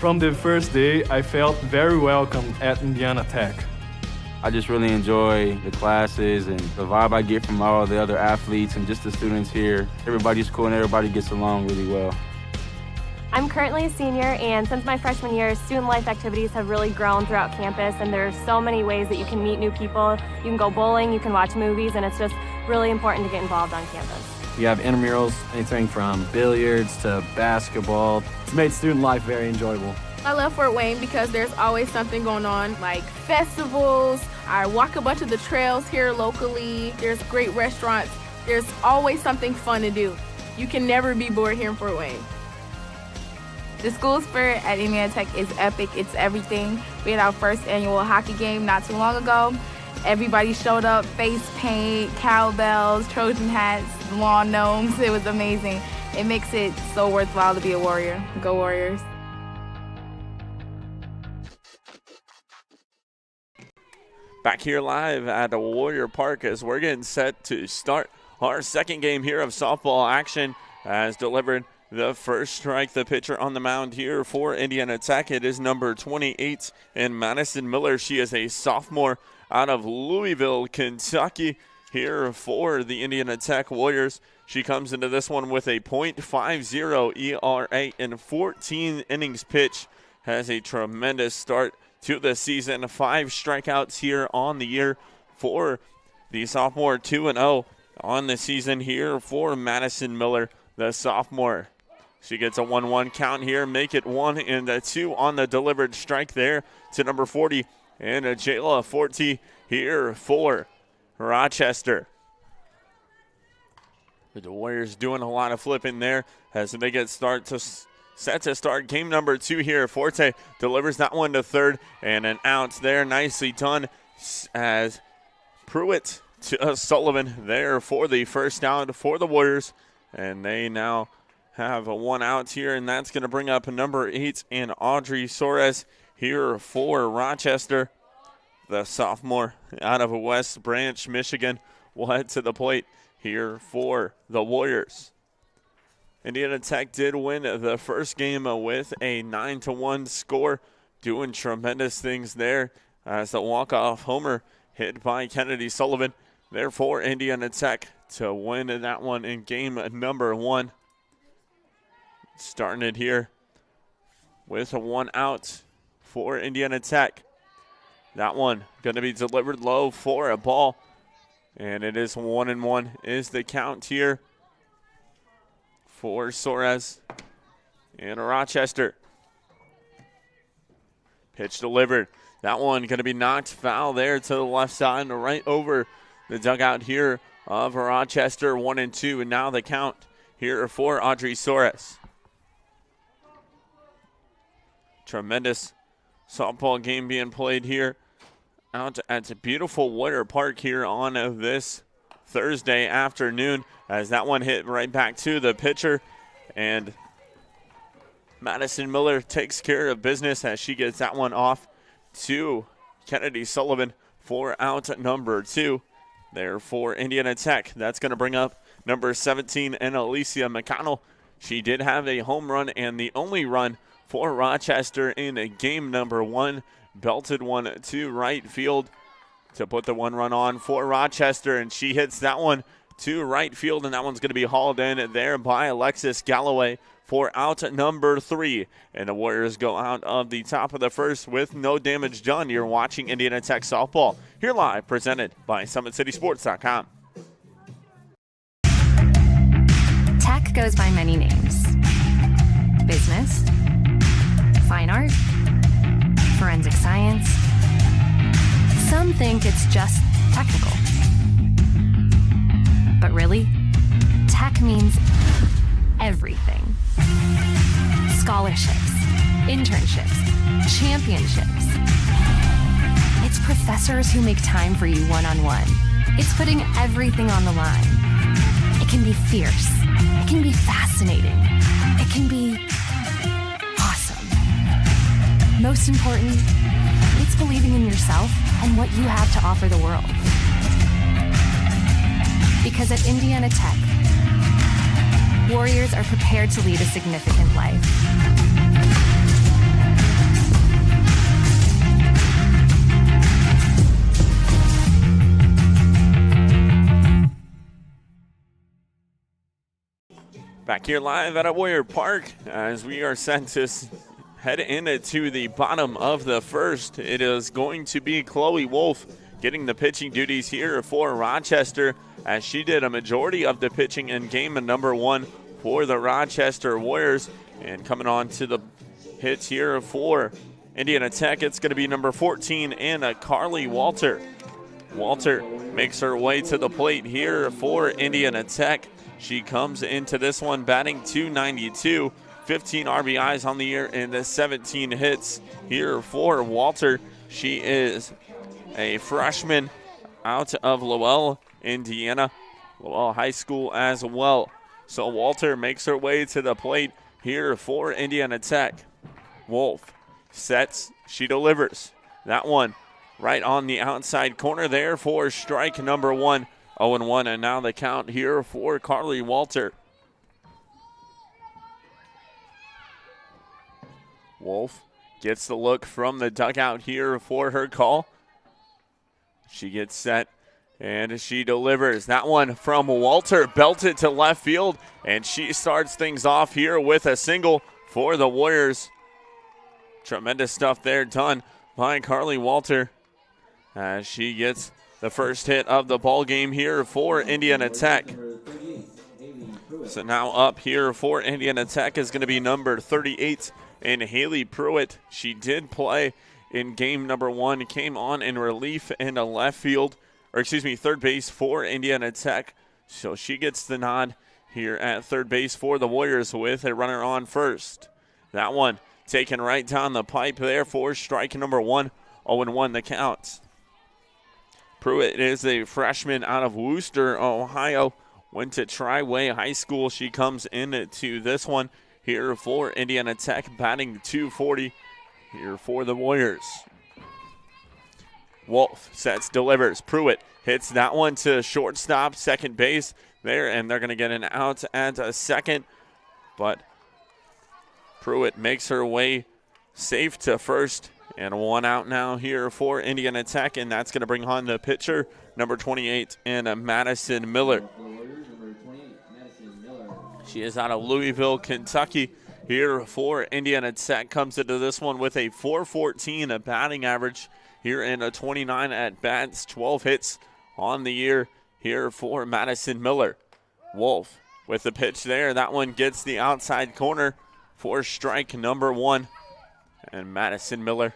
From the first day, I felt very welcome at Indiana Tech. I just really enjoy the classes and the vibe I get from all the other athletes and just the students here. Everybody's cool and everybody gets along really well. I'm currently a senior, and since my freshman year, student life activities have really grown throughout campus, and there's so many ways that you can meet new people. You can go bowling, you can watch movies, and it's just really important to get involved on campus. We have intramurals, anything from billiards to basketball. It's made student life very enjoyable. I love Fort Wayne because there's always something going on, like festivals. I walk a bunch of the trails here locally. There's great restaurants. There's always something fun to do. You can never be bored here in Fort Wayne. The school spirit at Indiana Tech is epic. It's everything. We had our first annual hockey game not too long ago. Everybody showed up, face paint, cowbells, Trojan hats, lawn gnomes. It was amazing. It makes it so worthwhile to be a Warrior. Go Warriors. Back here live at Warrior Park as we're getting set to start our second game here of softball action. Has delivered the first strike, the pitcher on the mound here for Indiana Tech. It is number 28 in Madison Miller. She is a sophomore out of Louisville, Kentucky, here for the Indiana Tech Warriors. She comes into this one with a .50 ERA in 14 innings pitched. Has a tremendous start to the season. 5 strikeouts here on the year for the sophomore. 2-0 on the season here for Madison Miller, the sophomore. She gets a 1-1 count here. Make it 1-2 on the delivered strike there to number 40. And Jayla Forte here for Rochester. The Warriors doing a lot of flipping there as they get set to start game number 2 here. Forte delivers that one to third and an out there. Nicely done as Pruitt to Sullivan there for the first out for the Warriors. And they now have a 1 out here, and that's going to bring up number 8 and Audrey Soares here for Rochester. The sophomore out of West Branch, Michigan, will head to the plate here for the Warriors. Indiana Tech did win the first game with a 9-1 score, doing tremendous things there as the walk-off homer hit by Kennedy Sullivan. Therefore, Indiana Tech to win that one in game number 1. Starting it here with a 1 out for Indiana Tech. That one going to be delivered low for a ball. And it is 1-1 is the count here for Soares and Rochester. Pitch delivered. That one going to be knocked foul there to the left side and right over the dugout here of Rochester. 1-2, and now the count here for Audrey Soares. Tremendous softball game being played here out at a beautiful Warrior Park here on this Thursday afternoon as that one hit right back to the pitcher, and Madison Miller takes care of business as she gets that one off to Kennedy Sullivan for out number 2 there for Indiana Tech. That's going to bring up number 17 and Alicia McConnell. She did have a home run and the only run for Rochester in game number 1. Belted one to right field to put the 1 run on for Rochester, and she hits that one to right field, and that one's going to be hauled in there by Alexis Galloway for out number 3. And the Warriors go out of the top of the first with no damage done. You're watching Indiana Tech softball here live, presented by SummitCitySports.com. Tech goes by many names. Business, fine art, forensic science. Some think it's just technical. But really, tech means everything. Scholarships, internships, championships. It's professors who make time for you one-on-one. It's putting everything on the line. It can be fierce. It can be fascinating. It can be awesome. Most important, it's believing in yourself and what you have to offer the world. Because at Indiana Tech, Warriors are prepared to lead a significant life. Back here live at Warrior Park as we are set to head into the bottom of the first. It is going to be Chloe Wolf getting the pitching duties here for Rochester, as she did a majority of the pitching in game number 1 for the Rochester Warriors. And coming on to the hits here for Indiana Tech, it's going to be number 14 and Carly Walter. Walter makes her way to the plate here for Indiana Tech. She comes into this one batting .292, 15 RBIs on the year and 17 hits here for Walter. She is a freshman out of Lowell, Indiana, Lowell High School as well. So Walter makes her way to the plate here for Indiana Tech. Wolf sets, she delivers. That one right on the outside corner there for strike number 1. 0-1, and now the count here for Carly Walter. Wolf gets the look from the dugout here for her call. She gets set, and she delivers. That one from Walter, belted to left field, and she starts things off here with a single for the Warriors. Tremendous stuff there done by Carly Walter as she gets the first hit of the ball game here for Indiana Tech. So now up here for Indiana Tech is going to be number 38 and Haley Pruitt. She did play in game number 1, came on in relief in a left field, or excuse me, third base for Indiana Tech. So she gets the nod here at third base for the Warriors with a runner on first. That one taken right down the pipe there for strike number 1. 0-1 the count. Pruitt is a freshman out of Worcester, Ohio. Went to Triway High School. She comes into this one here for Indiana Tech, batting .240 here for the Warriors. Wolf sets, delivers. Pruitt hits that one to shortstop, second base there, and they're going to get an out at a second. But Pruitt makes her way safe to first. And one out now here for Indiana Tech, and that's going to bring on the pitcher, number 28, and Madison Miller. She is out of Louisville, Kentucky here for Indiana Tech. Comes into this one with a .414 batting average here in a 29 at-bats, 12 hits on the year here for Madison Miller. Wolf with the pitch there. That one gets the outside corner for strike number 1. And Madison Miller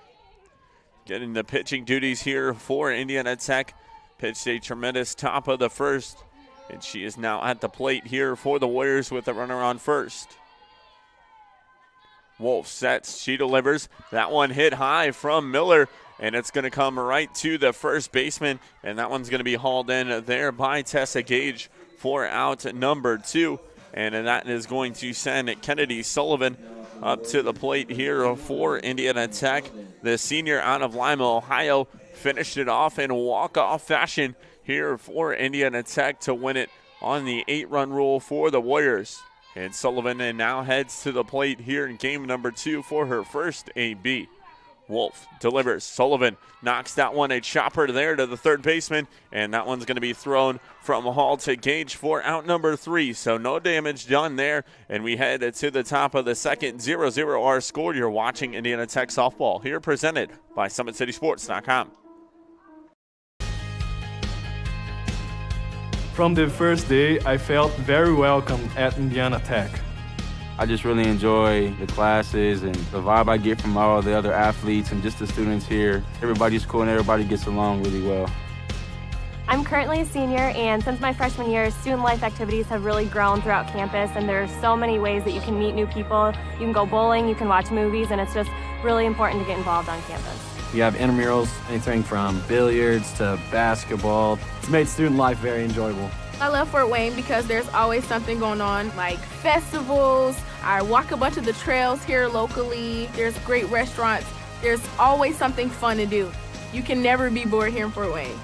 getting the pitching duties here for Indiana Tech. Pitched a tremendous top of the first, and she is now at the plate here for the Warriors with a runner on first. Wolf sets, she delivers. That one hit high from Miller, and it's going to come right to the first baseman, and that one's going to be hauled in there by Tessa Gage for out number 2, and that is going to send Kennedy Sullivan up to the plate here for Indiana Tech. The senior out of Lima, Ohio, finished it off in walk-off fashion here for Indiana Tech to win it on the 8-run rule for the Warriors. And Sullivan now heads to the plate here in game number 2 for her first AB. Wolf delivers. Sullivan knocks that one, a chopper there to the third baseman, and that one's going to be thrown from Hall to Gage for out number 3. So no damage done there, and we head to the top of the second. 0-0 our score. You're watching Indiana Tech softball here, presented by SummitCitySports.com. From the first day, I felt very welcome at Indiana Tech. I just really enjoy the classes and the vibe I get from all the other athletes and just the students here. Everybody's cool and everybody gets along really well. I'm currently a senior, and since my freshman year, student life activities have really grown throughout campus, and there's so many ways that you can meet new people. You can go bowling, you can watch movies, and it's just really important to get involved on campus. We have intramurals, anything from billiards to basketball. It's made student life very enjoyable. I love Fort Wayne because there's always something going on, like festivals. I walk a bunch of the trails here locally. There's great restaurants. There's always something fun to do. You can never be bored here in Fort Wayne.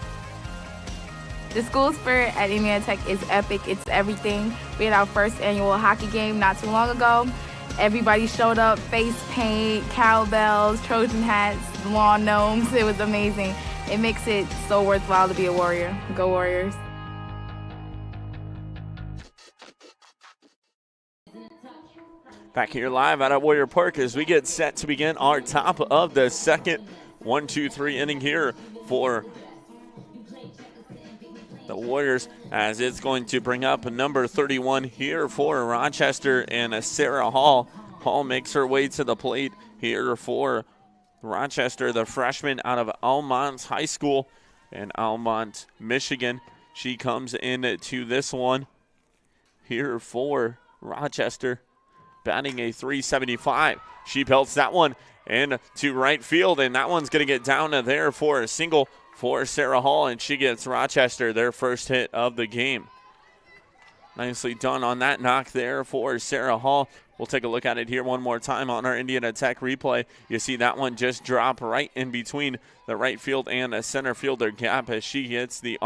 The school spirit at Indiana Tech is epic. It's everything. We had our first annual hockey game not too long ago. Everybody showed up, face paint, cowbells, Trojan hats, lawn gnomes. It was amazing. It makes it so worthwhile to be a Warrior. Go Warriors. Back here live out at Warrior Park as we get set to begin our top of the second 1-2-3 inning here for the Warriors, as it's going to bring up number 31 here for Rochester and Sarah Hall. Hall makes her way to the plate here for Rochester, the freshman out of Almont High School in Almont, Michigan. She comes in to this one here for Rochester, batting a .375. She pelts that one in to right field, and that one's going to get down to there for a single for Sarah Hall, and she gets Rochester their first hit of the game. Nicely done on that knock there for Sarah Hall. We'll take a look at it here one more time on our Indiana Tech replay. You see that one just drop right in between the right field and the center fielder gap as she hits the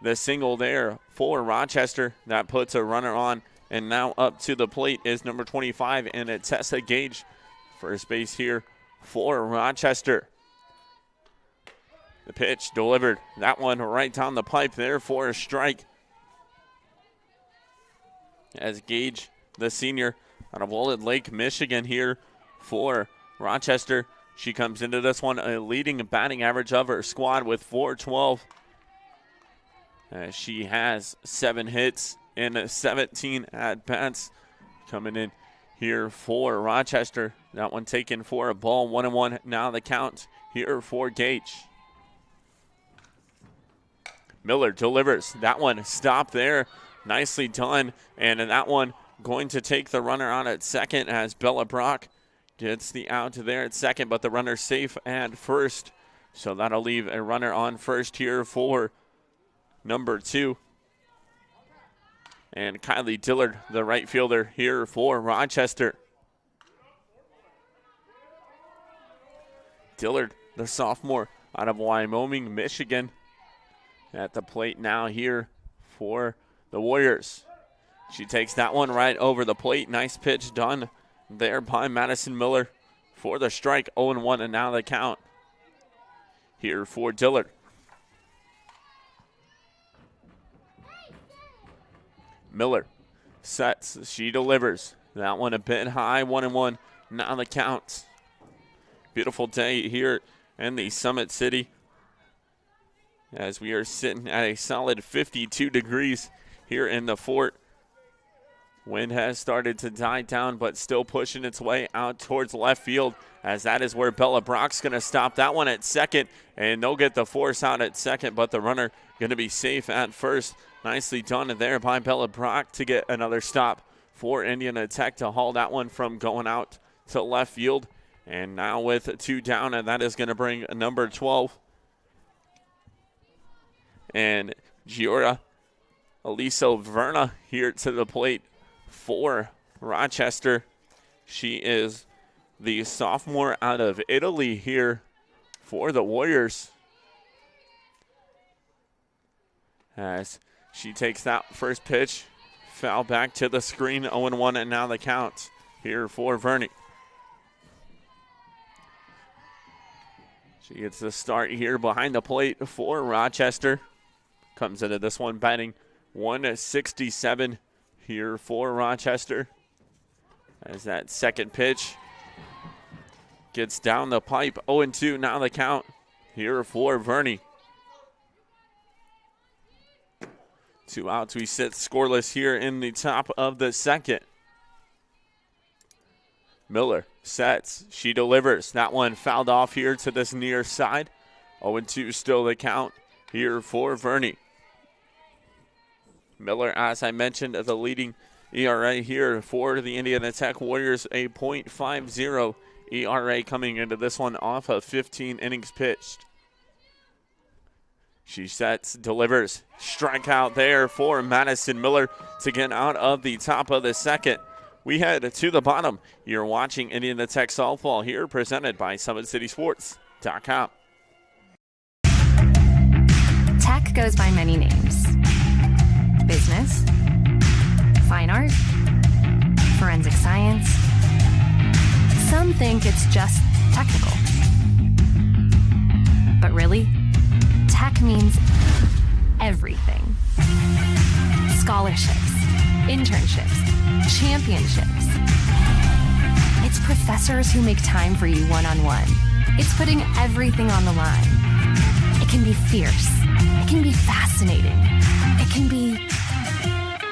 the single there for Rochester. That puts a runner on, and now up to the plate is number 25, and it's Tessa Gage. First base here for Rochester. The pitch delivered. That one right down the pipe there for a strike. As Gage, the senior out of Walnut Lake, Michigan here for Rochester. She comes into this one a leading batting average of her squad with .412. She has 7 hits and 17 at-bats coming in here for Rochester. That one taken for a ball, 1-1. Now the count here for Gage. Miller delivers. That one stopped there. Nicely done. And that one going to take the runner on at second as Bella Brock gets the out there at second, but the runner's safe at first. So that'll leave a runner on first here for number 2. And Kylie Dillard, the right fielder here for Rochester. Dillard, the sophomore out of Wyoming, Michigan, at the plate now here for the Warriors. She takes that one right over the plate. Nice pitch done there by Madison Miller for the strike. 0-1, and now the count here for Dillard. Miller sets. She delivers. That one a bit high. 1-1. Now the count. Beautiful day here in the Summit City, as we are sitting at a solid 52 degrees here in the fort. Wind has started to die down, but still pushing its way out towards left field, as that is where Bella Brock's going to stop that one at second, and they'll get the force out at second, but the runner going to be safe at first. Nicely done there by Bella Brock to get another stop for Indiana Tech to haul that one from going out to left field. And now with 2 down, and that is going to bring number 12. And Giora Aliso Verna here to the plate for Rochester. She is the sophomore out of Italy here for the Warriors, as she takes that first pitch, foul back to the screen, 0-1, and now the count here for Vernie. She gets the start here behind the plate for Rochester. Comes into this one batting .167 here for Rochester, as that second pitch gets down the pipe. 0-2, now the count here for Vernie. 2 outs, we sit scoreless here in the top of the second. Miller sets, she delivers. That one fouled off here to this near side. 0-2 still the count here for Vernie. Miller, as I mentioned, the leading ERA here for the Indiana Tech Warriors, a .50 ERA coming into this one off of 15 innings pitched. She sets, delivers, strikeout there for Madison Miller to get out of the top of the second. We head to the bottom. You're watching Indiana Tech softball here, presented by SummitCitySports.com. Tech goes by many names: business, fine art, forensic science. Some think it's just technical. But really, tech means everything. Scholarships, internships, championships. It's professors who make time for you one-on-one. It's putting everything on the line. It can be fierce. It can be fascinating. It can be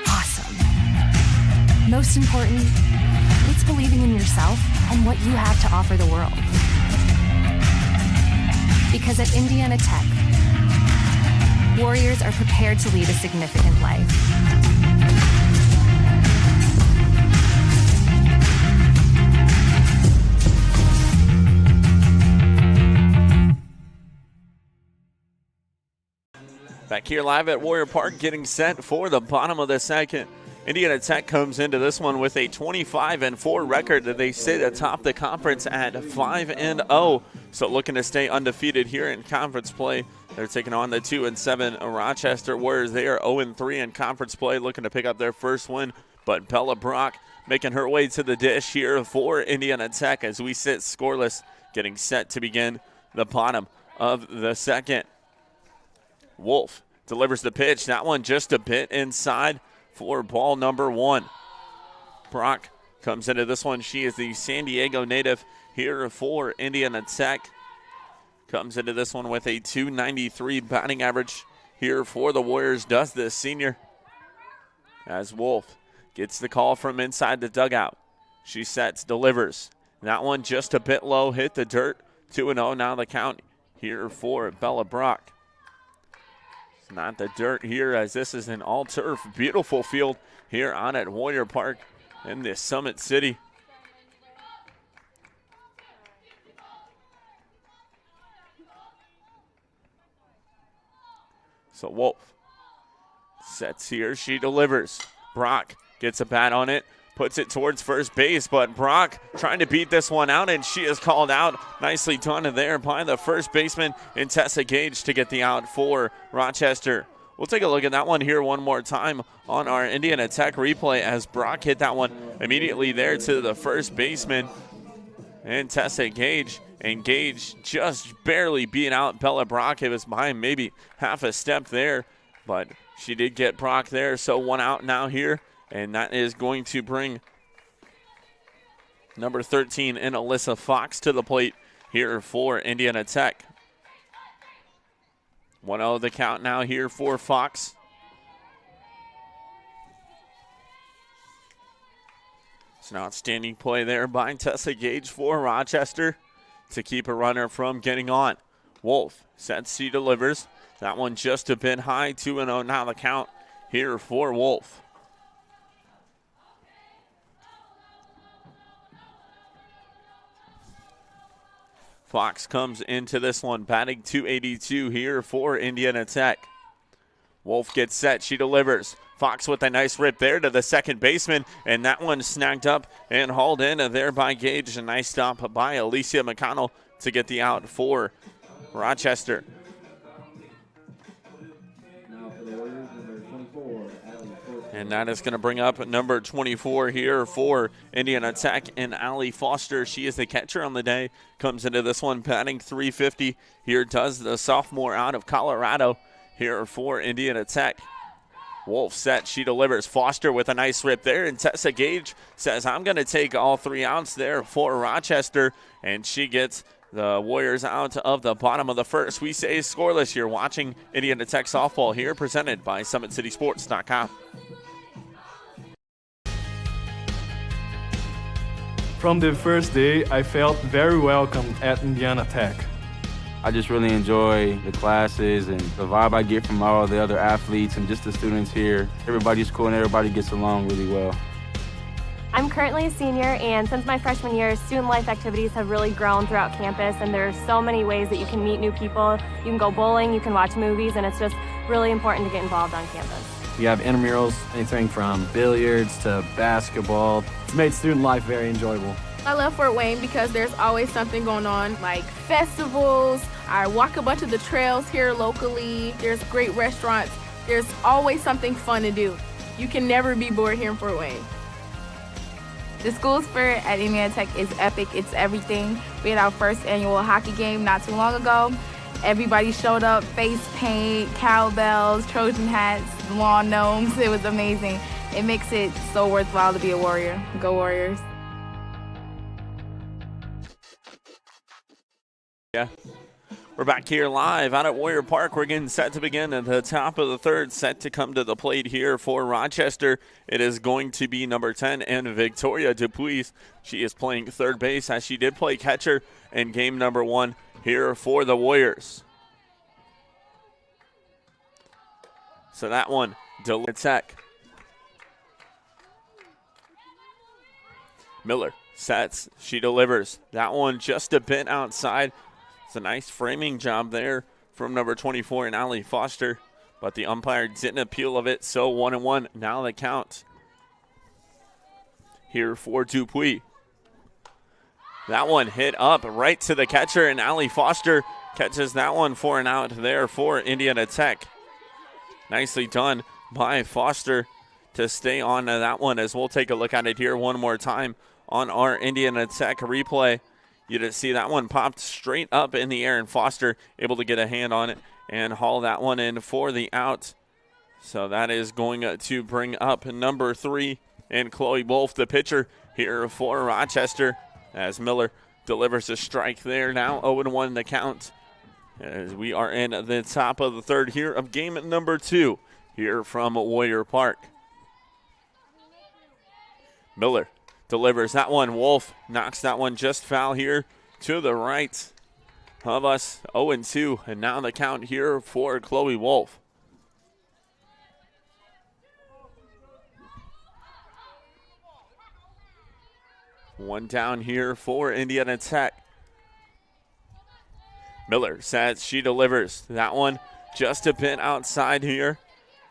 awesome. Most important, it's believing in yourself and what you have to offer the world. Because at Indiana Tech, Warriors are prepared to lead a significant life. Back here live at Warrior Park, getting set for the bottom of the second. Indiana Tech comes into this one with a 25-4 record that they sit atop the conference at 5-0. So looking to stay undefeated here in conference play. They're taking on the 2-7 Rochester Warriors. They are 0-3 in conference play, looking to pick up their first win. But Bella Brock making her way to the dish here for Indiana Tech as we sit scoreless, getting set to begin the bottom of the second. Wolf delivers the pitch. That one just a bit inside for ball number one. Brock comes into this one. She is the San Diego native here for Indiana Tech. Comes into this one with a .293 batting average here for the Warriors. Does this senior as Wolf gets the call from inside the dugout. She sets, delivers. That one just a bit low, hit the dirt. 2-0 now the count here for Bella Brock. Not the dirt here, as this is an all-turf, beautiful field here on at Warrior Park in this Summit City. So Wolf sets here, she delivers. Brock gets a bat on it, puts it towards first base, but Brock trying to beat this one out, and she is called out. Nicely done there by the first baseman in Tessa Gage to get the out for Rochester. We'll take a look at that one here one more time on our Indiana Tech replay as Brock hit that one immediately there to the first baseman and Tessa Gage. And Gage just barely beat out Bella Brock. It was behind maybe half a step there, but she did get Brock there. So one out now here. And that is going to bring number 13 in Alyssa Fox to the plate here for Indiana Tech. 1-0 the count now here for Fox. It's an outstanding play there by Tessa Gage for Rochester to keep a runner from getting on. Wolf sets, she delivers. That one just a bit high. 2-0 now the count here for Wolf. Fox comes into this one batting .282 here for Indiana Tech. Wolf gets set, she delivers. Fox with a nice rip there to the second baseman, and that one snagged up and hauled in there by Gage. A nice stop by Alicia McConnell to get the out for Rochester. And that is going to bring up number 24 here for Indiana Tech and Allie Foster. She is the catcher on the day. Comes into this one batting .350. Here does the sophomore out of Colorado here for Indiana Tech. Wolf set, she delivers. Foster with a nice rip there, and Tessa Gage says, I'm going to take all 3 outs there for Rochester, and she gets the Warriors out of the bottom of the first. We say scoreless. You're watching Indiana Tech softball here, presented by SummitCitySports.com. From the first day, I felt very welcome at Indiana Tech. I just really enjoy the classes and the vibe I get from all the other athletes and just the students here. Everybody's cool and everybody gets along really well. I'm currently a senior, and since my freshman year, student life activities have really grown throughout campus, and there's so many ways that you can meet new people. You can go bowling, you can watch movies, and it's just really important to get involved on campus. We have intramurals, anything from billiards to basketball. It's made student life very enjoyable. I love Fort Wayne because there's always something going on, like festivals. I walk a bunch of the trails here locally. There's great restaurants. There's always something fun to do. You can never be bored here in Fort Wayne. The school spirit at Indiana Tech is epic. It's everything. We had our first annual hockey game not too long ago. Everybody showed up, face paint, cowbells, Trojan hats, lawn gnomes. It was amazing. It makes it so worthwhile to be a Warrior. Go Warriors. Yeah. We're back here live out at Warrior Park. We're getting set to begin at the top of the third, set to come to the plate here for Rochester. It is going to be number 10 and Victoria Dupuis. She is playing third base as she did play catcher in game number 1 here for the Warriors. So that one, Tech. Miller sets, she delivers. That one just a bit outside. It's a nice framing job there from number 24 and Allie Foster, but the umpire didn't appeal of it, so 1-1. Now the count here for Dupuis. That one hit up right to the catcher, and Allie Foster catches that one for an out there for Indiana Tech. Nicely done by Foster to stay on to that one, as we'll take a look at it here one more time on our Indiana Tech replay. You didn't see that one popped straight up in the air, and Foster able to get a hand on it and haul that one in for the out. So that is going to bring up number 3 and Chloe Wolf, the pitcher here for Rochester, as Miller delivers a strike there. Now 0-1 the count, as we are in the top of the third here of game number 2 here from Warrior Park. Miller delivers that one. Wolf knocks that one just foul here to the right of us. 0-2, and now the count here for Chloe Wolf. One down here for Indiana Tech. Miller sets, she delivers. That one just a bit outside here.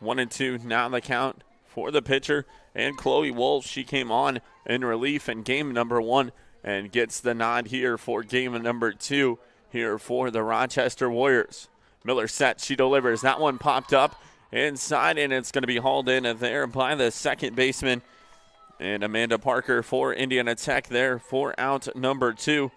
1-2, now the count for the pitcher. And Chloe Wolf, she came on in relief in game number 1 and gets the nod here for game number 2 here for the Rochester Warriors. Miller sets, she delivers. That one popped up inside, and it's going to be hauled in there by the second baseman. And Amanda Parker for Indiana Tech there for out number 2.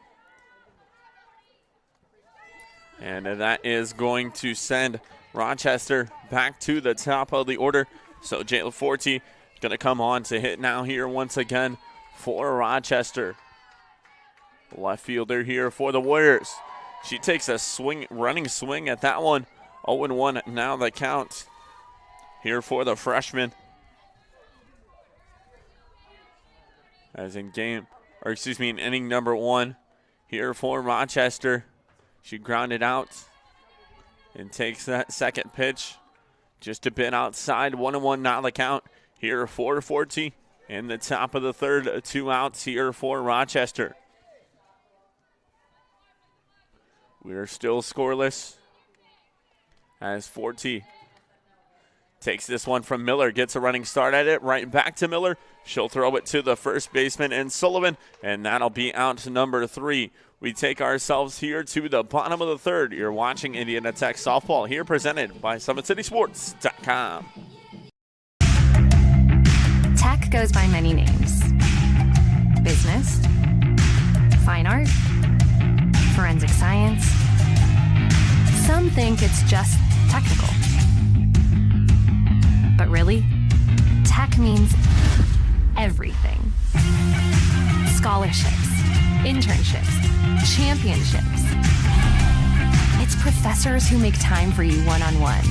And that is going to send Rochester back to the top of the order. So Jayla Forte going to come on to hit now here once again for Rochester. Left fielder here for the Warriors. She takes a running swing at that one. 0-1 now the count here for the freshman. As in inning number 1 here for Rochester. She grounded out and takes that second pitch just a bit outside. 1-1 now the count here for Forte. In the top of the third, 2 outs here for Rochester. We are still scoreless as Forte takes this one from Miller, gets a running start at it, right back to Miller. She'll throw it to the first baseman and Sullivan, and that'll be out number 3. We take ourselves here to the bottom of the third. You're watching Indiana Tech softball here, presented by SummitCitySports.com. Tech goes by many names. Business, fine art, forensic science. Some think it's just technical. But really, tech means everything. Scholarships, internships, championships. It's professors who make time for you one-on-one.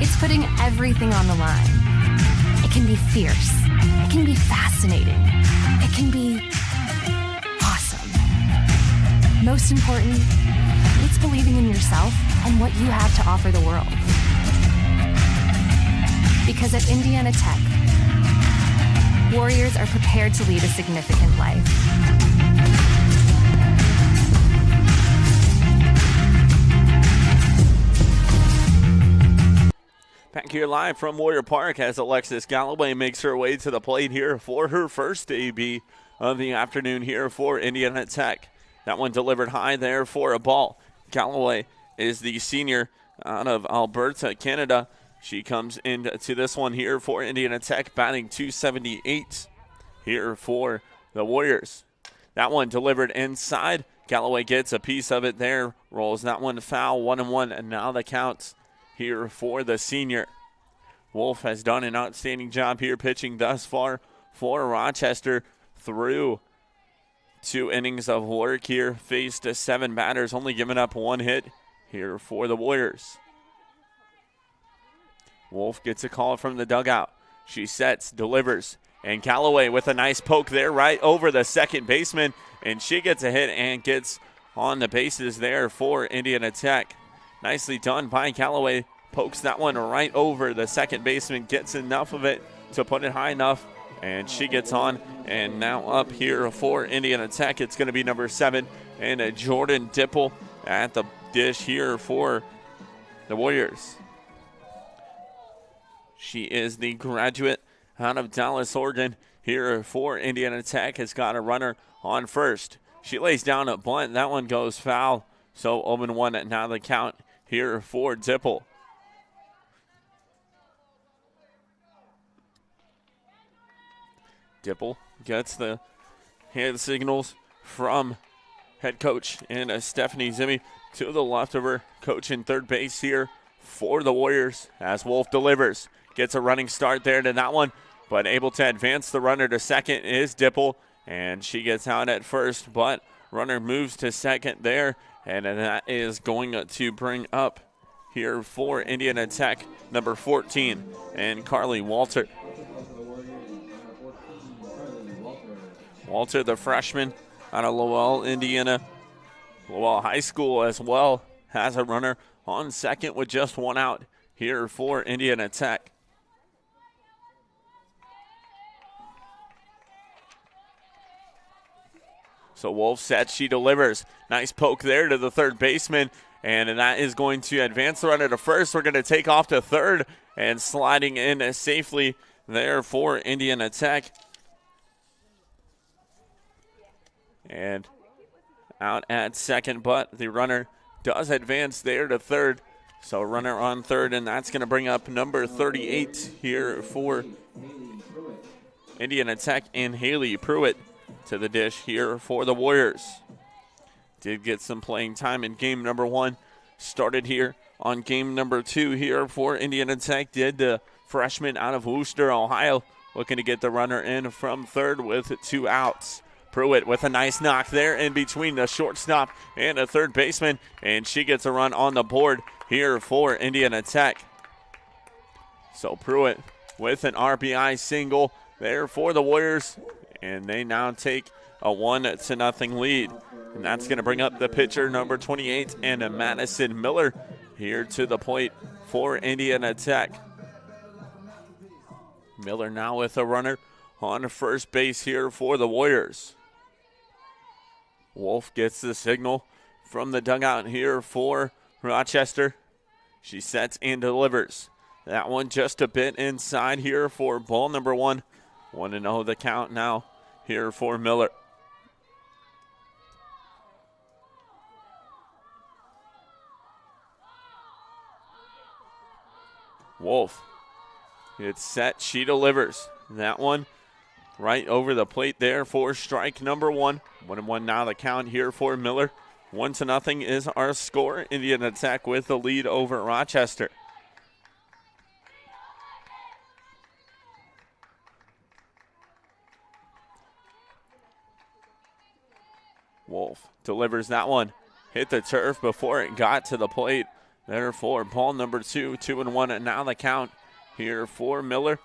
It's putting everything on the line. It can be fierce. It can be fascinating. It can be awesome. Most important, it's believing in yourself and what you have to offer the world. Because at Indiana Tech, Warriors are prepared to lead a significant life. Back here live from Warrior Park as Alexis Galloway makes her way to the plate here for her first AB of the afternoon here for Indiana Tech. That one delivered high there for a ball. Galloway is the senior out of Alberta, Canada. She comes into this one here for Indiana Tech, batting .278 here for the Warriors. That one delivered inside. Galloway gets a piece of it there, rolls that one foul, 1-1, and now the count here for the senior. Wolf has done an outstanding job here pitching thus far for Rochester through 2 innings of work here. Faced 7 batters, only giving up 1 hit here for the Warriors. Wolf gets a call from the dugout. She sets, delivers, and Callaway with a nice poke there right over the second baseman, and she gets a hit and gets on the bases there for Indiana Tech. Nicely done by Callaway. Pokes that one right over the second baseman, gets enough of it to put it high enough, and she gets on. And now up here for Indiana Tech, it's going to be number 7, and Jordan Dipple at the dish here for the Warriors. She is the graduate out of Dallas, Oregon. Here for Indiana Tech, has got a runner on first. She lays down a bunt. That one goes foul. So 0-1 now the count here for Dipple. Dipple gets the hand signals from head coach and Stephanie Zimmy to the left of her. Coach in third base here for the Warriors as Wolf delivers. Gets a running start there to that one, but able to advance the runner to second is Dipple, and she gets out at first, but runner moves to second there, and that is going to bring up here for Indiana Tech, number 14, and Carly Walter. Walter, the freshman out of Lowell, Indiana. Lowell High School as well has a runner on second with just 1 out here for Indiana Tech. So Wolf sets, she delivers. Nice poke there to the third baseman, and that is going to advance the runner to first. We're going to take off to third, and sliding in safely there for Indiana Tech. And out at second, but the runner does advance there to third. So runner on third, and that's going to bring up number 38 here for Indiana Tech, and Haley Pruitt to the dish here for the Warriors. Did get some playing time in game number 1. Started here on game number 2 here for Indiana Tech. Did the freshman out of Worcester, Ohio, looking to get the runner in from third with 2 outs. Pruitt with a nice knock there in between the shortstop and a third baseman, and she gets a run on the board here for Indiana Tech. So Pruitt with an RBI single there for the Warriors, and they now take a 1-0 lead. And that's going to bring up the pitcher, number 28, and Madison Miller here to the plate for Indiana Tech. Miller now with a runner on first base here for the Warriors. Wolf gets the signal from the dugout here for Rochester. She sets and delivers. That one just a bit inside here for ball number 1. 1-0 the count now here for Miller. Wolf, it's set, she delivers. That one right over the plate there for strike number 1. 1-1 now the count here for Miller. 1-0 is our score. Indiana Tech with the lead over Rochester. Wolf delivers that one. Hit the turf before it got to the plate. Therefore, ball number 2, 2-1, and now the count here for Miller.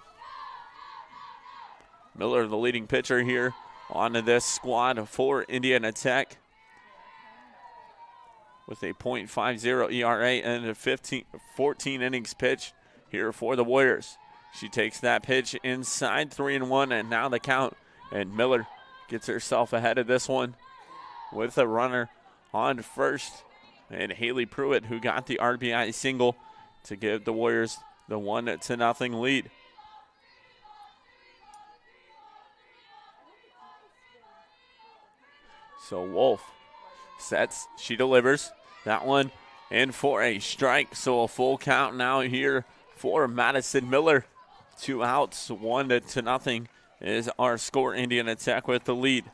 Miller, the leading pitcher here onto this squad for Indiana Tech, with a .50 ERA and a 14 innings pitch here for the Warriors. She takes that pitch inside, 3-1, and now the count. And Miller gets herself ahead of this one with a runner on first, and Haley Pruitt, who got the RBI single to give the Warriors the 1-0 lead. So Wolf sets, she delivers. That one in for a strike, so a full count now here for Madison Miller. 2 outs, 1-0 is our score. Indiana Tech with the lead.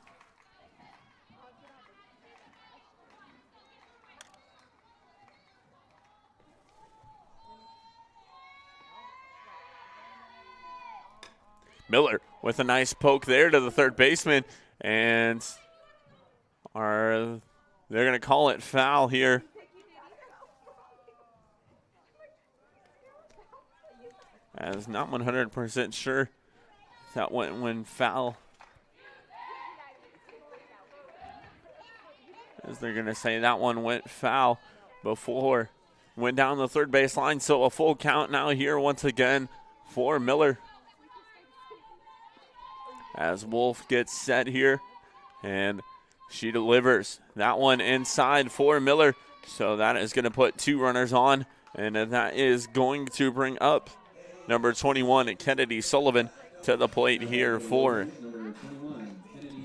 Miller with a nice poke there to the third baseman, and they're going to call it foul here. I was not 100% sure that went foul. As they're going to say that one went foul before. Went down the third baseline, so a full count now here once again for Miller. As Wolf gets set here, and she delivers. That one inside for Miller, so that is going to put 2 runners on, and that is going to bring up number 21, Kennedy Sullivan, to the plate here for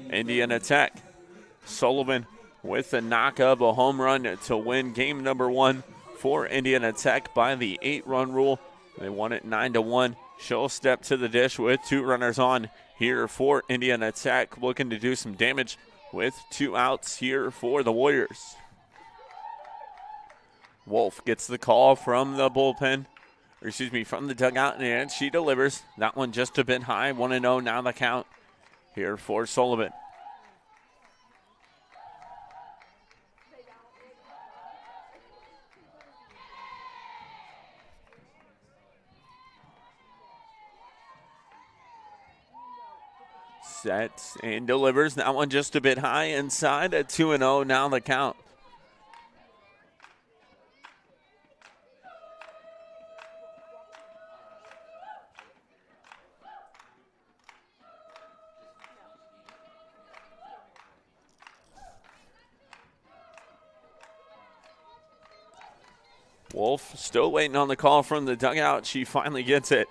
Indiana Tech. Sullivan with the knock of a home run to win game number 1 for Indiana Tech by the 8-run rule. They won it 9-1. She'll step to the dish with 2 runners on here for Indiana Tech, looking to do some damage with 2 outs here for the Warriors. Wolf gets the call from the bullpen, from the dugout, and she delivers. That one just a bit high, 1-0 now the count here for Sullivan. Sets and delivers. That one just a bit high inside at 2-0 now the count. Wolf still waiting on the call from the dugout. She finally gets it.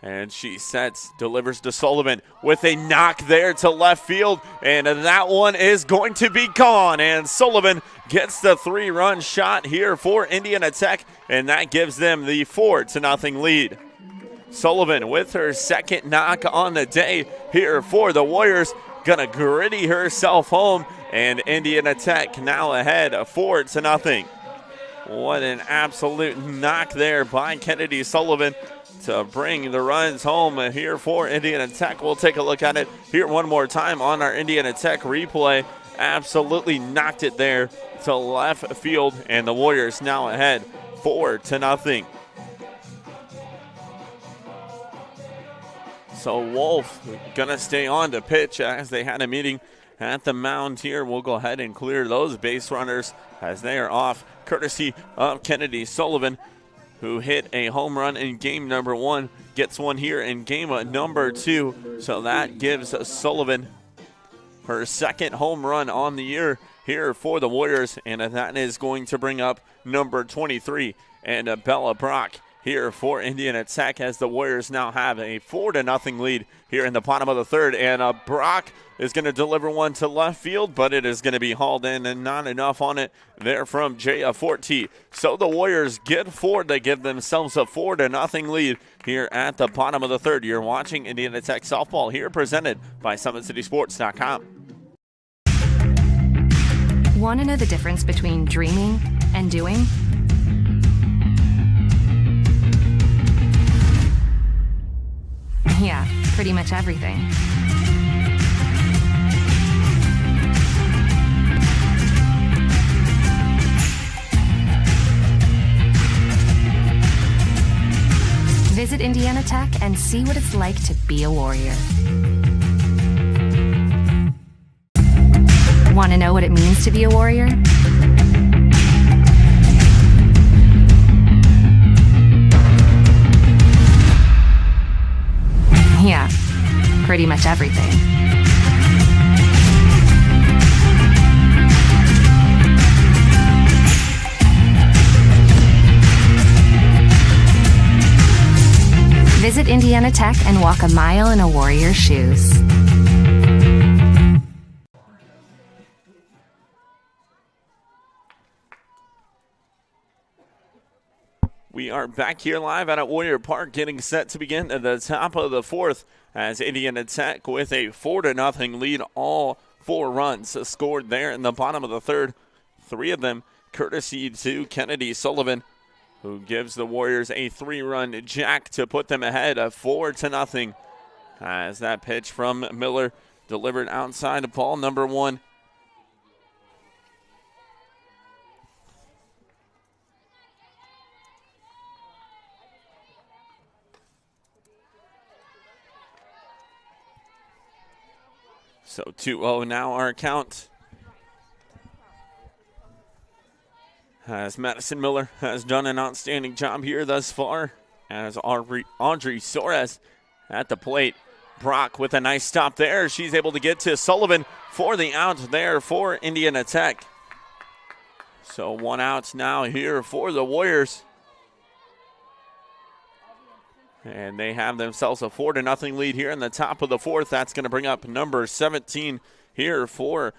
And she sets, delivers to Sullivan with a knock there to left field. And that one is going to be gone. And Sullivan gets the 3-run shot here for Indiana Tech. And that gives them the 4-0 lead. Sullivan with her second knock on the day here for the Warriors. Gonna gritty herself home. And Indiana Tech now ahead 4-0. What an absolute knock there by Kennedy Sullivan to bring the runs home here for Indiana Tech. We'll take a look at it here one more time on our Indiana Tech replay. Absolutely knocked it there to left field, and the Warriors now ahead 4-0. So Wolf gonna stay on to pitch as they had a meeting at the mound here. We'll go ahead and clear those base runners as they are off, courtesy of Kennedy Sullivan, who hit a home run in game number 1, gets one here in game number 2. So that gives Sullivan her second home run on the year here for the Warriors, and that is going to bring up number 23 and Bella Brock here for Indiana Tech, as the Warriors now have a 4-0 lead here in the bottom of the third. And Brock is going to deliver one to left field, but it is going to be hauled in, and not enough on it there from Jaya Forte. So the Warriors get 4 to give themselves a 4-0 lead here at the bottom of the third. You're watching Indiana Tech softball here, presented by SummitCitySports.com. Want to know the difference between dreaming and doing? Yeah, pretty much everything. Visit Indiana Tech and see what it's like to be a warrior. Want to know what it means to be a warrior? Yeah, pretty much everything. Visit Indiana Tech and walk a mile in a warrior's shoes. We are back here live out at Warrior Park, getting set to begin at the top of the fourth, as Indiana Tech with a 4-0 lead. All 4 runs scored there in the bottom of the third. 3 of them courtesy to Kennedy Sullivan, who gives the Warriors a 3-run jack to put them ahead of 4-0 As that pitch from Miller delivered outside of ball number 1. So 2-0 now our count. As Madison Miller has done an outstanding job here thus far. As Audrey Soares at the plate. Brock with a nice stop there. She's able to get to Sullivan for the out there for Indiana Tech. So 1 out now here for the Warriors. And they have themselves a 4-0 lead here in the top of the 4th. That's going to bring up number 17 here for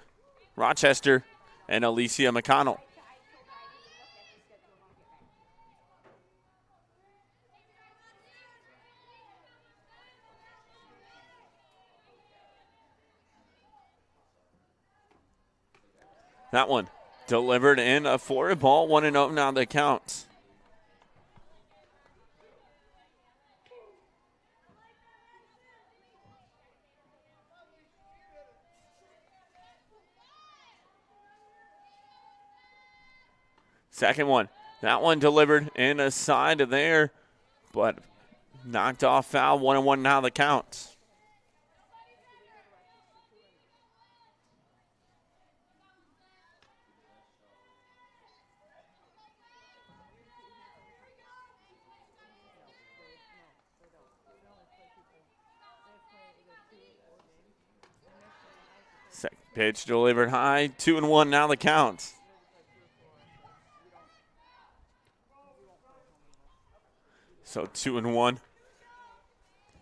Rochester and Alicia McConnell. That one delivered in for a ball. 1-0 now the count. Second one. That one delivered in a side of there, but knocked off foul. 1-1 now the count. Second pitch delivered high. 2-1 now the count. So 2-1.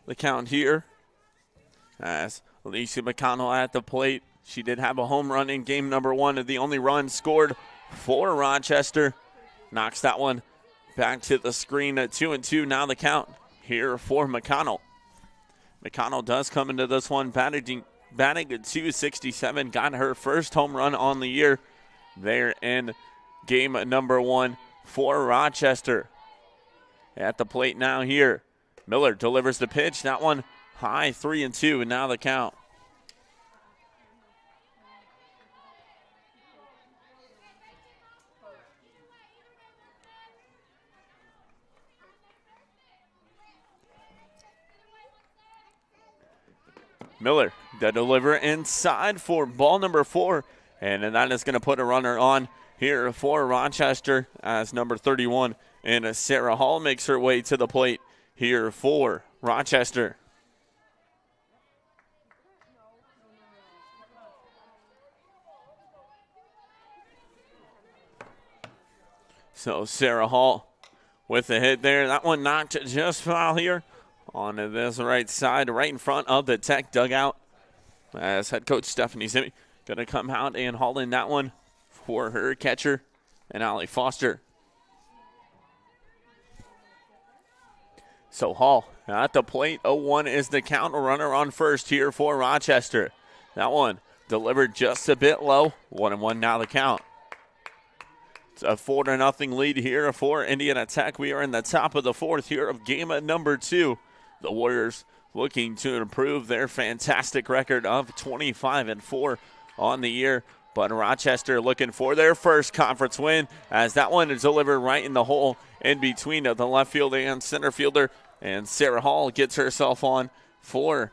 The count here. As Alicia McConnell at the plate. She did have a home run in game number 1. The only run scored for Rochester. Knocks that one back to the screen at 2-2. Now the count here for McConnell. McConnell does come into this one batting at 267. Got her first home run on the year there in game number 1 for Rochester. At the plate now here. Miller delivers the pitch. That one high, 3-2, and now the count. Miller, the deliver inside for ball number 4, and that is going to put a runner on here for Rochester as number 31. And Sarah Hall makes her way to the plate here for Rochester. So Sarah Hall with the hit there. That one knocked just foul here on this right side, right in front of the Tech dugout. As head coach Stephanie Zimmy going to come out and haul in that one for her catcher and Allie Foster. So Hall at the plate. 0-1 is the count. Runner on first here for Rochester. That one delivered just a bit low. 1-1 now the count. It's a 4-0 lead here for Indiana Tech. We are in the top of the 4th here of game number 2. The Warriors looking to improve their fantastic record of 25-4 on the year. But Rochester looking for their first conference win as that one is delivered right in the hole in between the left field and center fielder. And Sarah Hall gets herself on for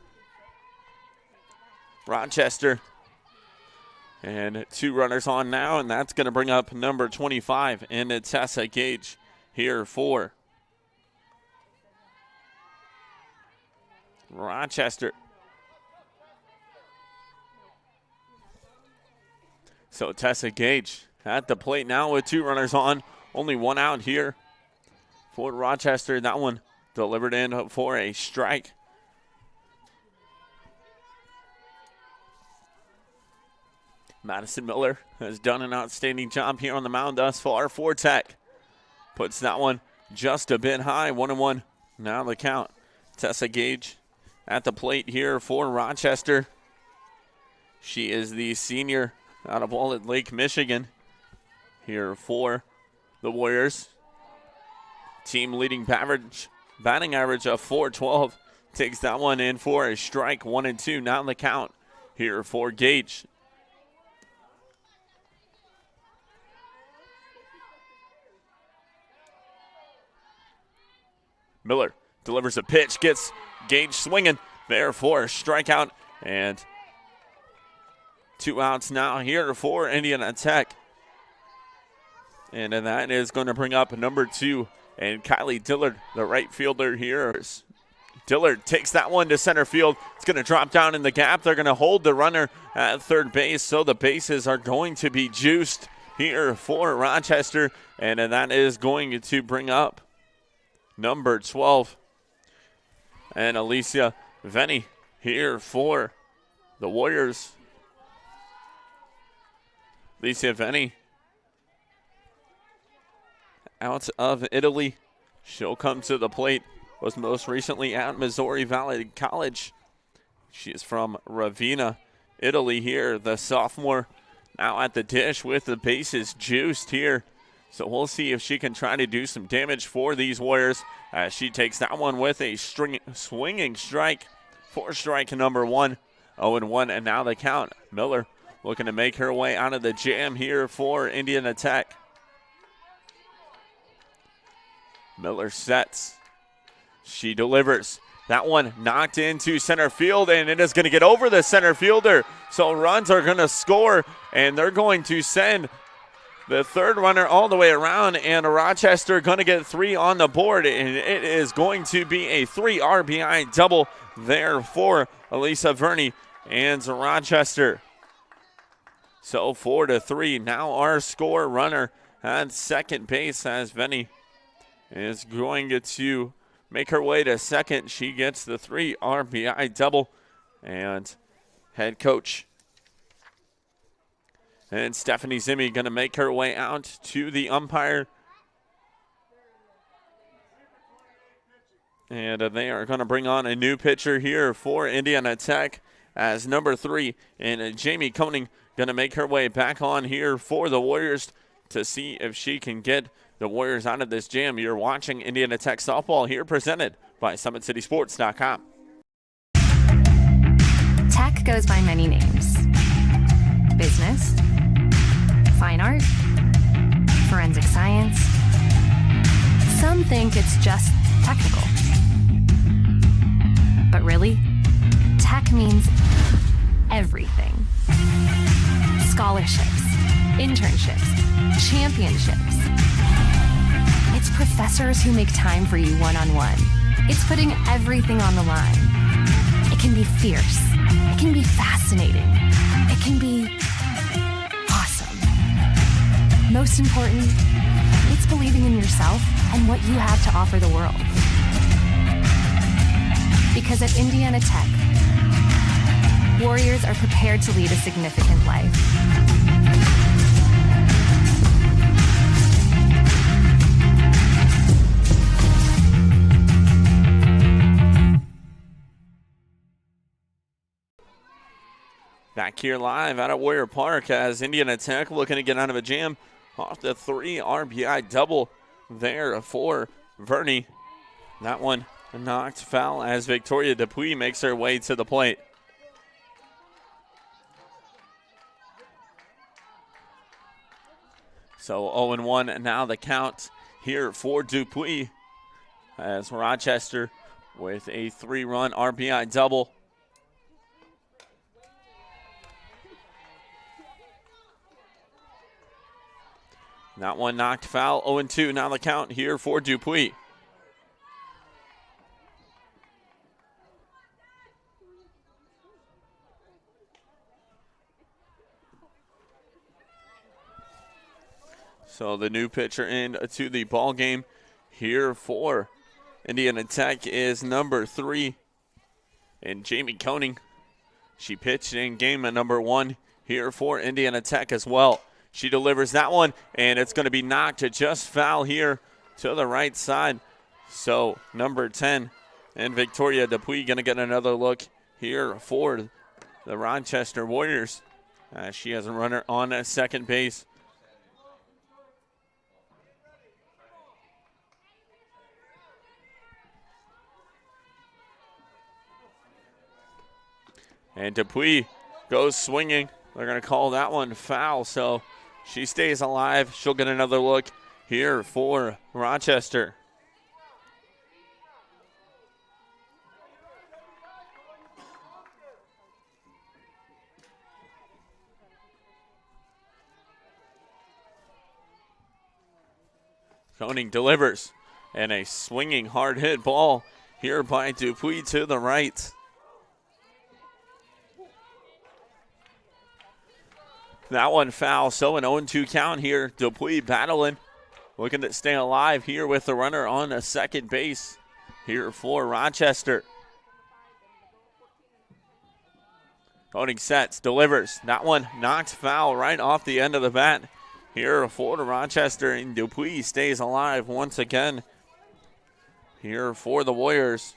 Rochester. And 2 runners on now, and that's going to bring up number 25 in Tessa Gage here for Rochester. So Tessa Gage at the plate now with 2 runners on. Only 1 out here for Rochester. That one delivered in for a strike. Madison Miller has done an outstanding job here on the mound thus far for Tech. Puts that one just a bit high. 1-1 now the count. Tessa Gage at the plate here for Rochester. She is the senior out of Walnut Lake, Michigan, here for the Warriors. Team leading batting average of .412. takes that one in for a strike. 1-2 now in the count here for Gage. Miller delivers a pitch, gets Gage swinging there for a strikeout, and 2 outs now here for Indiana Tech. And then that is going to bring up number 2, and Kylie Dillard, the right fielder here. Dillard takes that one to center field. It's going to drop down in the gap. They're going to hold the runner at third base, so the bases are going to be juiced here for Rochester, and then that is going to bring up number 12, and Alicia Venny here for the Warriors. Alicia Venny out of Italy. She'll come to the plate. Was most recently at Missouri Valley College. She is from Ravenna, Italy here, the sophomore. Now at the dish with the bases juiced here. So we'll see if she can try to do some damage for these Warriors as she takes that one with a swinging strike for strike number 1. 0-1, and now the count. Miller looking to make her way out of the jam here for Indiana Tech. Miller sets. She delivers. That one knocked into center field, and it is going to get over the center fielder. So runs are going to score, and they're going to send the third runner all the way around, and Rochester going to get 3 on the board, and it is going to be a 3 RBI double there for Elisa Verney and Rochester. So 4-3. Now our score runner at second base as Verney is going to make her way to second. She gets the 3 RBI double, and head coach and Stephanie Zimmy going to make her way out to the umpire. And they are going to bring on a new pitcher here for Indiana Tech as number 3. And Jamie Koenig going to make her way back on here for the Warriors to see if she can get the Warriors out of this jam. You're watching Indiana Tech softball here, presented by SummitCitySports.com. Tech goes by many names. Business, fine art, forensic science. Some think it's just technical. But really, tech means everything. Scholarships, internships, championships. It's professors who make time for you one-on-one. It's putting everything on the line. It can be fierce. It can be fascinating. It can be awesome. Most important, it's believing in yourself and what you have to offer the world. Because at Indiana Tech, Warriors are prepared to lead a significant life. Back here live out at Warrior Park as Indiana Tech looking to get out of a jam off the 3 RBI double there for Verney. That one knocked foul as Victoria Dupuis makes her way to the plate. So 0-1, and now the count here for Dupuis as Rochester with a 3-run RBI double. That one knocked foul. 0-2. Now the count here for Dupuis. So the new pitcher into the ball game here for Indiana Tech is number 3, and Jamie Koenig. She pitched in game number 1 here for Indiana Tech as well. She delivers that one, and it's going to be knocked to just foul here to the right side. So number 10 and Victoria Dupuis going to get another look here for the Rochester Warriors. She has a runner on second base. And Dupuy goes swinging. They're going to call that one foul, so she stays alive. She'll get another look here for Rochester. Koenig delivers, and a swinging hard hit ball here by Dupuy to the right. That one foul, so an 0-2 count here. Dupuy battling, looking to stay alive here with the runner on a second base here for Rochester. Koenig sets, delivers. That one knocked foul right off the end of the bat here for Rochester, and Dupuy stays alive once again here for the Warriors.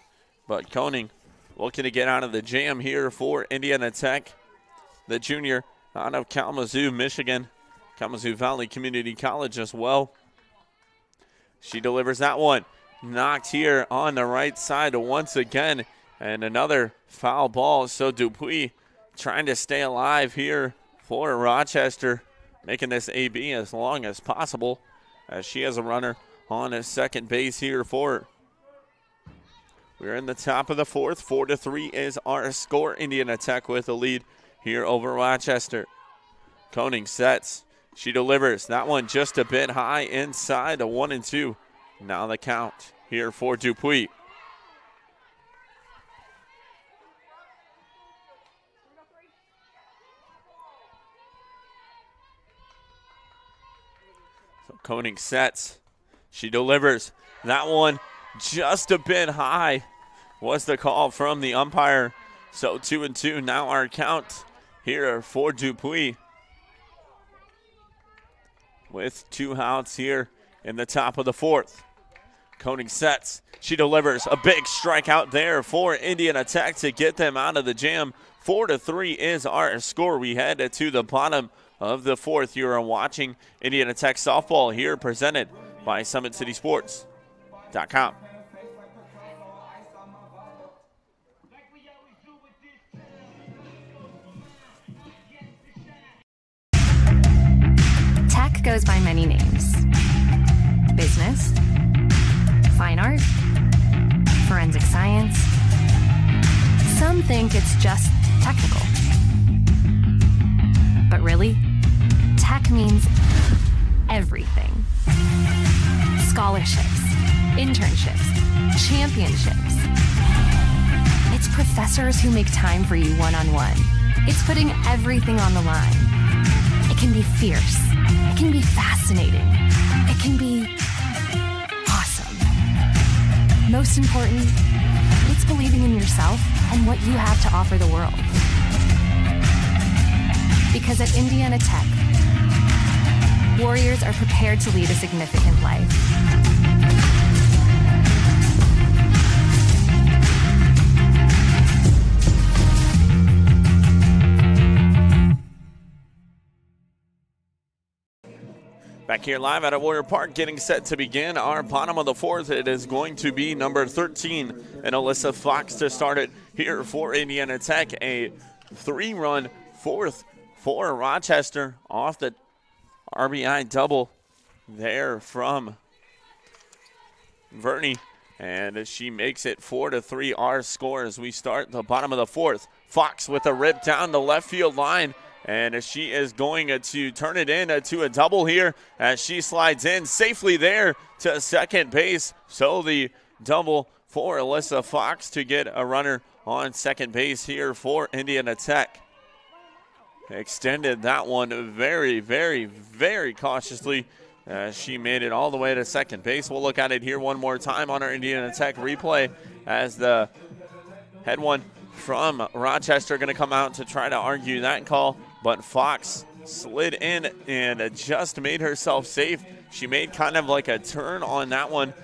But Koenig looking to get out of the jam here for Indiana Tech. The junior out of Kalamazoo, Michigan. Kalamazoo Valley Community College as well. She delivers that one. Knocked here on the right side once again. And another foul ball. So Dupuy trying to stay alive here for Rochester, making this AB as long as possible as she has a runner on a second base here for her. We're in the top of the fourth. 4-3 is our score. Indiana Tech with the lead here over Rochester. Koenig sets. She delivers. That one just a bit high inside, a 1-2. Now the count here for Dupuy. So Koenig sets. She delivers. That one just a bit high was the call from the umpire. So 2-2 now our count here for Dupuy, with 2 outs here in the top of the fourth. Koenig sets. She delivers. A big strikeout there for Indiana Tech to get them out of the jam. 4-3 is our score. We head to the bottom of the fourth. You are watching Indiana Tech softball here, presented by SummitCitySports.com. Tech goes by many names. Business, fine art, forensic science. Some think it's just technical. But really, tech means everything. Scholarships, internships, championships. It's professors who make time for you one-on-one. It's putting everything on the line. It can be fierce. It can be fascinating. It can be awesome. Most important, it's believing in yourself and what you have to offer the world. Because at Indiana Tech, Warriors are prepared to lead a significant life. Back here live at Warrior Park, getting set to begin our bottom of the fourth. It is going to be number 13 and Alyssa Fox to start it here for Indiana Tech. A 3-run fourth for Rochester off the RBI double there from Verney. And she makes it 4-3 our score as we start the bottom of the fourth. Fox with a rip down the left field line. And she is going to turn it into a double here as she slides in safely there to second base. So the double for Alyssa Fox to get a runner on second base here for Indiana Tech. Extended that one very, very, very cautiously. She made it all the way to second base. We'll look at it here one more time on our Indiana Tech replay as the head one from Rochester going to come out to try to argue that call. But Fox slid in and just made herself safe. She made kind of like a turn on that one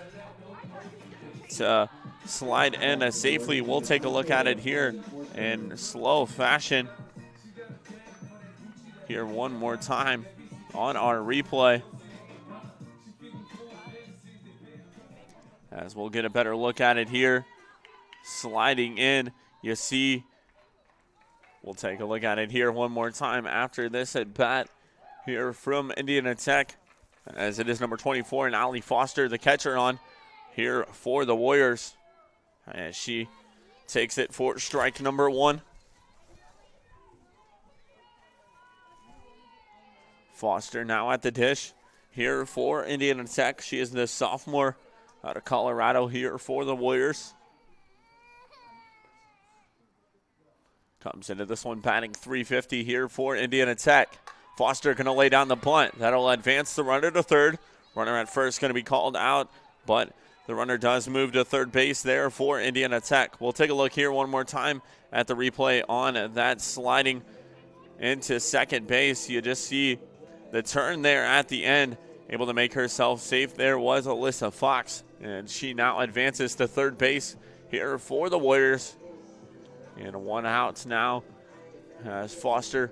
to slide in safely. We'll take a look at it here in slow fashion. Here one more time on our replay, as we'll get a better look at it here. Sliding in, you see We'll take a look at it here one more time after this at bat here from Indiana Tech, as it is number 24, Allie Foster, the catcher, on here for the Warriors, as she takes it for strike number 1. Foster now at the dish here for Indiana Tech. She is the sophomore out of Colorado here for the Warriors. Comes into this one batting .350 here for Indiana Tech. Foster going to lay down the bunt. That'll advance the runner to third. Runner at first going to be called out, but the runner does move to third base there for Indiana Tech. We'll take a look here one more time at the replay on that sliding into second base. You just see the turn there at the end. Able to make herself safe there was Alyssa Fox, and she now advances to third base here for the Warriors. And 1 out now as Foster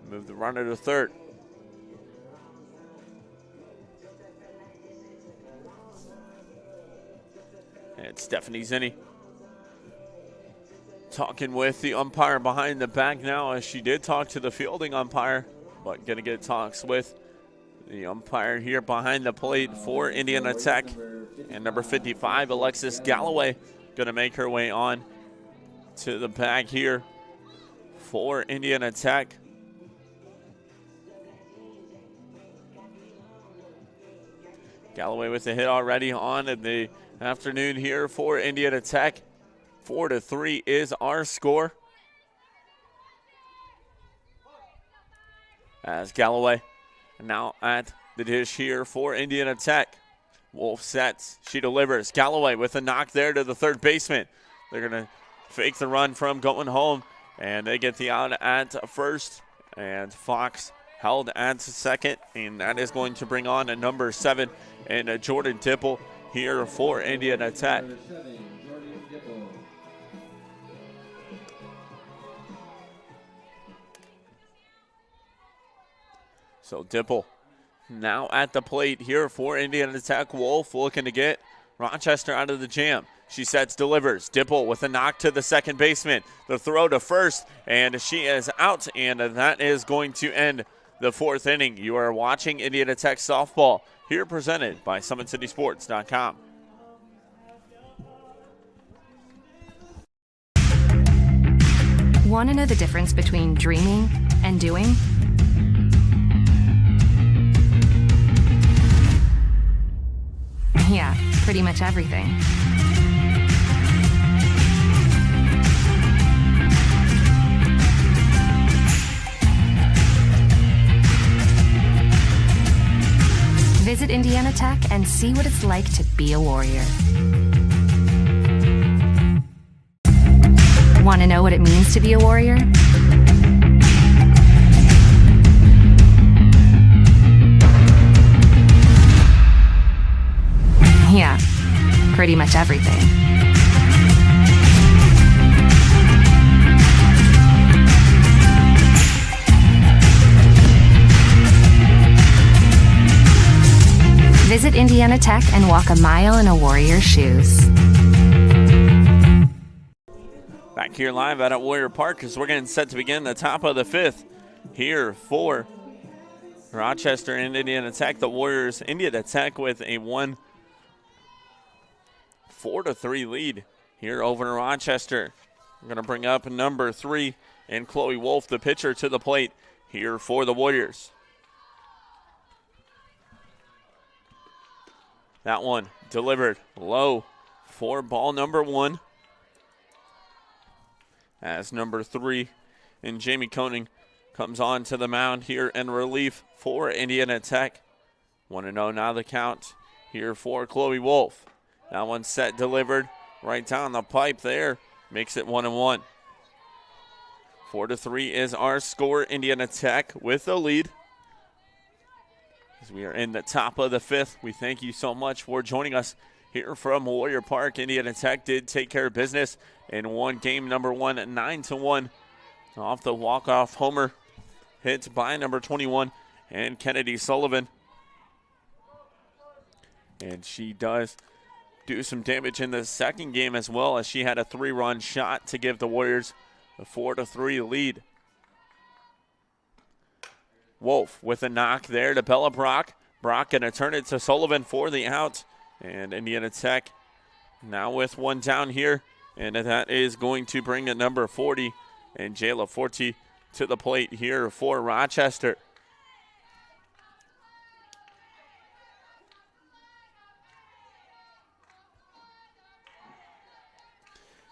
moved the runner to third. And Stephanie Zinni talking with the umpire behind the back now, as she did talk to the fielding umpire, but going to get talks with the umpire here behind the plate for Indiana Tech. And number 55, Alexis Galloway, going to make her way on to the bag here for Indiana Tech. Galloway with the hit already on in the afternoon here for Indiana Tech. 4-3 is our score. As Galloway now at the dish here for Indiana Tech. Wolf sets, she delivers. Galloway with a knock there to the third baseman. They're going to fake the run from going home, and they get the out at first. And Fox held at second, and that is going to bring on a number 7 and Jordan Dipple here for Indiana Tech. So Dipple now at the plate here for Indiana Tech. Wolf looking to get Rochester out of the jam. She sets, delivers. Dipple with a knock to the second baseman. The throw to first, and she is out, and that is going to end the 4th inning. You are watching Indiana Tech softball here, presented by SummitCitySports.com. Want to know the difference between dreaming and doing? Yeah, pretty much everything. Visit Indiana Tech and see what it's like to be a warrior. Want to know what it means to be a warrior? Yeah, pretty much everything. Visit Indiana Tech and walk a mile in a warrior's shoes. Back here live out at Warrior Park as we're getting set to begin the top of the 5th here for Rochester and Indiana Tech. The Warriors, Indiana Tech with a 4-3 lead here over Rochester. We're going to bring up number 3 and Chloe Wolf, the pitcher, to the plate here for the Warriors. That one delivered low for ball number 1. As number 3 and Jamie Koenig comes on to the mound here in relief for Indiana Tech. 1-0 now the count here for Chloe Wolf. That one set, delivered right down the pipe there. Makes it 1-1. 4-3 is our score. Indiana Tech with the lead. As we are in the top of the 5th, we thank you so much for joining us here from Warrior Park. Indiana Tech did take care of business and won game number 1 9-1 off the walk-off homer hit by number 21 and Kennedy Sullivan. And she does do some damage in the second game as well, as she had a 3-run shot to give the Warriors A 4-3 lead. Wolf with a knock there to Bella Brock. Brock going to turn it to Sullivan for the out. And Indiana Tech now with one down here. And that is going to bring a number 40 and Jayla Forte to the plate here for Rochester.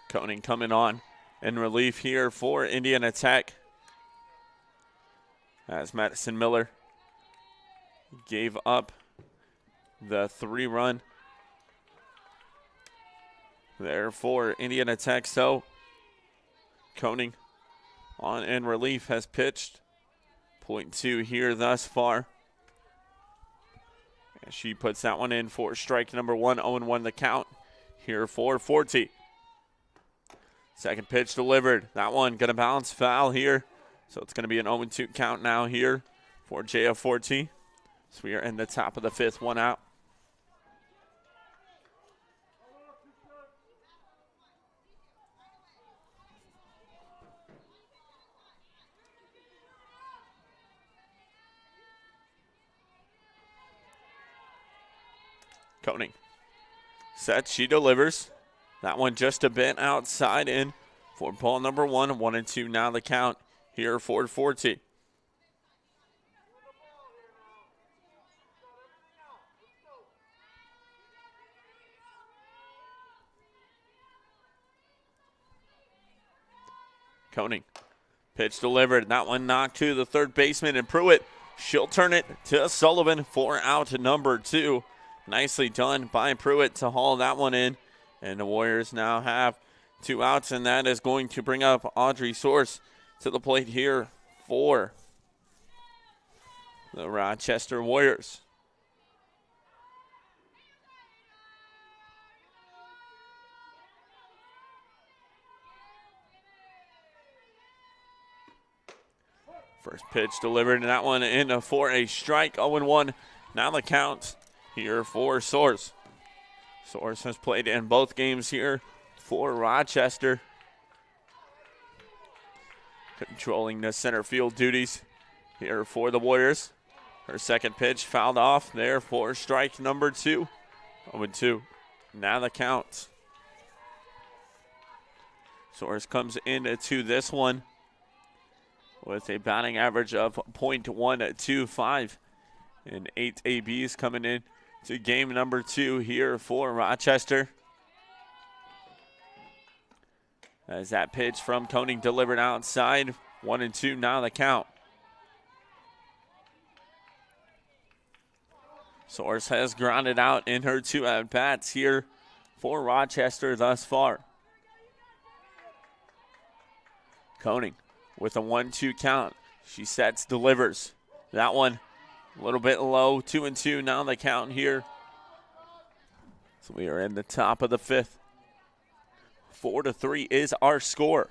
Koenig coming on in relief here for Indiana Tech. As Madison Miller gave up the 3-run there for Indiana Tech. So Koenig on in relief has pitched. .2 here thus far. And she puts that one in for strike number 1. 0-1 the count here for Forte. Second pitch delivered. That one going to bounce foul here. So it's going to be an 0-2 count now here for Jayla Forte. So we are in the top of the 5th, 1 out. Koenig sets, she delivers. That one just a bit outside in for ball number 1. 1-2 now the count here for Forte. Koenig, pitch delivered. That one knocked to the third baseman and Pruitt. She'll turn it to Sullivan for out number 2. Nicely done by Pruitt to haul that one in. And the Warriors now have 2 outs, and that is going to bring up Audrey Source to the plate here for the Rochester Warriors. First pitch delivered, and that one in for a strike. 0-1. Now the count here for Source. Source has played in both games here for Rochester. Controlling the center field duties here for the Warriors. Her second pitch fouled off there for strike number 2. 0-2. Now the count. Source comes into this one with a batting average of .125 and 8 ABs coming in to game number 2 here for Rochester. As that pitch from Koenig delivered outside. 1-2 now the count. Source has grounded out in her 2 at-bats here for Rochester thus far. Koenig with a 1-2 count. She sets, delivers. That one a little bit low. 2-2 now the count here. So we are in the top of the 5th. 4-3 is our score.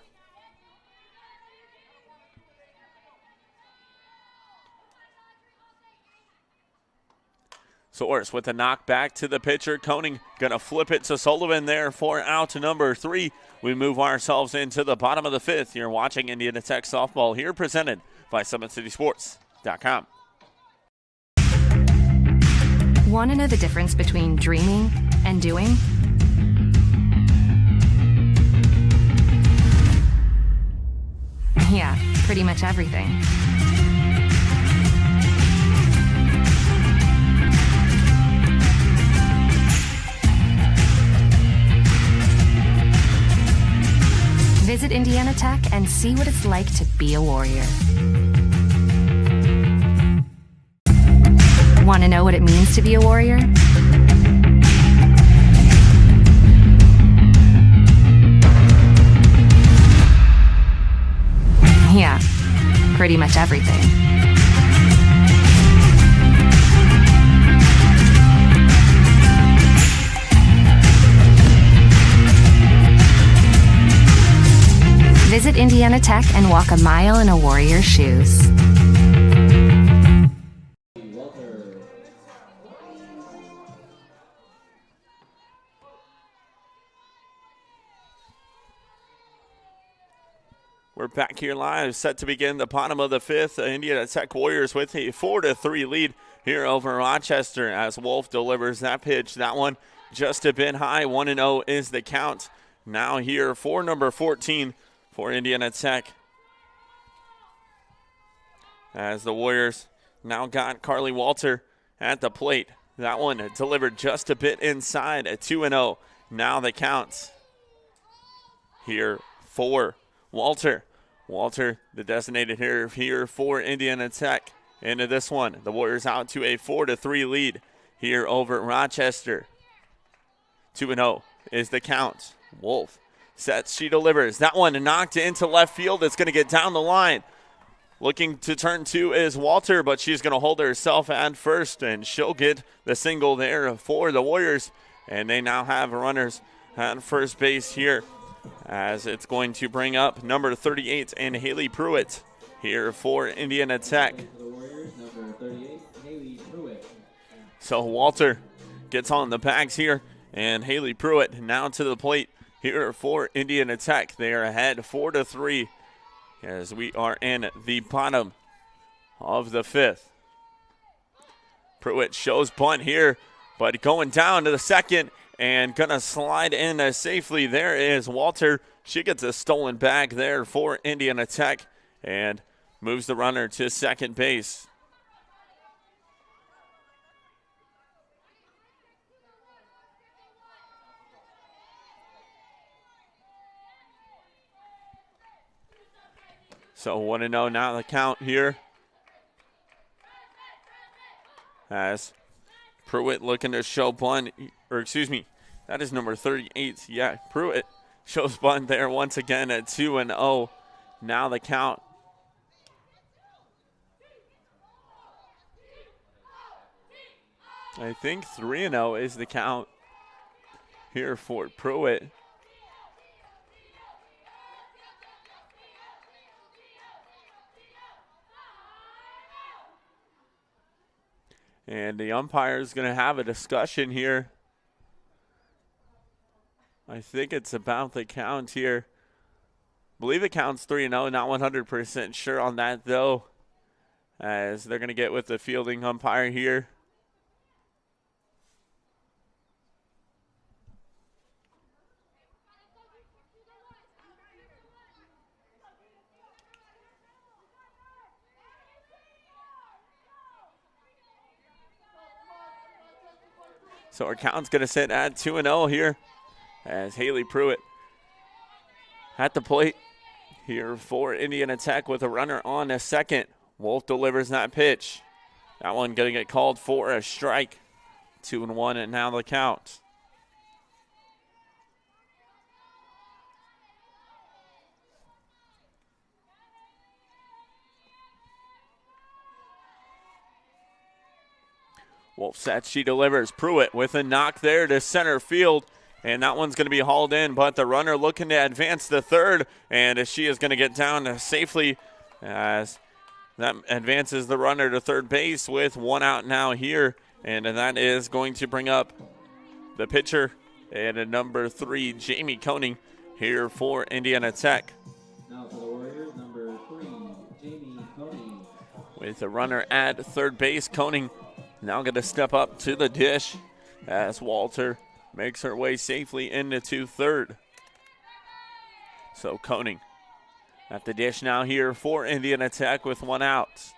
Source with a knock back to the pitcher. Koenig going to flip it to Sullivan there for out number 3. We move ourselves into the bottom of the 5th. You're watching Indiana Tech softball here, presented by SummitCitySports.com. Want to know the difference between dreaming and doing? Yeah, pretty much everything. Visit Indiana Tech and see what it's like to be a Warrior. Want to know what it means to be a Warrior? Yeah, pretty much everything. Visit Indiana Tech and walk a mile in a Warrior's shoes. We're back here live, set to begin the bottom of the fifth. Indiana Tech Warriors with a 4-3 lead here over Rochester as Wolf delivers that pitch. That one just a bit high. 1-0 is the count. Now here for number 14 for Indiana Tech. As the Warriors now got Carly Walter at the plate. That one delivered just a bit inside at 2-0. Now the count here for Walter. Walter, the designated hitter here for Indiana Tech. Into this one, the Warriors out to a 4-3 lead here over Rochester. 2-0 is the count. Wolf sets, she delivers. That one knocked into left field. It's going to get down the line. Looking to turn two is Walter, but she's going to hold herself at first, and she'll get the single there for the Warriors. And they now have runners at first base here, as it's going to bring up number 38 and Haley Pruitt here for Indiana Tech. So Walter gets on the bags here, and Haley Pruitt now to the plate here for Indiana Tech. They are ahead 4-3 as we are in the bottom of the fifth. Pruitt shows bunt here, but going down to the second and going to slide in safely. There is Walter. She gets a stolen bag there for Indiana Tech and moves the runner to second base. So 1-0 now the count here. As Pruitt looking to show bunt, or excuse me, that is number 38. Yeah, Pruitt shows bunt there once again at 2-0. Now the count. I think 3-0 is the count here for Pruitt. And the umpire is going to have a discussion here. I think it's about the count here. I believe it counts 3-0. Not 100% sure on that, though, as they're going to get with the fielding umpire here. So our count's going to sit at 2-0 here as Haley Pruitt at the plate here for Indiana Tech with a runner on a second. Wolf delivers that pitch. That one going to get called for a strike. 2-1 and now the count. Wolf sets, she delivers. Pruitt with a knock there to center field, and that one's going to be hauled in, but the runner looking to advance the third, and she is going to get down safely as that advances the runner to third base with one out now here, and that is going to bring up the pitcher and a number 3, Jamie Koenig, here for Indiana Tech. Now for the Warriors, number 3, Jamie Koenig. With the runner at third base, Koenig now going to step up to the dish as Walter makes her way safely into third. So Koenig at the dish now here for Indiana Tech with one out.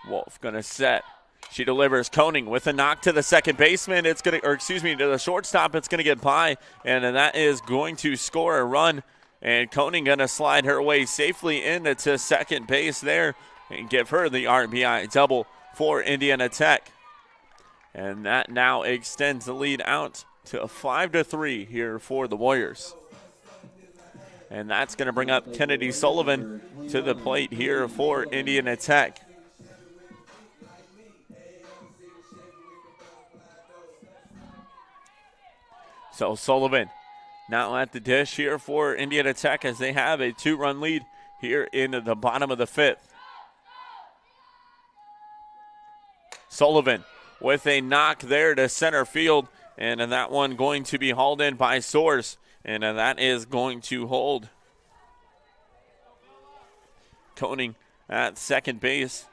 Wolf going to set. She delivers. Koenig with a knock to the second baseman. It's going to, or excuse me, to the shortstop. It's going to get by, and that is going to score a run. And Koenig going to slide her way safely into second base there and give her the RBI double for Indiana Tech. And that now extends the lead out to a 5-3 here for the Warriors. And that's going to bring up Kennedy Sullivan to the plate here for Indiana Tech. So Sullivan now at the dish here for Indiana Tech as they have a 2-run lead here in the bottom of the fifth. Sullivan with a knock there to center field, and that one going to be hauled in by Soares. and that is going to hold. Koenig at second base.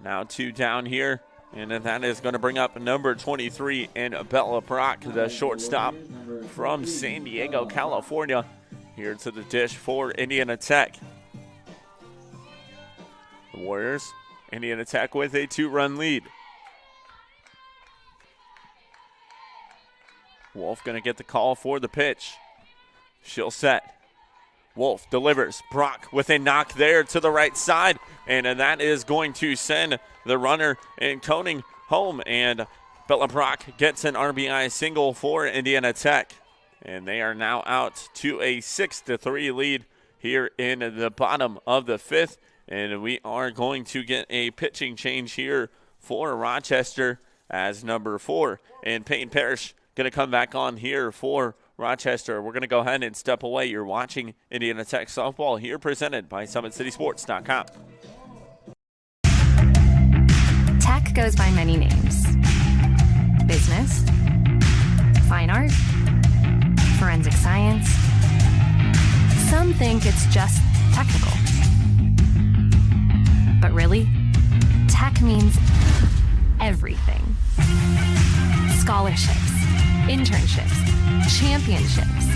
Now 2 down here, and that is going to bring up number 23 and Bella Brock, the shortstop from San Diego, California, here to the dish for Indiana Tech. The Warriors, Indiana Tech with a 2-run lead. Wolf going to get the call for the pitch. She'll set. Wolf delivers. Brock with a knock there to the right side, and that is going to send the runner in Koenig home, and Bella Brock gets an RBI single for Indiana Tech, and they are now out to a 6-3 lead here in the bottom of the 5th, and we are going to get a pitching change here for Rochester as number 4, and Peyton Parrish going to come back on here for Rochester. We're going to go ahead and step away. You're watching Indiana Tech softball here, presented by SummitCitySports.com. Tech goes by many names: business, fine art, forensic science. Some think it's just technical. But really, tech means everything. Scholarships, internships, championships.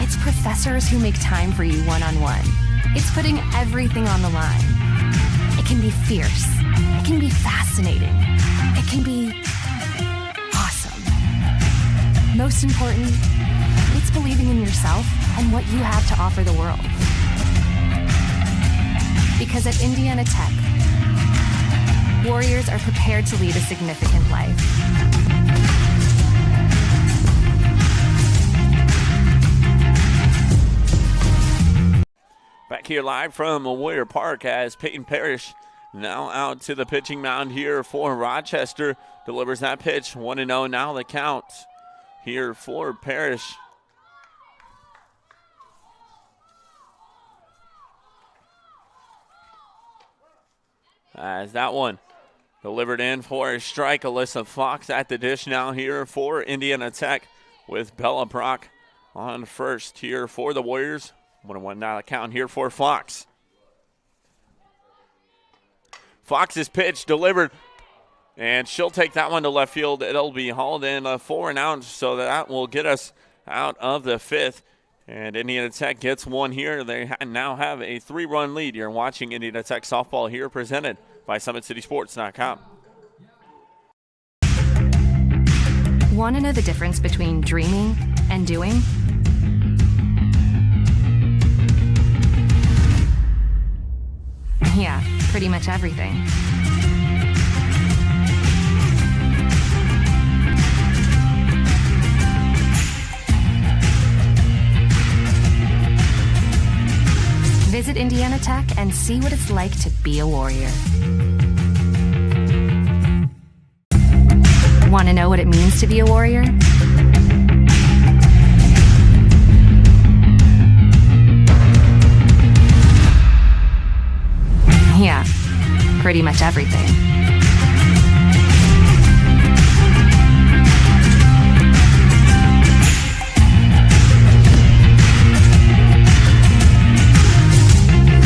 It's professors who make time for you one-on-one. It's putting everything on the line. It can be fierce. It can be fascinating. It can be awesome. Most important, it's believing in yourself and what you have to offer the world. Because at Indiana Tech, Warriors are prepared to lead a significant life. Back here live from Warrior Park as Peyton Parrish now out to the pitching mound here for Rochester. Delivers that pitch, 1-0 now the count here for Parrish. As that one delivered in for a strike. Alyssa Fox at the dish now here for Indiana Tech with Bella Brock on first here for the Warriors. 1-1 now the count here for Fox. Fox's pitch delivered, and she'll take that one to left field. It'll be hauled in for an out, so that will get us out of the 5th. And Indiana Tech gets one here. They now have a 3-run lead. You're watching Indiana Tech softball here, presented by SummitCitySports.com. Want to know the difference between dreaming and doing? Yeah, pretty much everything. Visit Indiana Tech and see what it's like to be a Warrior. Want to know what it means to be a Warrior? Yeah, pretty much everything.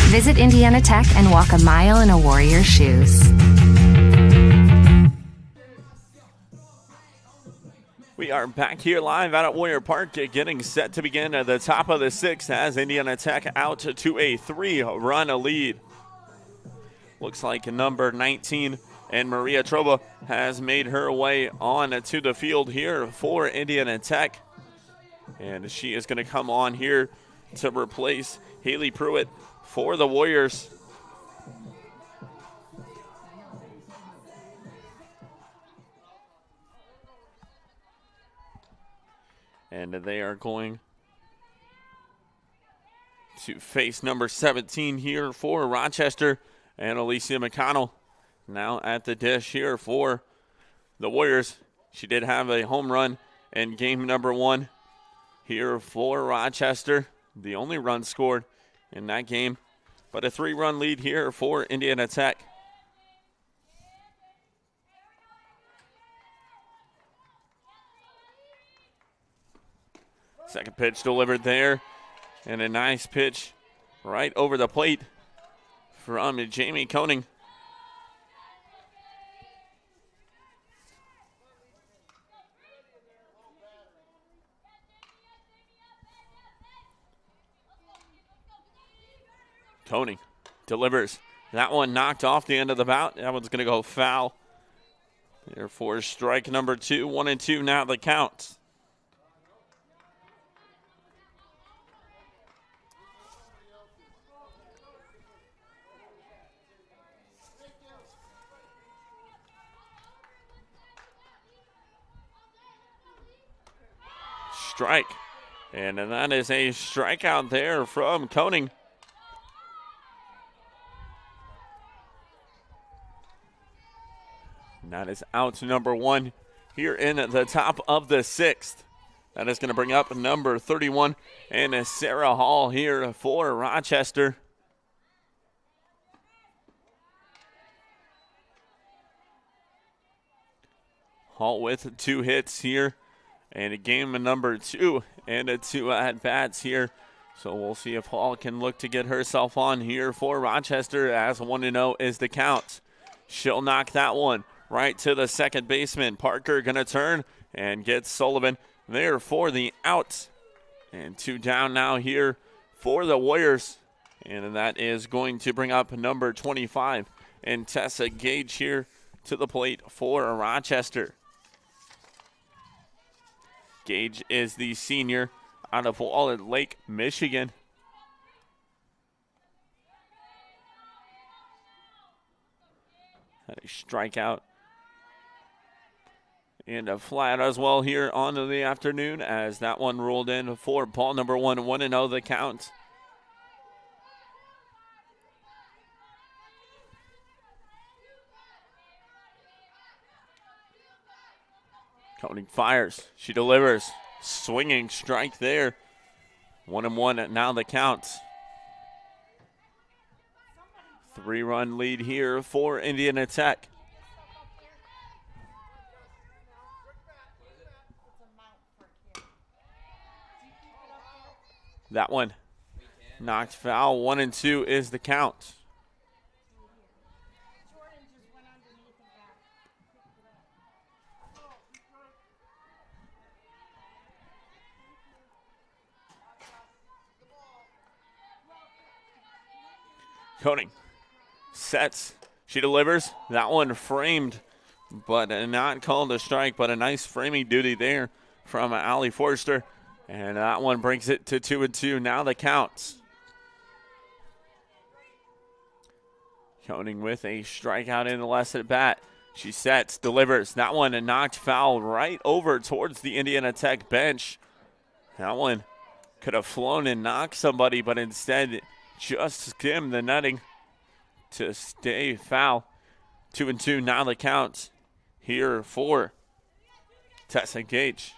Visit Indiana Tech and walk a mile in a Warrior's shoes. We are back here live out at Warrior Park, getting set to begin at the top of the 6th as Indiana Tech out to a 3-run lead. Looks like number 19 and Maria Troba has made her way on to the field here for Indiana Tech. And she is going to come on here to replace Haley Pruitt for the Warriors. And they are going to face number 17 here for Rochester. And Alicia McConnell now at the dish here for the Warriors. She did have a home run in game number 1 here for Rochester. The only run scored in that game, but a 3-run lead here for Indiana Tech. Second pitch delivered there, and a nice pitch right over the plate from Jamie Koenig. Koenig delivers. That one knocked off the end of the bat. That one's going to go foul. Therefore, strike number 2, 1-2 now the count. Strike. And that is a strikeout there from Koenig. And that is out number 1 here in the top of the 6th. That is going to bring up number 31 and Sarah Hall here for Rochester. Hall with 2 hits here and a game number 2 and 2 at-bats here. So we'll see if Hall can look to get herself on here for Rochester as 1-0 is the count. She'll knock that one right to the second baseman. Parker going to turn and get Sullivan there for the out. And 2 down now here for the Warriors. And that is going to bring up number 25 and Tessa Gage here to the plate for Rochester. Gage is the senior out of Walnut Lake, Michigan. Had a strikeout and a flat as well here on the afternoon as that one rolled in for ball number 1, 1-0 the count. Koenig fires. She delivers. Swinging strike there. 1-1 now the count. 3-run lead here for Indiana Tech. That one knocked foul. 1-2 is the count. Koenig sets. She delivers. That one framed, but not called a strike, but a nice framing duty there from Allie Forster. And that one brings it to 2-2. Now the counts. Koenig with a strikeout in the last at bat. She sets, delivers. That one a knocked foul right over towards the Indiana Tech bench. That one could have flown and knocked somebody, but instead just skimmed the netting to stay foul. 2-2 now the count here for Tessa Gage.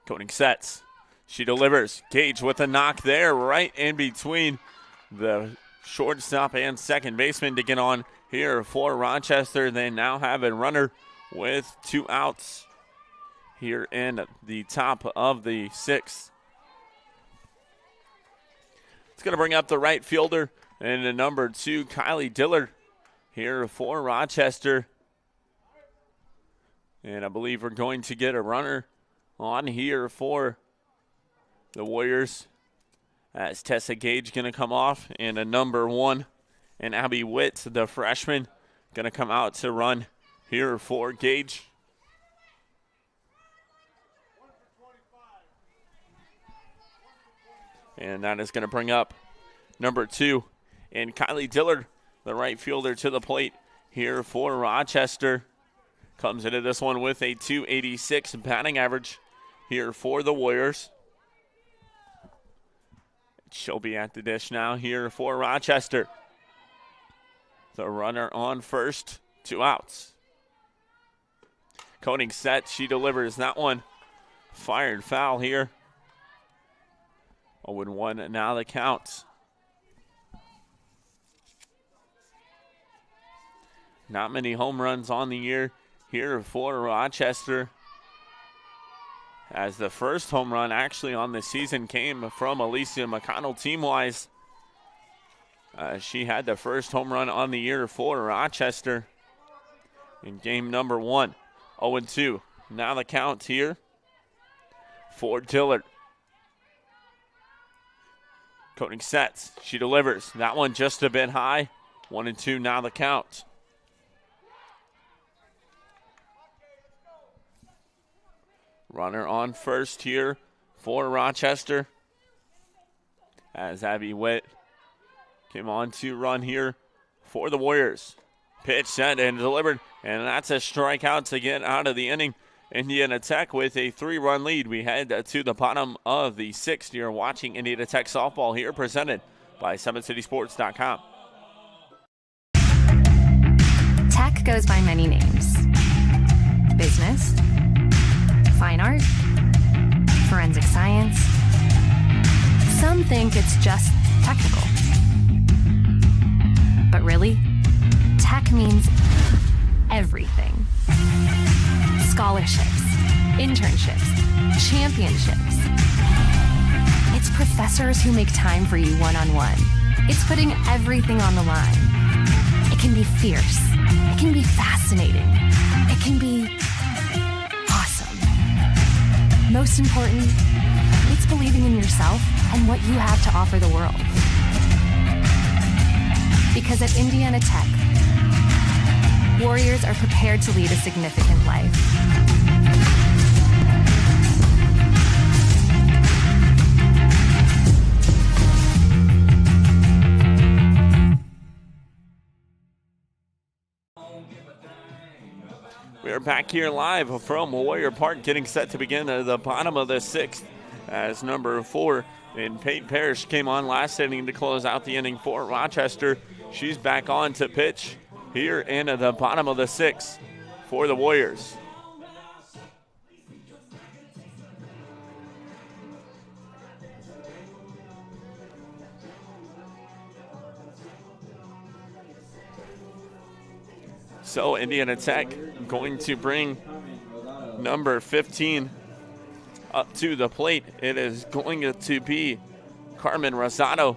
Koenig sets. She delivers. Gage with a knock there right in between the shortstop and second baseman to get on here for Rochester. They now have a runner with 2 outs here in the top of the 6th. It's going to bring up the right fielder and the number 2, Kylie Dillard, here for Rochester. And I believe we're going to get a runner on here for the Warriors as Tessa Gage going to come off. And a number 1, and Abby Witt, the freshman, going to come out to run here for Gage. And that is going to bring up number 2 and Kylie Dillard, the right fielder, to the plate here for Rochester. Comes into this one with a .286 batting average here for the Warriors. She'll be at the dish now here for Rochester. The runner on first, 2 outs. Koenig set, she delivers that one. Fired foul here. 0-1 now the count. Not many home runs on the year here for Rochester. as the first home run actually on the season came from Alicia McConnell team-wise. She had the first home run on the year for Rochester in game number 1. 0-2. Now the count here for Dillard. Koenig sets. She delivers. That one just a bit high. 1-2 now the count. Runner on first here for Rochester as Abby Witt came on to run here for the Warriors. Pitch set and delivered, and that's a strikeout to get out of the inning. Indiana Tech with a 3-run lead. We head to the bottom of the 6th. You're watching Indiana Tech softball here, presented by SummitCitySports.com. Tech goes by many names. Business, fine art, forensic science. Some think it's just technical. But really, tech means everything. Scholarships, internships, championships. It's professors who make time for you one-on-one. It's putting everything on the line. It can be fierce. It can be fascinating. It can be awesome. Most important, it's believing in yourself and what you have to offer the world. Because at Indiana Tech, Warriors are prepared to lead a significant life. We are back here live from Warrior Park, getting set to begin the bottom of the 6th as number 4 in Peyton Parrish came on last inning to close out the inning for Rochester. She's back on to pitch here in the bottom of the 6th for the Warriors. So Indiana Tech going to bring number 15 up to the plate. It is going to be Carmen Rosado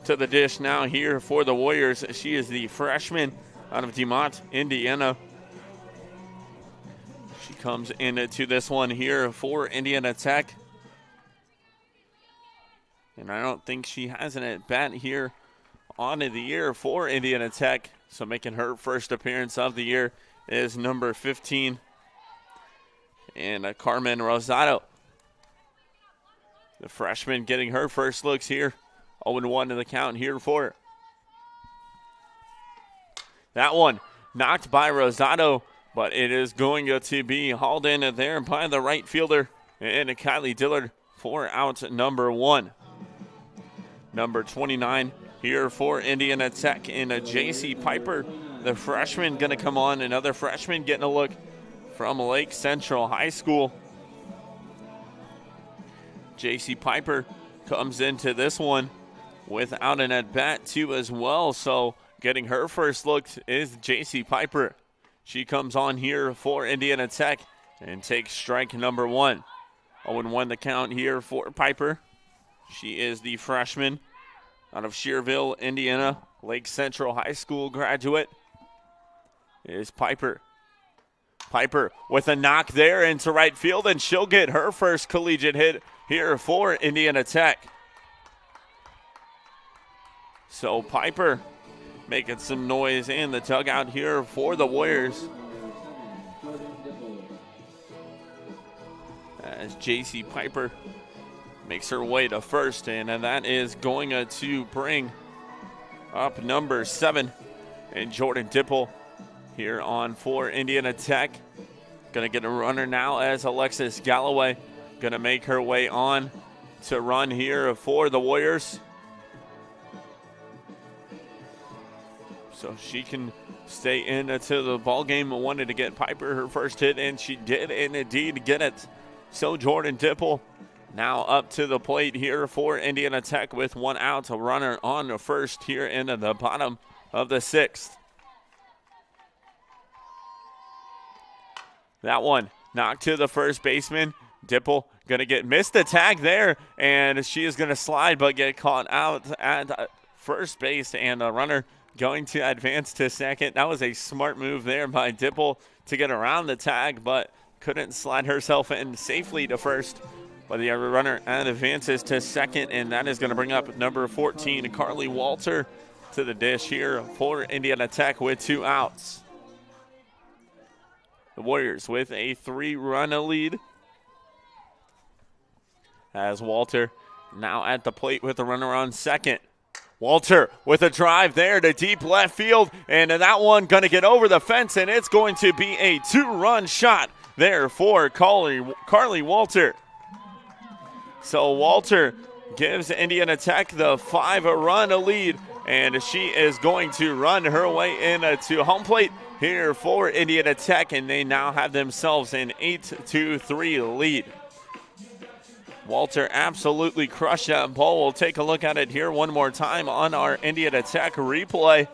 to the dish now here for the Warriors. She is the freshman out of DeMont, Indiana. She comes into this one here for Indiana Tech. And I don't think she has an at-bat here on the year for Indiana Tech. So making her first appearance of the year is number 15. And Carmen Rosado, the freshman, getting her first looks here. 0-1 to the count here for her. That one knocked by Rosado, but it is going to be hauled in there by the right fielder and Kylie Dillard for out number 1. Number 29 here for Indiana Tech in a J.C. Piper, the freshman, going to come on. Another freshman getting a look from Lake Central High School. J.C. Piper comes into this one without an at-bat too as well, so getting her first look is J.C. Piper. She comes on here for Indiana Tech and takes strike number 1. 0-1 the count here for Piper. She is the freshman out of Schererville, Indiana, Lake Central High School graduate is Piper. Piper with a knock there into right field, and she'll get her first collegiate hit here for Indiana Tech. So Piper making some noise in the dugout here for the Warriors, as J.C. Piper makes her way to first, and that is going to bring up number 7 and Jordan Dipple here on for Indiana Tech. Going to get a runner now as Alexis Galloway going to make her way on to run here for the Warriors. So she can stay into the ball game. Wanted to get Piper her first hit, and she did indeed get it. So Jordan Dipple now up to the plate here for Indiana Tech with 1 out, a runner on the first here into the bottom of the 6th. That one knocked to the first baseman. Dipple going to missed the tag there, and she is going to slide but get caught out at first base, and the runner going to advance to second. That was a smart move there by Dipple to get around the tag, but couldn't slide herself in safely to first. But the runner advances to second, and that is going to bring up number 14, Carly Walter, to the dish here for Indiana Tech with 2 outs. The Warriors with a 3-run lead, as Walter now at the plate with a runner on second. Walter with a drive there to deep left field, and that one going to get over the fence, and it's going to be a 2-run shot there for Carly Walter. So Walter gives Indiana Tech the 5-run lead, and she is going to run her way into home plate here for Indiana Tech, and they now have themselves an 8-3 lead. Walter absolutely crushed that ball. We'll take a look at it here one more time on our Indiana Tech replay.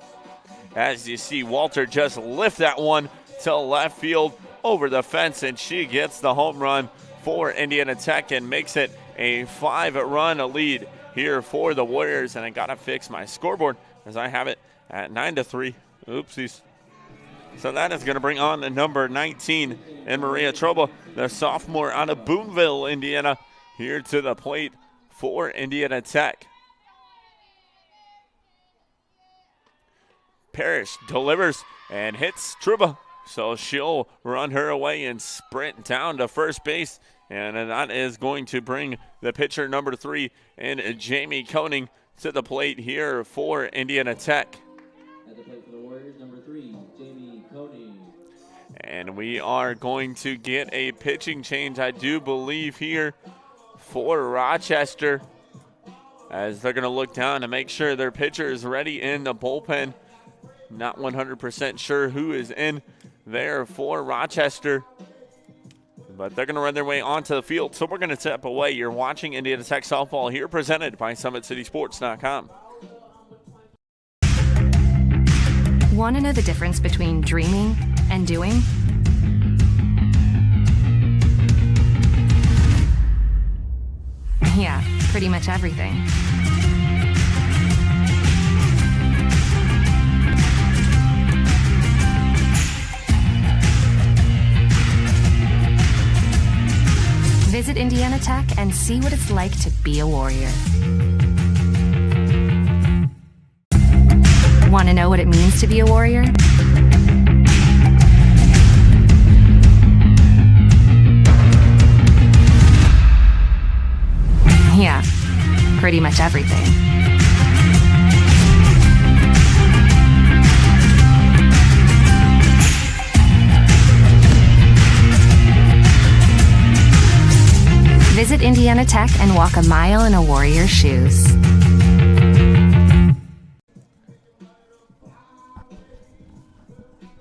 As you see, Walter just lift that one to left field over the fence, and she gets the home run for Indiana Tech and makes it a 5-run lead here for the Warriors. And I got to fix my scoreboard as I have it at 9-3. Oopsies. So that is going to bring on the number 19, and Maria Troba, the sophomore out of Boonville, Indiana, here to the plate for Indiana Tech. Parrish delivers and hits Truba, so she'll run her away and sprint down to first base, and that is going to bring the pitcher number 3 and Jamie Koenig to the plate here for Indiana Tech. At the plate for the Warriors, number 3, Jamie Koenig. And we are going to get a pitching change, I do believe, here for Rochester, as they're going to look down to make sure their pitcher is ready in the bullpen. Not 100% sure who is in there for Rochester, but they're going to run their way onto the field. So we're going to step away. You're watching Indiana Tech softball here, presented by SummitCitySports.com. Want to know the difference between dreaming and doing? Yeah, pretty much everything. Visit Indiana Tech and see what it's like to be a Warrior. Want to know what it means to be a Warrior? Yeah, pretty much everything. Visit Indiana Tech and walk a mile in a Warrior's shoes.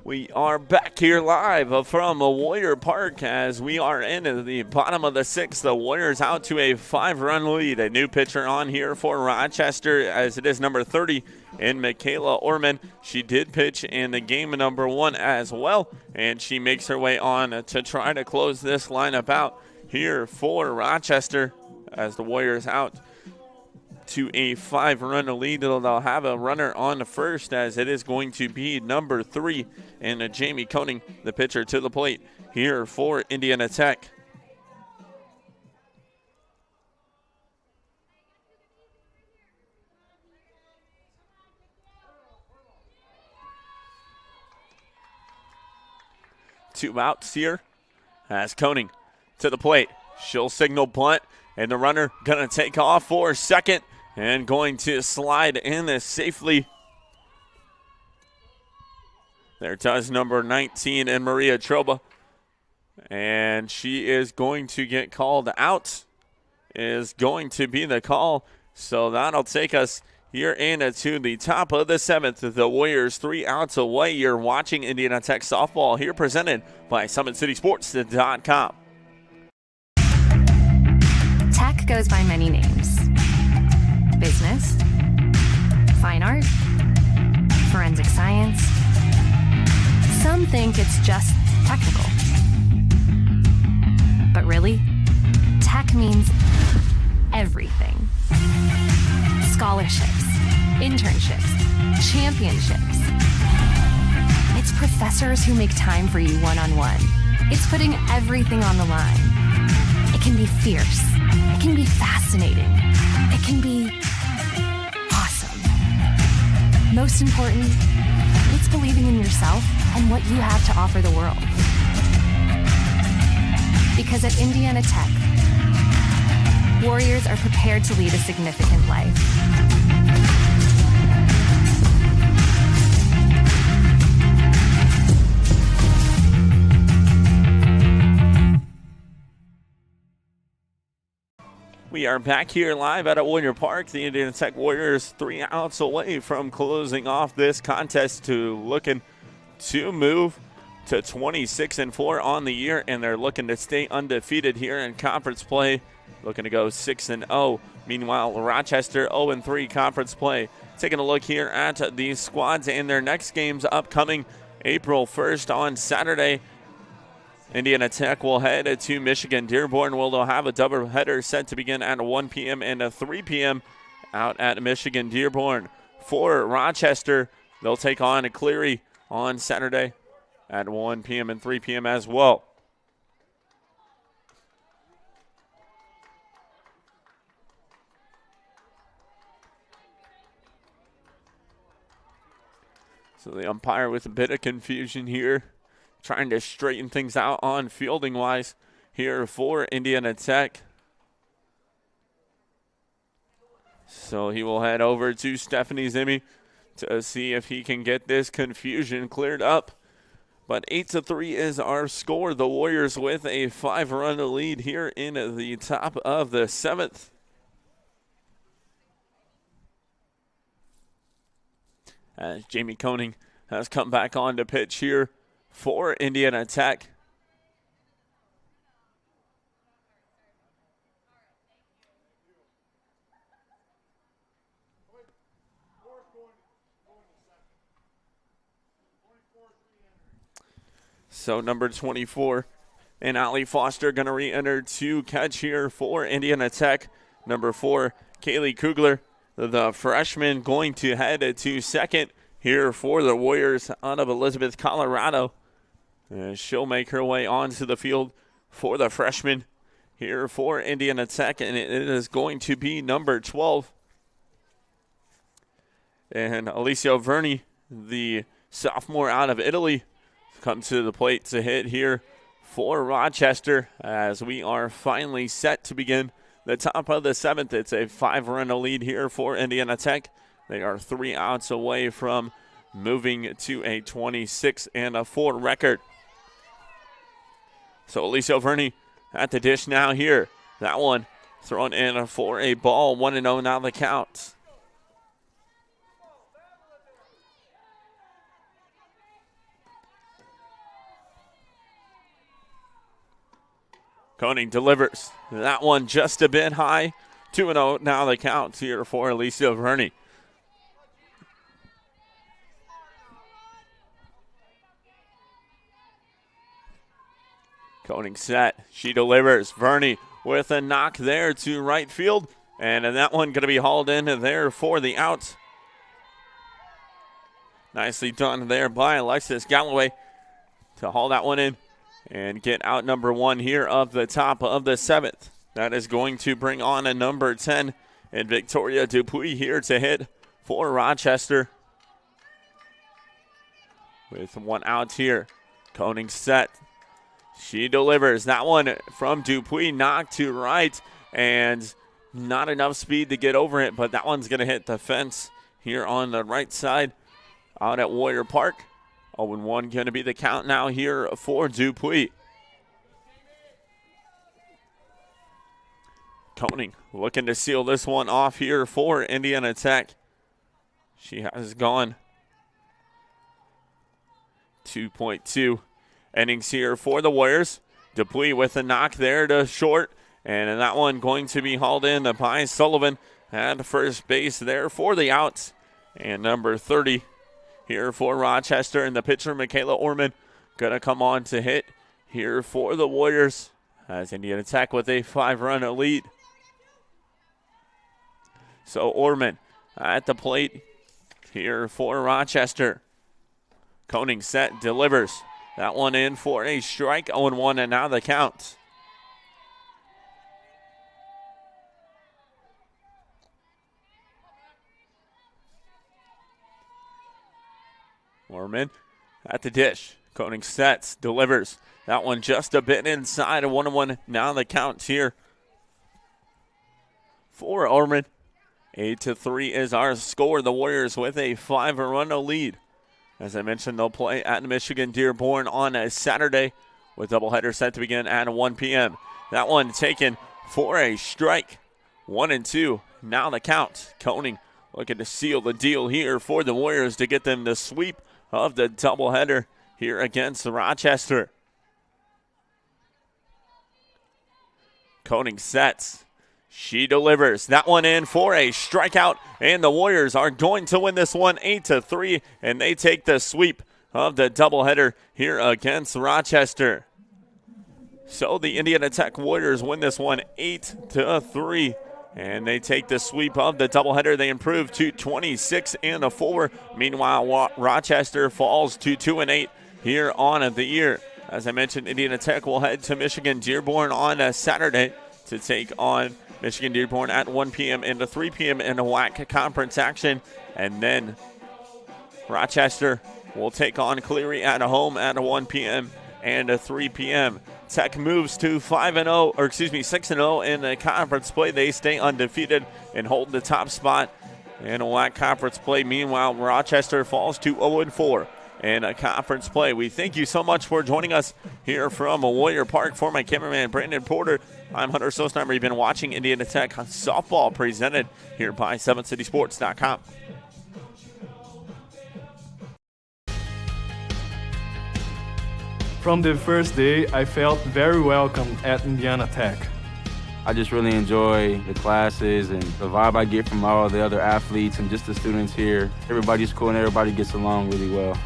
We are back here live from Warrior Park as we are in the bottom of the 6th. The Warriors out to a 5-run lead. A new pitcher on here for Rochester, as it is number 30 in Michaela Orman. She did pitch in the game number 1 as well, and she makes her way on to try to close this lineup out here for Rochester, as the Warriors out to a 5-run lead. They'll have a runner on the first, as it is going to be number 3 and Jamie Koenig, the pitcher, to the plate here for Indiana Tech. Two outs here as Koenig to the plate. She'll signal bunt, and the runner going to take off for second and going to slide in this safely. There does number 19 and Maria Troba, and she is going to get called out, is going to be the call. So that'll take us here into the top of the 7th. The Warriors 3 outs away. You're watching Indiana Tech softball here, presented by SummitCitySports.com. Tech goes by many names. Business, fine art, forensic science. Some think it's just technical. But really, scholarships, internships, championships. It's professors who make time for you one-on-one. It's putting everything on the line. It can be fierce. It can be fascinating. It can be awesome. Most important, it's believing in yourself and what you have to offer the world. Because at Indiana Tech, Warriors are prepared to lead a significant life. We are back here live out at Warrior Park. The Indiana Tech Warriors 3 outs away from closing off this contest to looking to move to 26-4 on the year, and they're looking to stay undefeated here in conference play, looking to go 6-0. Meanwhile, Rochester 0-3 conference play. Taking a look here at these squads and their next games upcoming April 1st on Saturday. Indiana Tech will head to Michigan. Dearborn will have a doubleheader set to begin at 1 p.m. and 3 p.m. out at Michigan Dearborn. For Rochester, they'll take on Cleary on Saturday at 1 p.m. and 3 p.m. as well. So the umpire with a bit of confusion here, trying to straighten things out on fielding-wise here for Indiana Tech. So he will head over to Stephanie Zimmy to see if he can get this confusion cleared up. But 8-3 is our score. The Warriors with a 5-run lead here in the top of the 7th. As Jamie Koenig has come back on to pitch here for Indiana Tech. So number 24 and Allie Foster going to re-enter to catch here for Indiana Tech. Number 4, Kaylee Kugler, the freshman, going to head to second here for the Warriors out of Elizabeth, Colorado. She'll make her way onto the field for the freshman here for Indiana Tech, and it is going to be number 12. And Alicia Verni, the sophomore out of Italy, comes to the plate to hit here for Rochester as we are finally set to begin the top of the 7th. It's a 5-run lead here for Indiana Tech. They are 3 outs away from moving to a 26-4 record. So Alicia Verni at the dish now here. That one thrown in for a ball. 1-0 now the count. Koenig delivers. That one just a bit high. 2-0 now the count here for Alicia Verni. Koenig set. She delivers. Verni with a knock there to right field. And that one going to be hauled in there for the out. Nicely done there by Alexis Galloway to haul that one in and get out number 1 here of the top of the 7th. That is going to bring on a number 10 and Victoria Dupuis here to hit for Rochester. With 1 out here. Koenig set. She delivers. That one from Dupuis, knocked to right, and not enough speed to get over it, but that one's going to hit the fence here on the right side out at Warrior Park. 0-1 going to be the count now here for Dupuis. Koenig looking to seal this one off here for Indiana Tech. She has gone 2.2 innings here for the Warriors. Dupuis with a knock there to short, and that one going to be hauled in by Sullivan at first base there for the outs. And number 30 here for Rochester, and the pitcher, Michaela Orman, going to come on to hit here for the Warriors as Indiana Tech with a 5-run lead. So Orman at the plate here for Rochester. Koenig set, delivers. That one in for a strike, 0-1, and now the count. Mormon at the dish. Koenig sets, delivers. That one just a bit inside, 1-1. Now the count here for Orman. 8-3 is our score. The Warriors with a 5-run lead. As I mentioned, they'll play at Michigan Dearborn on a Saturday with doubleheader set to begin at 1 p.m. That one taken for a strike. 1-2. Now the count. Koenig looking to seal the deal here for the Warriors to get them the sweep of the doubleheader here against Rochester. Koenig sets. She delivers. That one in for a strikeout, and the Warriors are going to win this one 8-3, and they take the sweep of the doubleheader here against Rochester. So the Indiana Tech Warriors win this one 8-3. And they take the sweep of the doubleheader. They improve to 26-4. Meanwhile, Rochester falls to 2-8 here on the year. As I mentioned, Indiana Tech will head to Michigan Dearborn on a Saturday to take on Michigan Dearborn at 1 p.m. and 3 p.m. in a WAC conference action. And then Rochester will take on Cleary at home at 1 p.m. and 3 p.m. Tech moves to 6-0 in the conference play. They stay undefeated and hold the top spot in a WAC conference play. Meanwhile, Rochester falls to 0-4 in a conference play. We thank you so much for joining us here from Warrior Park. For my cameraman, Brandon Porter, I'm Hunter Sosneimer. You've been watching Indiana Tech softball presented here by 7citysports.com. From the first day, I felt very welcome at Indiana Tech. I just really enjoy the classes and the vibe I get from all the other athletes and just the students here. Everybody's cool and everybody gets along really well.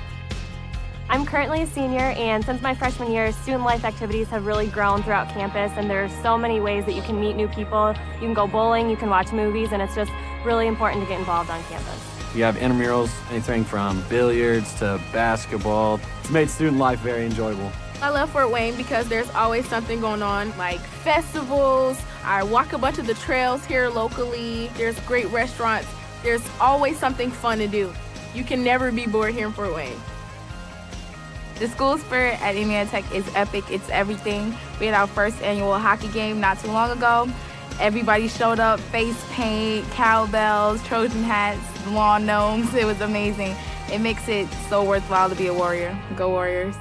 I'm currently a senior, and since my freshman year, student life activities have really grown throughout campus, and there's so many ways that you can meet new people. You can go bowling, you can watch movies, and it's just really important to get involved on campus. We have intramurals, anything from billiards to basketball. It's made student life very enjoyable. I love Fort Wayne because there's always something going on, like festivals. I walk a bunch of the trails here locally. There's great restaurants. There's always something fun to do. You can never be bored here in Fort Wayne. The school spirit at Indiana Tech is epic. It's everything. We had our first annual hockey game not too long ago. Everybody showed up, face paint, cowbells, Trojan hats, lawn gnomes. It was amazing. It makes it so worthwhile to be a Warrior. Go Warriors.